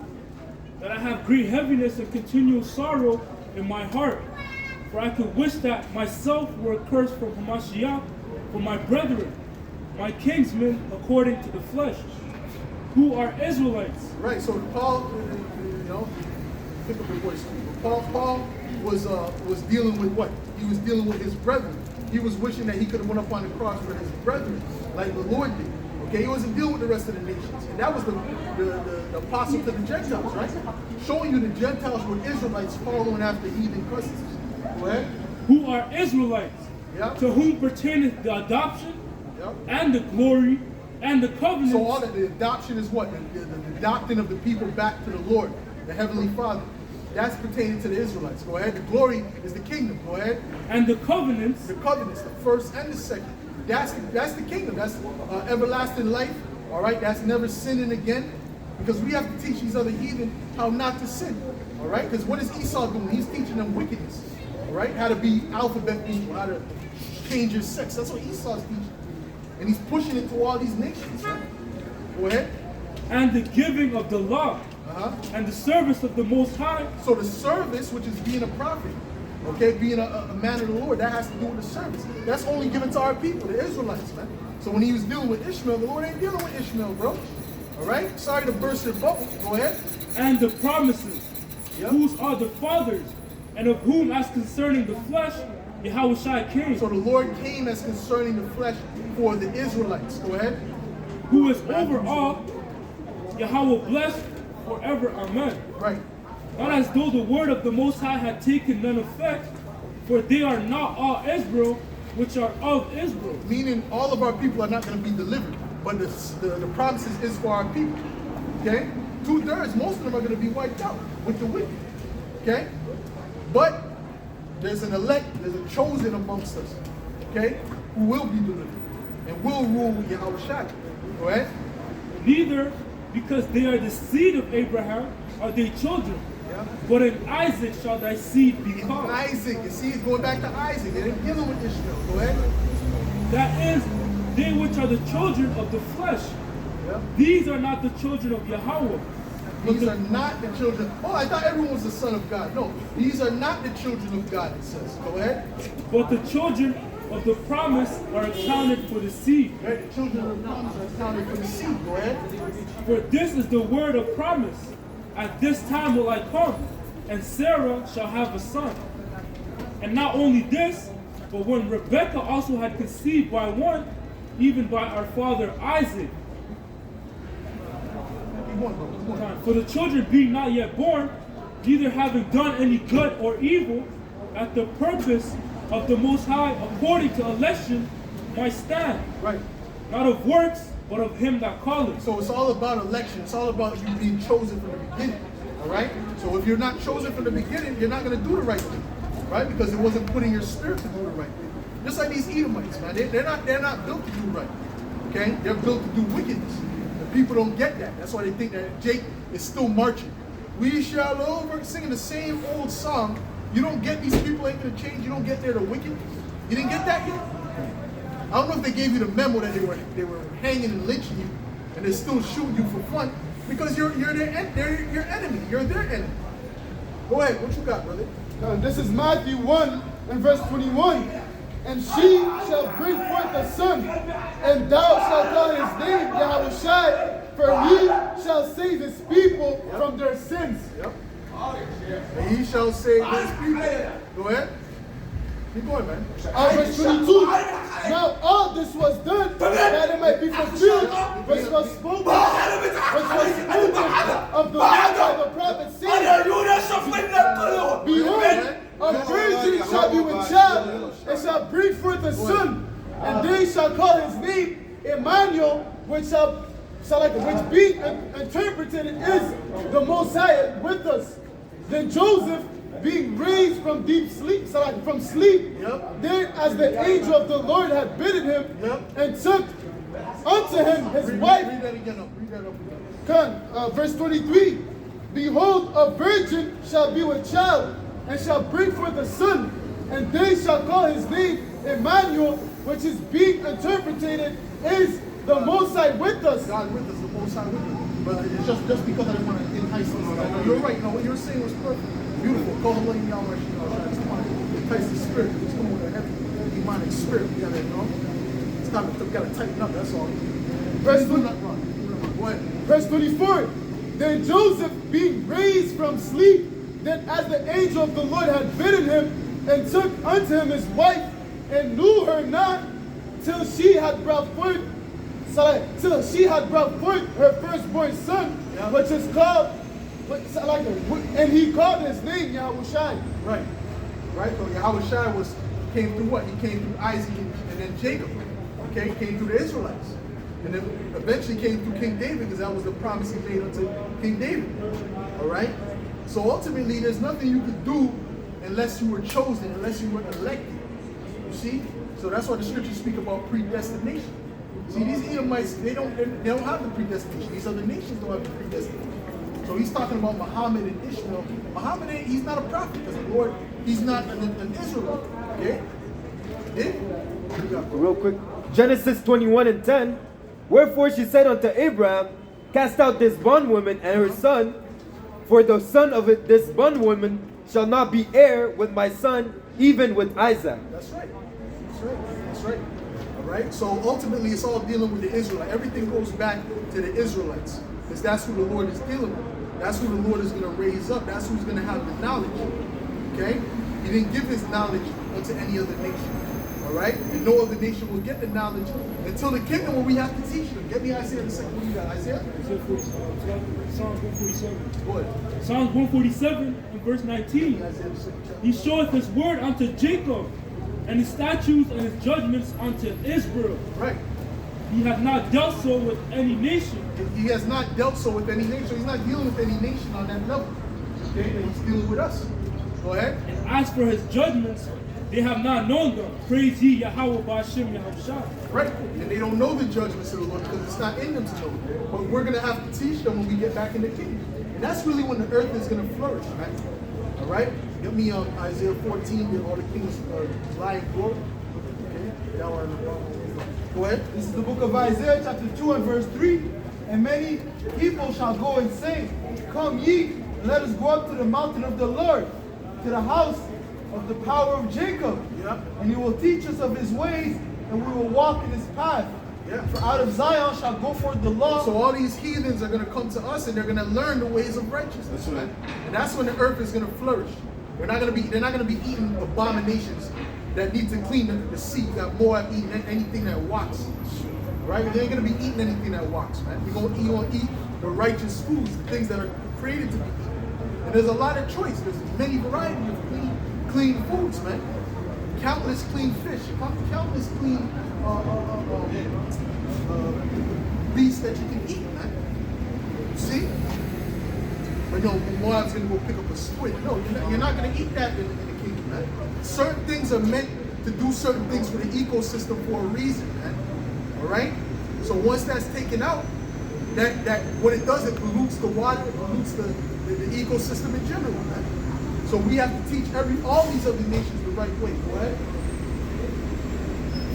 that I have great heaviness and continual sorrow in my heart. For I could wish that myself were accursed from Hamashiach for my brethren, my kinsmen according to the flesh, who are Israelites. Right, so Paul, pick up your voice. Paul was dealing with what? He was dealing with his brethren. He was wishing that he could have went up on the cross for his brethren, like the Lord did. Okay, he wasn't dealing with the rest of the nations. And that was the apostle to the Gentiles, right? Showing you the Gentiles were Israelites following after heathen customs. Go ahead. Who are Israelites, Yeah. to whom pertaineth the adoption Yep. and the glory and the covenants. So all that, the adoption is what? The adopting of the people back to the Lord, the Heavenly Father. That's pertaining to the Israelites. Go ahead. The glory is the kingdom. Go ahead. And the covenants, The covenants, the first and the second. That's the kingdom. That's everlasting life. All right. That's never sinning again. Because we have to teach these other heathen how not to sin. All right. Because what is Esau doing? He's teaching them wickedness. All right. How to be alphabet people. How to change your sex. That's what Esau's teaching. And he's pushing it to all these nations. Right? Go ahead. and the giving of the law, and the service of the Most High. So the service, which is being a prophet, okay, being a man of the Lord, that has to do with the service. That's only given to our people, the Israelites, man. So when he was dealing with Ishmael, the Lord ain't dealing with Ishmael, bro. All right? Sorry to burst your bubble. Go ahead. And the promises, Yep. whose are the fathers, and of whom, as concerning the flesh, Yahushua came, So the Lord came as concerning the flesh for the Israelites. Go ahead. who is over all, Yahweh blessed forever. Amen. Right. Not as though the word of the Most High had taken none effect, for they are not all Israel, which are of Israel. Meaning all of our people are not going to be delivered. But the promises is for our people. Okay? 2/3, most of them are going to be wiped out with the wicked. Okay? But there's an elect, there's a chosen amongst us. Okay? Who will be delivered and will rule with Yahushua. Go ahead. Neither, because they are the seed of Abraham, are they children, Yeah. but in Isaac shall thy seed be And called. Isaac, you see, it's going back to Isaac. They didn't dealing with Ishmael. Go ahead. That is, they which are the children of the flesh. Yeah. These are not the children of Yahweh. but These the- are not the children. Oh, I thought everyone was the son of God. No, these are not the children of God, it says. Go ahead. But the children of the promise are accounted for the seed. Right? The children of the promise are counted for the seed. Go ahead. For this is the word of promise. At this time will I come, and Sarah shall have a son. And not only this, but when Rebekah also had conceived by one, even by our father Isaac. Keep going, bro. Keep going. For the children being not yet born, neither having done any good or evil, at the purpose of the Most High, according to election, might stand. Right. Not of works, but of him that calleth. So it's all about election. It's all about you being chosen from the beginning. All right? So if you're not chosen from the beginning, you're not going to do the right thing. Right? Because it wasn't put in your spirit to do the right thing. Just like these Edomites, man. They're not built to do right. Okay? They're built to do wickedness. The people don't get that. That's why they think that Jake is still marching. We shall over, singing the same old song. You don't get these people ain't going to change. You don't get they're the wicked. You didn't get that yet? I don't know if they gave you the memo that they were hanging and lynching you, and they're still shooting you for fun because they're your enemy. You're their enemy. Go ahead. What you got, brother? This is Matthew 1 and verse 21. And she shall bring forth a son, and thou shalt call his name Yahushua, for he shall save his people from their sins. Yep. And he shall save his people. Go ahead. Keep going, man. Verse 22. Now all this was done that it might be fulfilled, which was spoken of the Lord by the prophet saying, Behold, a virgin shall be with child, and shall bring forth a son, and they shall call his name Emmanuel, which being interpreted is the Messiah with us. Then Joseph, being raised from deep sleep, from sleep, Yep. then as the angel of the Lord had bidden him, Yep. and took unto him his wife. Read that again up. Read that up again. Verse 23. Behold, a virgin shall be with child, and shall bring forth a son, and they shall call his name Emmanuel, which is being interpreted is the Most High with us. God with us, the Most High with us. But it's just because I didn't want to entice us. No, you're right. No, what you're saying was perfect. Beautiful. Call him like y'all right. I just want to entice the spirit. It's coming with a heavy demonic spirit. We gotta, it's time to gotta tighten up. That's all. Verse Do not run. Do not run. Go ahead. Verse 24. Then Joseph, being raised from sleep, then as the angel of the Lord had bidden him, and took unto him his wife, and knew her not till she had brought forth her firstborn son, which is called, and he called his name Yahushua. Right. Right. So Yahushua was came through what? He came through Isaac and then Jacob. Okay, he came through the Israelites. And then eventually came through King David, because that was the promise he made unto King David. All right? So ultimately, there's nothing you could do unless you were chosen, unless you were elected. You see? So that's why the scriptures speak about predestination. See, these Edomites, they don't have the predestination. These other nations don't have the predestination. So he's talking about Muhammad and Ishmael. Muhammad, he's not a prophet, because the Lord, he's not an Israelite. Okay? Yeah? Real quick. Genesis 21:10. Wherefore she said unto Abraham, cast out this bondwoman and her son, for the son of this bondwoman shall not be heir with my son, even with Isaac. That's right. That's right. That's right. All right. So ultimately, it's all dealing with the Israelites. Everything goes back to the Israelites, because that's who the Lord is dealing with. That's who the Lord is going to raise up. That's who's going to have the knowledge. Okay? He didn't give his knowledge unto any other nation. All right? And no other nation will get the knowledge until the kingdom where we have to teach them. Get me Isaiah the second. What do you got? Isaiah? Psalms 147. Go ahead. Psalms 147 and verse 19. Isaiah the second chapter. He showeth his word unto Jacob, and his statutes and his judgments unto Israel. Right. He hath not dealt so with any nation. He has not dealt so with any nation. He's not dealing with any nation on that level. Okay? He's dealing with us. Go ahead. And as for his judgments, they have not known them. Praise ye Yahweh Ba'ashem Yahushua. Right. And they don't know the judgments of the Lord, because it's not in them to know. But we're going to have to teach them when we get back in the kingdom. And that's really when the earth is going to flourish, right? All right? Get me Isaiah 14, where all the kings lie in glory. Okay? That one. Go ahead. This is the book of Isaiah, chapter 2 and verse 3. And many people shall go and say, come ye, and let us go up to the mountain of the Lord, to the house of the power of Jacob. Yeah. And he will teach us of his ways, and we will walk in his path. Yeah. For out of Zion shall go forth the law. So all these heathens are going to come to us, and they're going to learn the ways of righteousness. That's right. And that's when the earth is going to flourish. They're not going to be eating abominations that need to clean the sea. You got Moab eating anything that walks. Right? They ain't going to be eating anything that walks, man. You're going to eat the righteous foods, the things that are created to be eaten. And there's a lot of choice. There's many varieties of clean foods, man. Countless clean fish, countless clean beasts that you can eat, man. See? But no, Moab's going to go pick up a squid. No, you're not going to eat that in the kingdom, man. Certain things are meant to do certain things for the ecosystem for a reason, man. All right? So once that's taken out, that what it does, it pollutes the water, it pollutes the ecosystem in general, man. So we have to teach all these other nations the right way. Go ahead.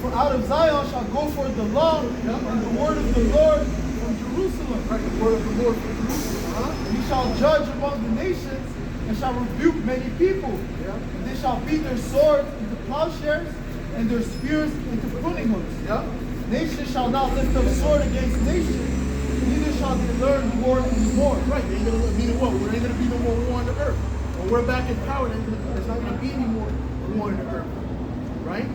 For out of Zion shall go forth the law, and the word of the Lord from Jerusalem. Right, the word of the Lord from Jerusalem. And he shall judge among the nations, and shall rebuke many people. Yeah. And they shall beat their swords into plowshares, and their spears into pruning hooks. Yeah. Nation shall not lift up sword against nation, neither shall they learn war anymore. Right, they ain't gonna mean what? There ain't gonna be no more war on the earth. When we're back in power, there's not gonna be any more war on the earth. Right?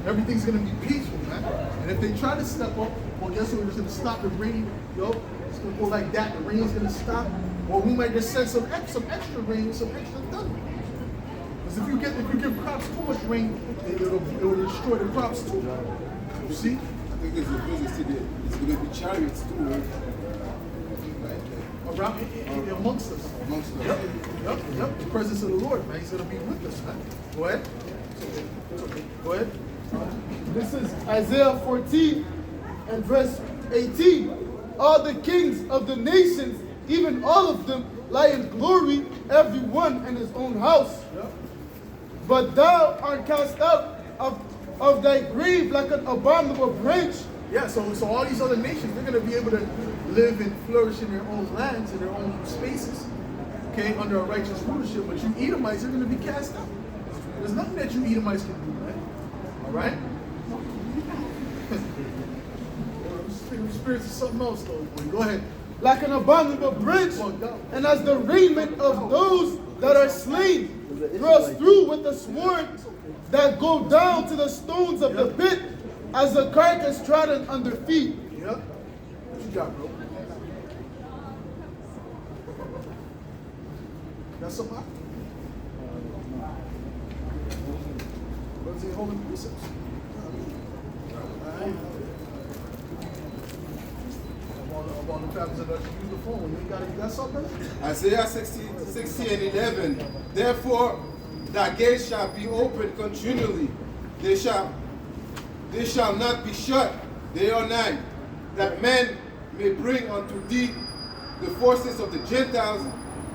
Everything's gonna be peaceful, man. And if they try to step up, well, guess what? We're just gonna stop the rain. It's gonna go like that. The rain's gonna stop. Or we might just send some extra rain, some extra thunder. Because if you give crops too much rain, it'll destroy the crops too. You see? I think there's a business today. It's going to be chariots too, right? Around amongst us. Amongst us. Yep. The presence of the Lord, man. He's gonna be with us, man. Go ahead. Go ahead. This is Isaiah 14 and verse 18. All the kings of the nations, even all of them, lie in glory, every one in his own house. Yep. But thou art cast out of thy grave like an abominable branch. Yeah, so all these other nations, they're going to be able to live and flourish in their own lands, in their own spaces, okay, under a righteous rulership. But you Edomites are going to be cast out. There's nothing that you Edomites can do, man. All right? Spirits is something else, though, boy. Go ahead. Like an abominable branch, and as the raiment of those that are slain, thrust through with the sword, that go down to the stones of the pit, as a carcass trodden under feet. Yep. What you got, bro? Got something? the holy precepts. Alright. About the families that use the phone. You got something? Isaiah 60 and 11. Therefore, thy gates shall be open continually. They shall not be shut day or night, that men may bring unto thee the forces of the Gentiles,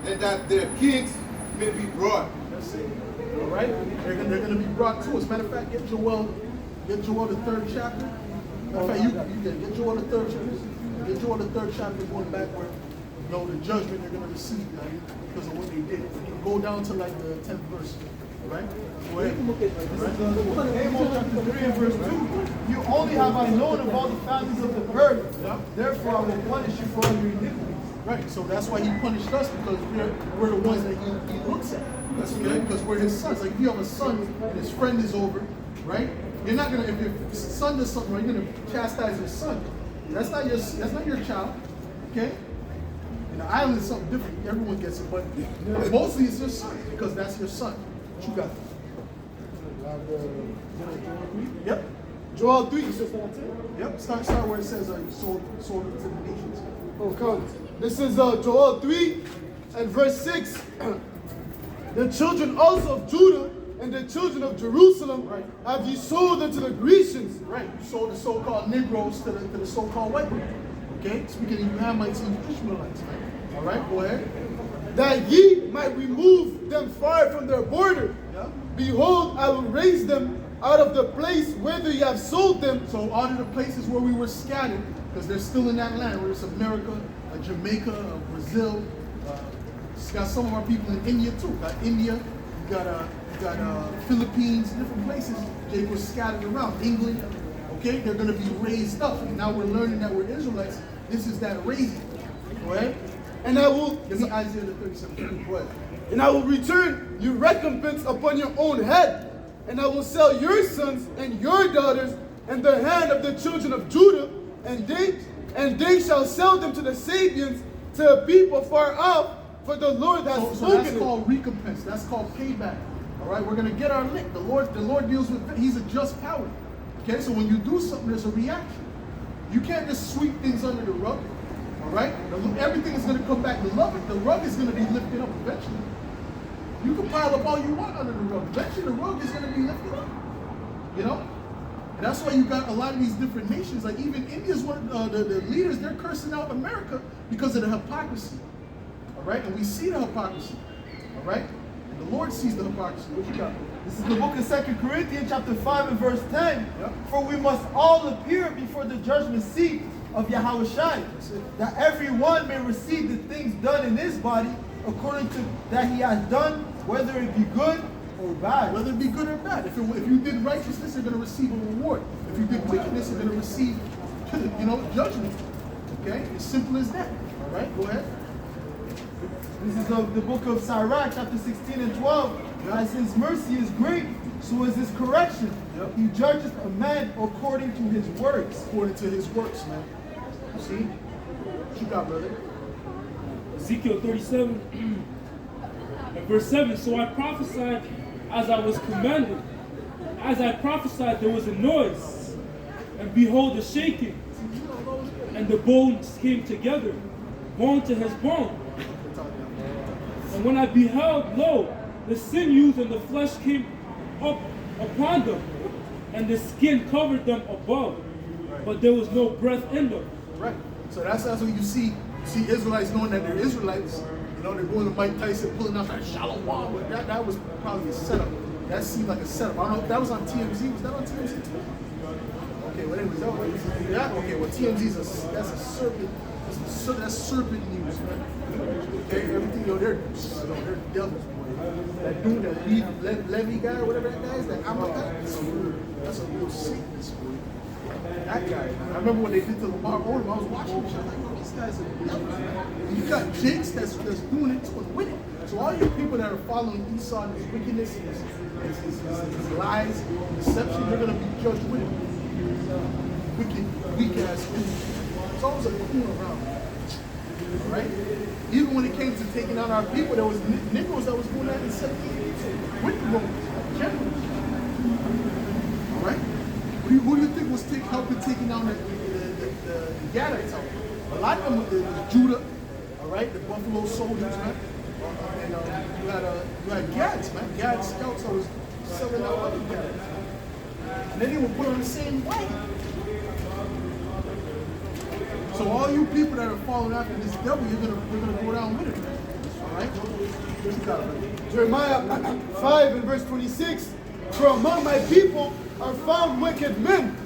and that their kings may be brought. That's it. All right? They're going to be brought to us. Matter of fact, get Joel the 3rd chapter. Matter of fact, you get Joel the 3rd chapter. Get Joel the 3rd chapter going back where, the judgment they're going to receive because of what they did. Go down to like the 10th verse. All right? Go ahead. Amos chapter 3 and verse 2. You only have I known of all the families of the earth. Yeah. Therefore I will punish you for all your iniquities. Right, so that's why he punished us, because we're the ones that he looks at. That's okay, because we're his sons. Like if you have a son and his friend is over, right? You're not gonna, if your son does something wrong, you're gonna chastise your son. That's not your child. Okay? In the island is something different. Everyone gets it, but mostly it's your son, because that's your son. What you got? Yep. Joel 3. Yep. Start where it says sold to the nations. Okay. This is Joel 3 and verse 6. The children also of Judah and the children of Jerusalem have ye sold unto the Grecians. Right. You sold the so-called Negroes to the so-called white people. Okay? Speaking of Hamites and Ishmaelites. Right? All right, go ahead. That ye might remove them far from their border. Yeah. Behold, I will raise them out of the place whither ye have sold them. So out of the places where we were scattered, because they're still in that land, where it's America, Jamaica, Brazil. It's got some of our people in India too. Got India, you got Philippines, different places. They were scattered around. England, okay, they're going to be raised up. And now we're learning that we're Israelites. This is that raising. Go ahead. And I will Give me Isaiah the 37th. Go ahead. And I will return your recompense upon your own head. And I will sell your sons and your daughters in the hand of the children of Judah, and they shall sell them to the Sabians, to a people far off, for the Lord has So spoken that's it. called recompense. That's called payback. All right, we're going to get our lick. The Lord deals with, he's a just power. Okay, so when you do something, there's a reaction. You can't just sweep things under the rug. All right, everything is going to come back. The rug is going to be lifted up eventually. You can pile up all you want under the rug. Eventually, the rug is going to be lifted up. You know? And that's why you got a lot of these different nations. Like even India's one of the leaders, they're cursing out America because of the hypocrisy. All right? And we see the hypocrisy. All right? And the Lord sees the hypocrisy. What you got? This is the book of 2 Corinthians chapter 5 and verse 10. Yep. For we must all appear before the judgment seat of Yahushua, that every one may receive the things done in his body according to that he has done, whether it be good or bad. Whether it be good or bad. If you did righteousness, you're going to receive a reward. If you did wickedness, you're going to receive, judgment. Okay? As simple as that. All right? Go ahead. This is the book of Sirach, chapter 16 and 12. Yep. As his mercy is great, so is his correction. Yep. He judges a man according to his works. According to his works, man. See? What you got, brother? Ezekiel 37 and verse 7. So I prophesied as I was commanded. As I prophesied, there was a noise, and behold, a shaking, and the bones came together, bone to his bone. And when I beheld, lo, the sinews and the flesh came up upon them, and the skin covered them above, but there was no breath in them. Right. So that's what you see Israelites knowing that they're Israelites. They're going to Mike Tyson pulling out that shallow wall. But that was probably a setup. That seemed like a setup. I don't know if that was on TMZ. Was that on TMZ too? Okay, well anyways, that was yeah. Okay, well TMZ's that's a serpent. That's serpent news, man. Okay, everything they're devils, boy. That dude, that Levy guy or whatever that guy is, that Amalekite, that's a real Satanist, boy. That guy, man. I remember when they did to Lamar Odom, I was watching this, I was like, oh, these guys are devils, man. And you got Jakes that's doing it too and with it. So all you people that are following Esau and his wickedness and his lies, deception, they're going to be judged with it. Wicked, weak ass people. It's always a coon around. All right? Even when it came to taking out our people, there was Negroes that was doing that in 1782 with the Romans, generally. Right? Who do you think was helping taking down the Gadites out? A lot of them was Judah, all right, the Buffalo Soldiers, man. And you had Gads, man. Gad scouts that was selling out other Gads. And then they were put on the same wagon. So all you people that are following after this devil, you're gonna go down with it, man. All right? What you got, man? Jeremiah 5 and verse 26. For among my people are found wicked men.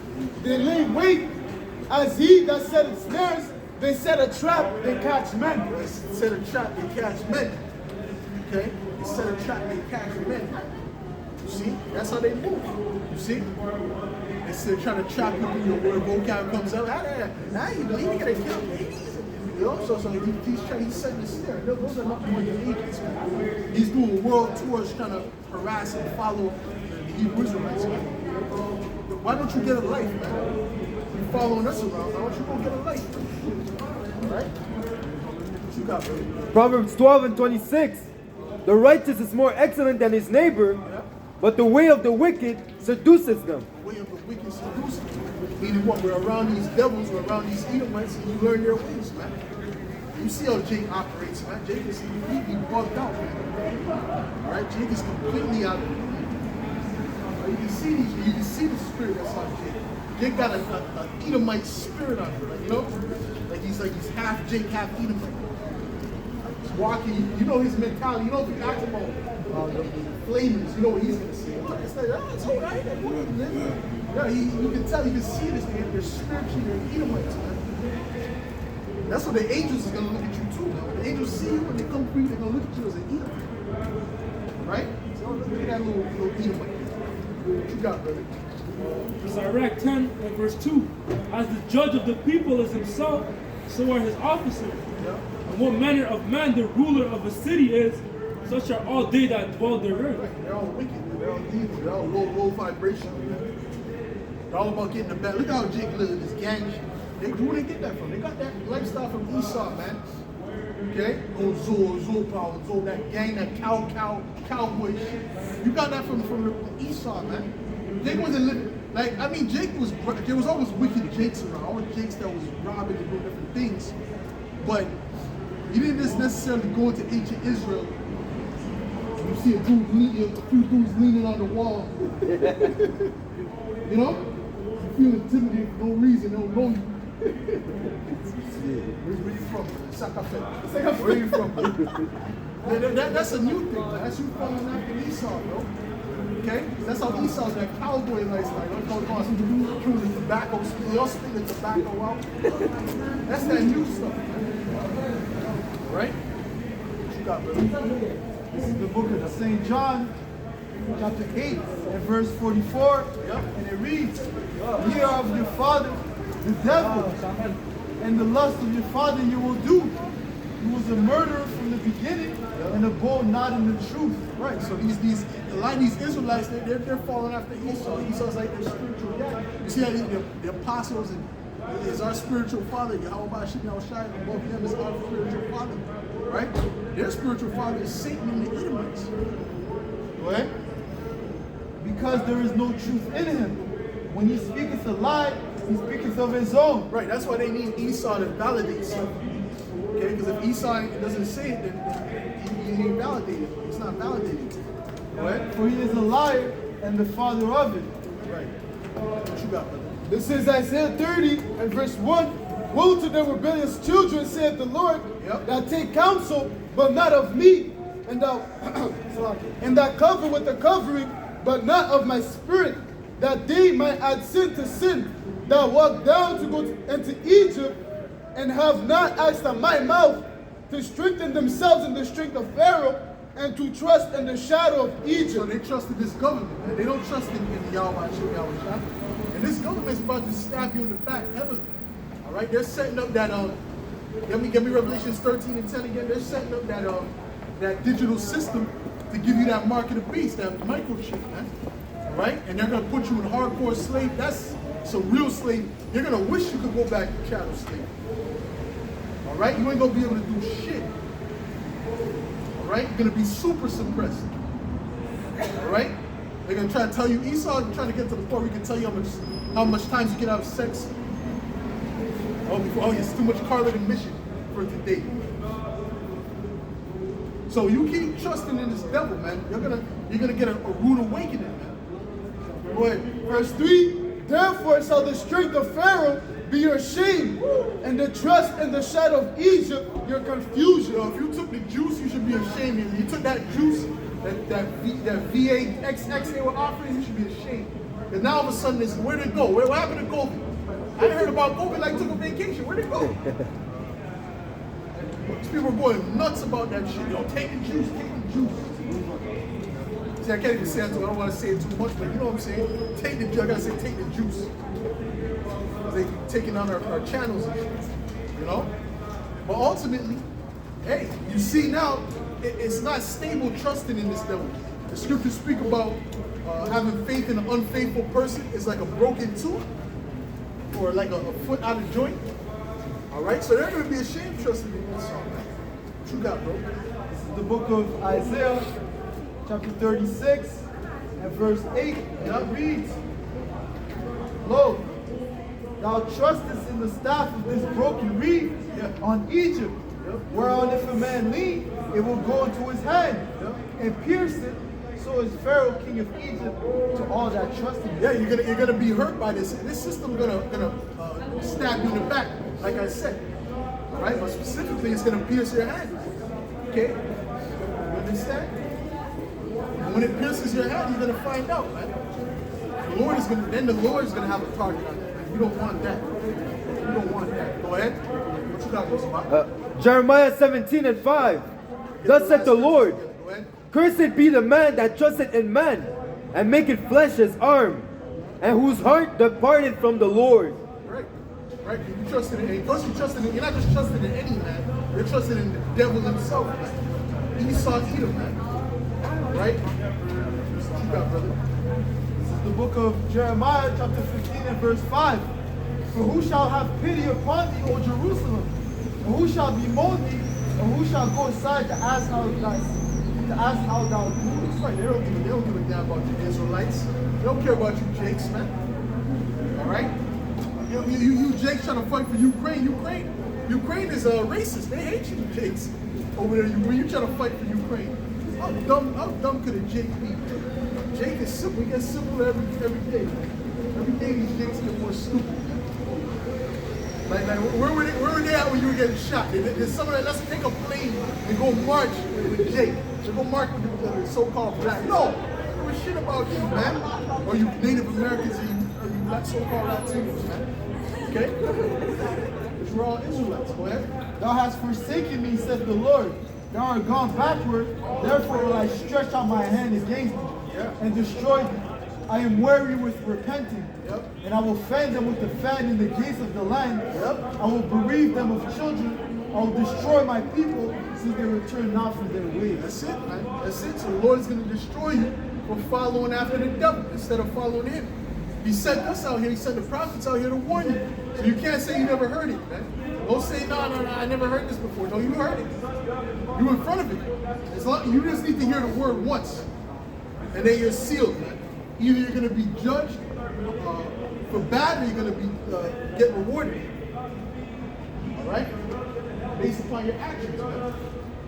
They lay wait as he that set snares. They set a trap, they catch men. They set a trap, they catch men. Okay? They set a trap, they catch men. You see? That's how they move. You see? Instead of trying to trap you in your word vocab comes out. Now you know, you're gonna kill me. You know? So he's setting a snare. Those are not more than agents, man. He's doing world tours trying to harass and follow the Hebrew Israelites, man. Why don't you get a life, man? You're following us around. Why don't you go get a life? Right? What you got, brother? Proverbs 12 and 26. The righteous is more excellent than his neighbor, but the way of the wicked seduces them. The way of the wicked seduces them. Meaning what? We're around these devils, we're around these Edomites, and you learn their ways, man. You see how Jake operates, man. Jake is completely bugged out, man. Right? Jake is completely out of it. You can see the spirit that's on Jake. Jake got an Edomite spirit on him, like, you know? He's half Jake, half Edomite. He's walking, you know his mentality. You know if you ask him about the flamers, you know what he's gonna say. It's like, it's all right. Yeah, you can tell, you can see this. They're spiritually, they're Edomites, man. That's what the angels is gonna look at you too, man. When the angels see you, when they come for you, they're gonna look at you as an Edomite. Right? So look at that little Edomite. What you got, brother? Sirach 10 and verse 2. As the judge of the people is himself, so are his officers. Yeah. And what manner of man the ruler of a city is, such are all they that dwell therein. Right. They're all wicked, they're all evil, they're all low vibration. They're all about getting the best. Look how Jake lives in this gang shit. Where they get that from? They got that lifestyle from Esau, man. Okay? Oh, Zor power, Zor, that gang, that cowboy shit. You got that from the Esau, man. Jake wasn't living, like, I mean, there was always wicked Jakes around, always Jakes that was robbing and doing different things. But you didn't just necessarily go into ancient Israel. You see a few dudes leaning on the wall. You know? You feel intimidated for no reason, they don't know you. Where you from? Sakafe. Where you from? That's a new thing, man. That's you following after Esau, bro. Okay? That's how Esau's that cowboy lifestyle. They don't call some chewing tobacco. They all spit the tobacco out. That's that new stuff, man. Right? What you got, brother? This is the book of St. John, chapter 8, and verse 44. And it reads, "Ye are of your father, the devil, and the lust of your father you will do. He was a murderer from the beginning, and abode not in the truth." Right, so a lot of these Israelites, they're following after Esau. Esau's like their spiritual dad. You see how the apostles is our spiritual father. Yahweh Shem Yahushai, above them is our spiritual father. Right? Their spiritual father is Satan and the Edomites. Right? Because there is no truth in him. When he speaketh a lie, he speaketh of his own. Right, that's why they need Esau to validate something. Okay, because if Esau doesn't say it, then he ain't validated. It's not validated. Right? For he is a liar and the father of it. Right. What you got, brother? This is Isaiah 30 and verse 1. Woe to the rebellious children, saith the Lord, that take counsel, but not of me, and that cover with the covering, but not of my spirit, that they might add sin to sin, that walk down to go into Egypt, and have not asked at my mouth to strengthen themselves in the strength of Pharaoh, and to trust in the shadow of Egypt. So they trusted this government, man. They don't trust in Yahweh Shem Yahushua. And this government's about to stab you in the back heavily. All right, they're setting up that give me Revelations 13 and 10 again. They're setting up that digital system to give you that mark of the beast, that microchip, man. All right, and they're gonna put you in hardcore slave. That's some real slave. You're gonna wish you could go back to chattel slave. All right, you ain't gonna be able to do shit. All right, you're gonna be super suppressed. All right, They're gonna try to tell you, Esau is trying to get to the point where he can tell you how much times you can have sex. Oh, it's too much carnal mission for today. So you keep trusting in this devil, man. You're gonna get a rude awakening, man. Go ahead. Verse 3, therefore shall the strength of Pharaoh be your shame, and the trust in the shadow of Egypt your confusion. Yo, if you took the juice, you should be ashamed. If you took that juice, that VAXX they were offering, you should be ashamed. And now all of a sudden, where did it go? What happened to Gobi? I heard about Gobi like took a vacation. Where did it go? These people are going nuts about that shit. Yo, take the juice, take the juice. See, I can't even say it, I don't want to say it too much, but you know what I'm saying? Take the juice. I gotta say, take the juice. They taking on our channels and shit, you know? But ultimately, hey, you see now, it's not stable trusting in this devil. The scriptures speak about having faith in an unfaithful person is like a broken tooth or like a foot out of joint. All right, so they're going to be ashamed trusting in this song. What you got, bro? This is the book of Isaiah, chapter 36, and verse 8, and it reads, Lo, thou trustest in the staff of this broken reed on Egypt, whereon if a man lean, it will go into his hand, and pierce it. So is Pharaoh, king of Egypt, to all that trust in him. Yeah, you're gonna be hurt by this. This system gonna stab you in the back, like I said. All right, but specifically, it's gonna pierce your hand. Okay, you understand? And when it pierces your hand, you're gonna find out, man. The Lord is gonna have a target on you. You don't want that. You don't want that. Go ahead. What you got, Joseph? Jeremiah 17 and 5. Thus said the Lord, Go ahead. cursed be the man that trusteth in man, and maketh flesh his arm, and whose heart departed from the Lord. Right. Right. You trusted in, because you trusted in, you're not just trusting in any man, you're trusting in the devil himself, man. Esau Edom, man. Right? What you got, brother? This is the book of Jeremiah, chapter 15 and verse 5. For who shall have pity upon thee, O Jerusalem? And who shall bemoan thee? And who shall go aside to ask how thou doest? That's right. They don't give a damn about you Israelites. They don't care about you Jakes, man. All right? You Jakes trying to fight for Ukraine. Ukraine is racist. They hate you Jakes over there. When you trying to fight for Ukraine. How dumb could a Jake be? Jake is simple. He gets simpler every day. Every day these Jakes get more stupid. Like where were they at when you were getting shot? There's someone that let's take a plane and go march with Jake. To go march with the so-called black. No, there was shit about you, man. Or you Native Americans or you black so-called Latinos, man. Okay? Because we're all Israelites. Go ahead. Thou hast forsaken me, saith the Lord. Thou art gone backward. Therefore will I stretch out my hand against thee and destroy thee. I am weary with repenting, and I will fan them with the fan in the gates of the land. I will bereave them of children. I will destroy my people since they return not from their ways. That's it, man. That's it. So the Lord is going to destroy you for following after the devil instead of following him. He sent us out here. He sent the prophets out here to warn you. So you can't say you never heard it, man. Don't say, no, I never heard this before. No, you heard it. You were in front of it. As long, you just need to hear the word once. And then you're sealed, man. Either you're going to be judged for bad or you're going to be get rewarded. All right? Based upon your actions, man.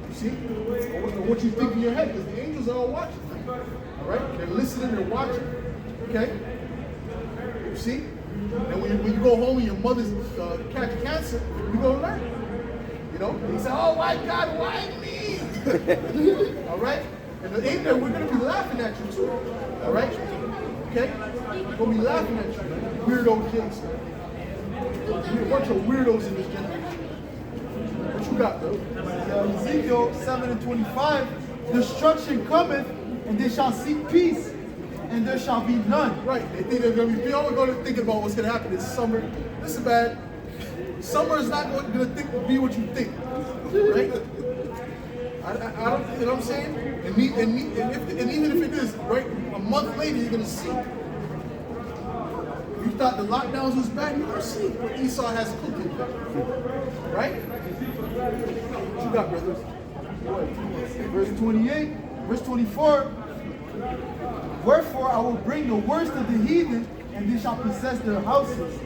You see? Or what you think in your head, because the angels are all watching. All right? They're listening, they're watching. Okay? You see? And when you go home and your mother's catch cancer, you're going to learn. You know? And you say, oh my God, why me? All right? And the angels, we're going to be laughing at you too. All right? Okay? We're going to be laughing at you, man. Weirdo Jakes, man. We're a bunch of weirdos in this generation. What you got, bro? Ezekiel 7 and 25. Destruction cometh, and they shall seek peace, and there shall be none. Right. They think they're going to be, all we're going to think about what's going to happen this summer. This is bad. Summer is not going to be what you think. Right? I don't, you know what I'm saying? And even if it is, right, a month later, you're going to see. You thought the lockdowns was bad, you're going to see what Esau has cooking. Right? What you got, brothers? Verse 28, verse 24. Wherefore I will bring the worst of the heathen, and they shall possess their houses.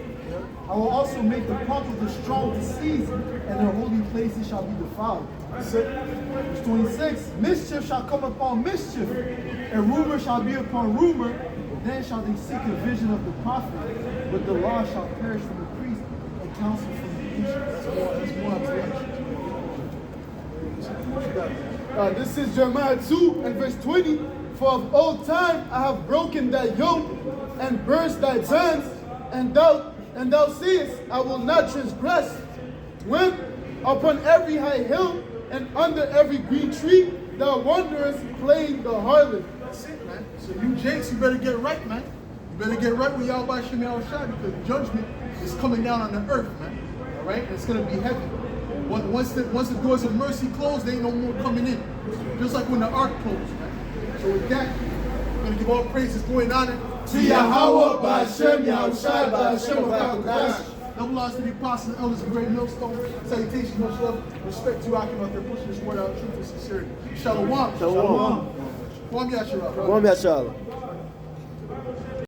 I will also make the pomp of the strong to cease, and their holy places shall be defiled. Verse 26, mischief shall come upon mischief, and rumor shall be upon rumor. Then shall they seek a vision of the prophet, but the law shall perish from the priest, and counsel from the ancients. That's more observation. This is Jeremiah 2 and verse 20. For of old time I have broken thy yoke and burst thy bands, and thou sayest, I will not transgress. When upon every high hill and under every green tree thou wanderest playing the harlot. That's it, man. So you Jakes, you better get right, man. You better get right with Yahweh Shem Yahushua, because judgment is coming down on the earth, man. All right? And it's going to be heavy. Once the doors of mercy close, there ain't no more coming in. Just like when the ark closed, man. So with that, we're going to give all praises going on it. To Yahweh, Ba'Shem, Yahushua, Ba'Shem, Ba'Kodash. Double honors to the apostles and elders of Great Millstone. Salutations, much love, respect to Akim out there pushing this word out, truth and sincerity. Shalom. Shalom. Kwam Yasharah. Kwam Yashala.